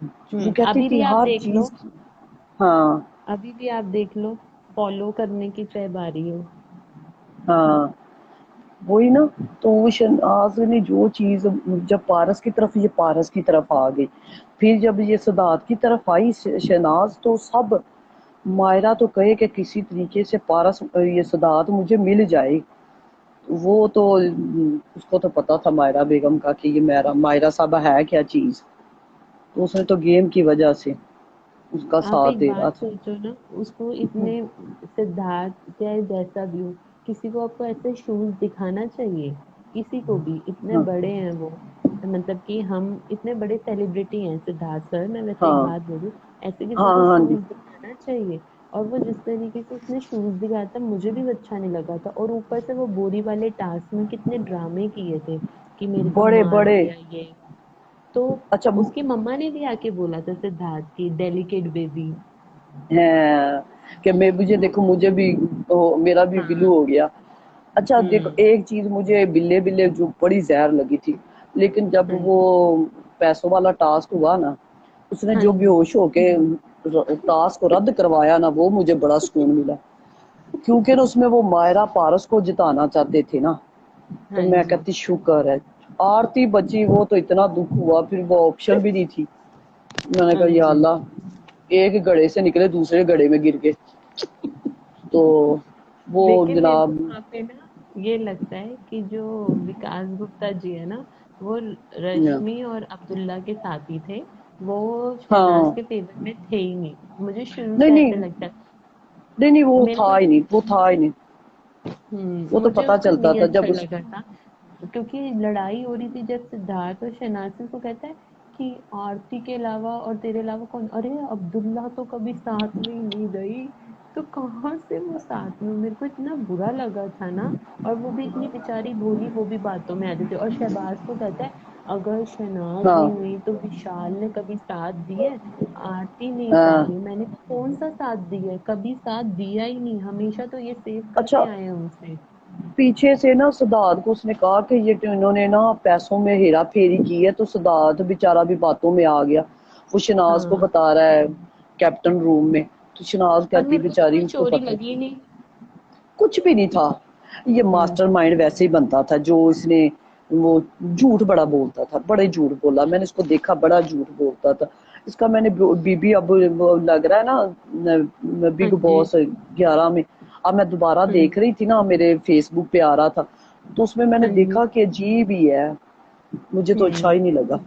वो कहती अभी थी भी आप हर देख लो, चीज। हाँ अभी भी आप देख लो, फॉलो करने की चाहे बारी हो। हाँ, वही ना, तो वो शनाज ने जो चीज, जब पारस की तरफ, ये पारस की तरफ आ गई, फिर जब ये सदात की तरफ आई शनाज, तो सब, मायरा तो कहे कि किसी तरीके से पारस, ये सदात मुझे मिल जाए। वो तो उसको तो पता था मायरा बेगम का कि ये मेरा मायरा साहब है क्या चीज, तो उसने तो गेम की वजह से उसका आप साथ एक दे रहा बात था। सोचो ना, उसको इतने, सिद्धार्थ चाहे जैसा भी हो, किसी को आपको ऐसे शूज दिखाना चाहिए? किसी को भी, इतने हाँ बड़े हैं वो, मतलब कि हम इतने बड़े सेलिब्रिटी हैं सिद्धार्थ सर, मैं वैसे एक हाँ बात बोलूं, ऐसे किसी हाँ को हाँ जी। शूज दिखाना चाहिए? और वो जिस तरीके से उसने शूज दिखाया था, मुझे भी अच्छा नहीं लगा था, और ऊपर से वो बोरी वाले टास्क में कितने ड्रामे किए थे कि मेरे को बड़े मार बड़े, दिया ये। तो अच्छा उसकी मम्मा ने भी आके बोला था सिद्धार्थ की डेलिकेट बेबी। है कि मैं, मुझे देखो मुझे भी, मेरा भी बिल्लू हाँ। हो गया। अच्छा देखो हम्म। एक चीज मुझे बिल्ले बिल्ले जो बड़ी जहर लगी थी, लेकिन जब हम्म। वो पैसों वाला टास्क हुआ ना, उसने हाँ जो जी। बेहोश होके टास्क को रद्द करवाया ना, वो मुझे बड़ा सुकून मिला, क्योंकि ना उसमें वो मायरा पारस को जिताना चाहते थे ना, तो हाँ मैं जी। कहती शुक्र है आरती बची, वो तो इतना दुख हुआ, फिर वो ऑप्शन भी नहीं थी। मैंने हाँ कहा या जी। अल्लाह, एक गड़े से निकले दूसरे गड़े में गिर गए, तो वो लेकिन मेरे को जनाब, वहां पे ना ये लगता है कि जो विकास गुप्ता जी है ना, वो रश्मि और अब्दुल्ला के साथ ही थे, वो शहनाज हाँ, के फेवर में थे ही नहीं, मुझे शुरू नहीं से नहीं ऐसे लगता है। नहीं नहीं, वो मेरे को था ही नहीं, वो था ही नहीं, वो तो मुझे पता उसमें चलता नहीं था अच्छा जब उस, लगा था, क्योंकि लड़ाई हो रही थी जब सिद्धार्थ और शहनाज को कहता है कि आरती के अलावा और तेरे अलावा कौन, अरे अब्दुल्ला तो कभी साथ में ही नहीं गई, तो कहाँ से वो साथ में, मेरे को इतना बुरा लगा था ना। और वो भी इतनी बेचारी भोली, वो भी बातों में आती थी, और शहबाज को कहता है अगर शहनाज नहीं हाँ हुई तो विशाल ने कभी साथ दिया है, आरती नहीं हाँ। चाहिए, मैंने कहा कौन सा साथ दिया है, कभी साथ दिया ही नहीं, हमेशा तो ये सेव अच्छा, करके आए हैं उनसे। पीछे से ना सिद्धार्थ को उसने कहा कि ये तो इन्होंने ना पैसों में हेरा फेरी की है, तो सिद्धार्थ बेचारा भी बातों में आ गया, वो शनाज को हाँ, बता रहा है कैप्टन रूम में, तो शनाज पर कहती मेरे को तो बेचारी कोई उसको चोरी पता लगी नहीं। कुछ भी नहीं था। ये हम्म। मास्टरमाइंड वैसे ही बनता था जो इसने, वो झूठ बड़ा बोलता था, बड़े झूठ बोला, मैंने इसको देखा बड़ा झूठ बोलता था। इसका मैंने बीबी अब वो लग रहा है ना हाँ बिग जी। बॉस 11 में। अब मैं दोबारा देख रही थी ना, मेरे फेसबुक पे आ रहा था, तो उसमें मैंने हाँ जी। देखा कि अजीब ही है, मुझे तो अच्छा ही नहीं लगा।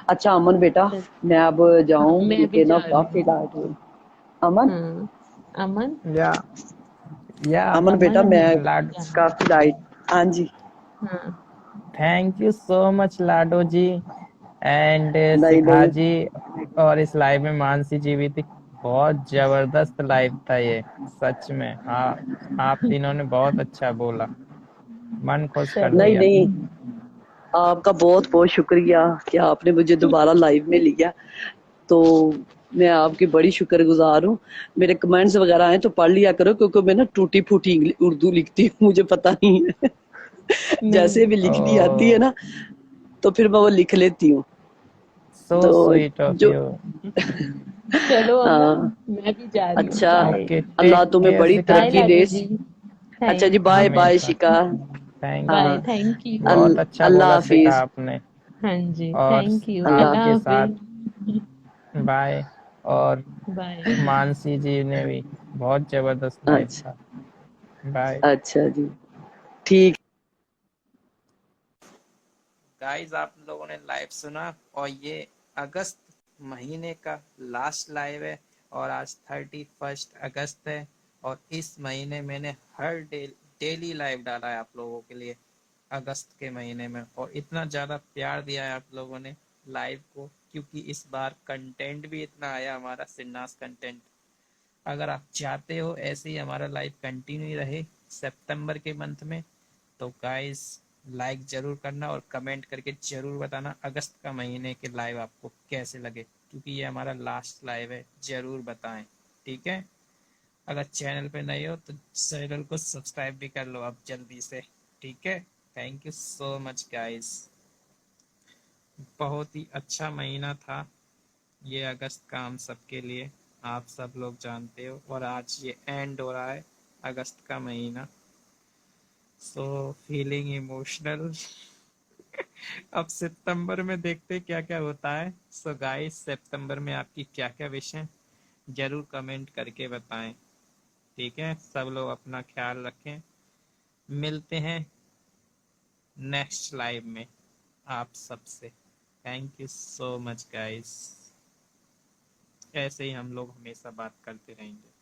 अच्छा अमन बेटा, सर, मैं अब हाँ जाऊं मैं भी क्योंकि ना जा रही काफी हूँ। लाइट हुई। अमन, हाँ अमन। या अमन बेटा अमन मैं लाड जाना। काफी लाइट। हाँ जी। हाँ thank you so much Lado ji and नहीं शिखा नहीं, जी। और इस लाइव में मानसी जी भी थी। बहुत जबरदस्त लाइव था ये, सच में। आप तीनों ने बहुत अच्छा बोला, मन खुश कर चलो। नहीं दिया। नहीं, आपका बहुत बहुत शुक्रिया कि आपने मुझे दोबारा लाइव में लिया। तो मैं आपकी बड़ी शुक्रगुजार हूँ। मेरे कमेंट्स वगैरह आए तो पढ़ लिया करो, क्योंकि मैं ना टूटी फूटी उर्दू लिखती हूँ, मुझे पता नहीं है। जैसे नहीं, भी लिखनी आती है ओ ना, तो फिर मैं वो लिख लेती हूँ। सो तो स्वीट ऑफ जो यू। चलो अमन, हाँ, मैं भी जा रही हूँ। अच्छा, बाय। ओके, अल्लाह टेक तुम्हें केयर बड़ी शिखा बाय तरक्की जी। दे। लाडो जी। अच्छा जी, थैंक बाय यू। बाय हमेशा। शिका। थैंक हाँ यू। हाँ, बाय। Thank you. बहुत अच्छा अल्लाह बोला शिखा हाफिज। आपने। हाँ जी, और थैंक यू। अल्लाह। अल्लाह आपके साथ हाफिज। बाय। और बाय। मानसी जी ने भी बहुत जबरदस्त लाइव अच्छा था। बाय। अच्छा जी, ठीक। गाइस, आप लोगों ने लाइव सुना, और ये अगस्त महीने का लास्ट लाइव है, और आज 31 अगस्त है। और इस महीने मैंने हर डेली लाइव डाला है आप लोगों के लिए अगस्त के महीने में, और इतना ज़्यादा प्यार दिया है आप लोगों ने लाइव को, क्योंकि इस बार कंटेंट भी इतना आया हमारा सिन्नास कंटेंट। अगर आप चाहते हो ऐसे ही हमारा लाइव कंटिन्यू रहे सितंबर के मंथ में, तो गाइस लाइक जरूर करना और कमेंट करके जरूर बताना अगस्त का महीने के लाइव आपको कैसे लगे, क्योंकि ये हमारा लास्ट लाइव है। जरूर बताएं, ठीक है। अगर चैनल पे नए हो तो चैनल को सब्सक्राइब भी कर लो आप जल्दी से, ठीक है। Thank you so much guys. बहुत ही अच्छा महीना था ये अगस्त का हम सबके लिए, आप सब लोग जानते हो। और आज ये एंड हो रहा है अगस्त का महीना, सो फीलिंग इमोशनल। अब सितंबर में देखते क्या क्या होता है। सो गाइस, सितंबर में आपकी क्या क्या विश है जरूर कमेंट करके बताएं, ठीक है। सब लोग अपना ख्याल रखें, मिलते हैं नेक्स्ट लाइव में आप सबसे। Thank you so much guys. ऐसे ही हम लोग हमेशा बात करते रहेंगे।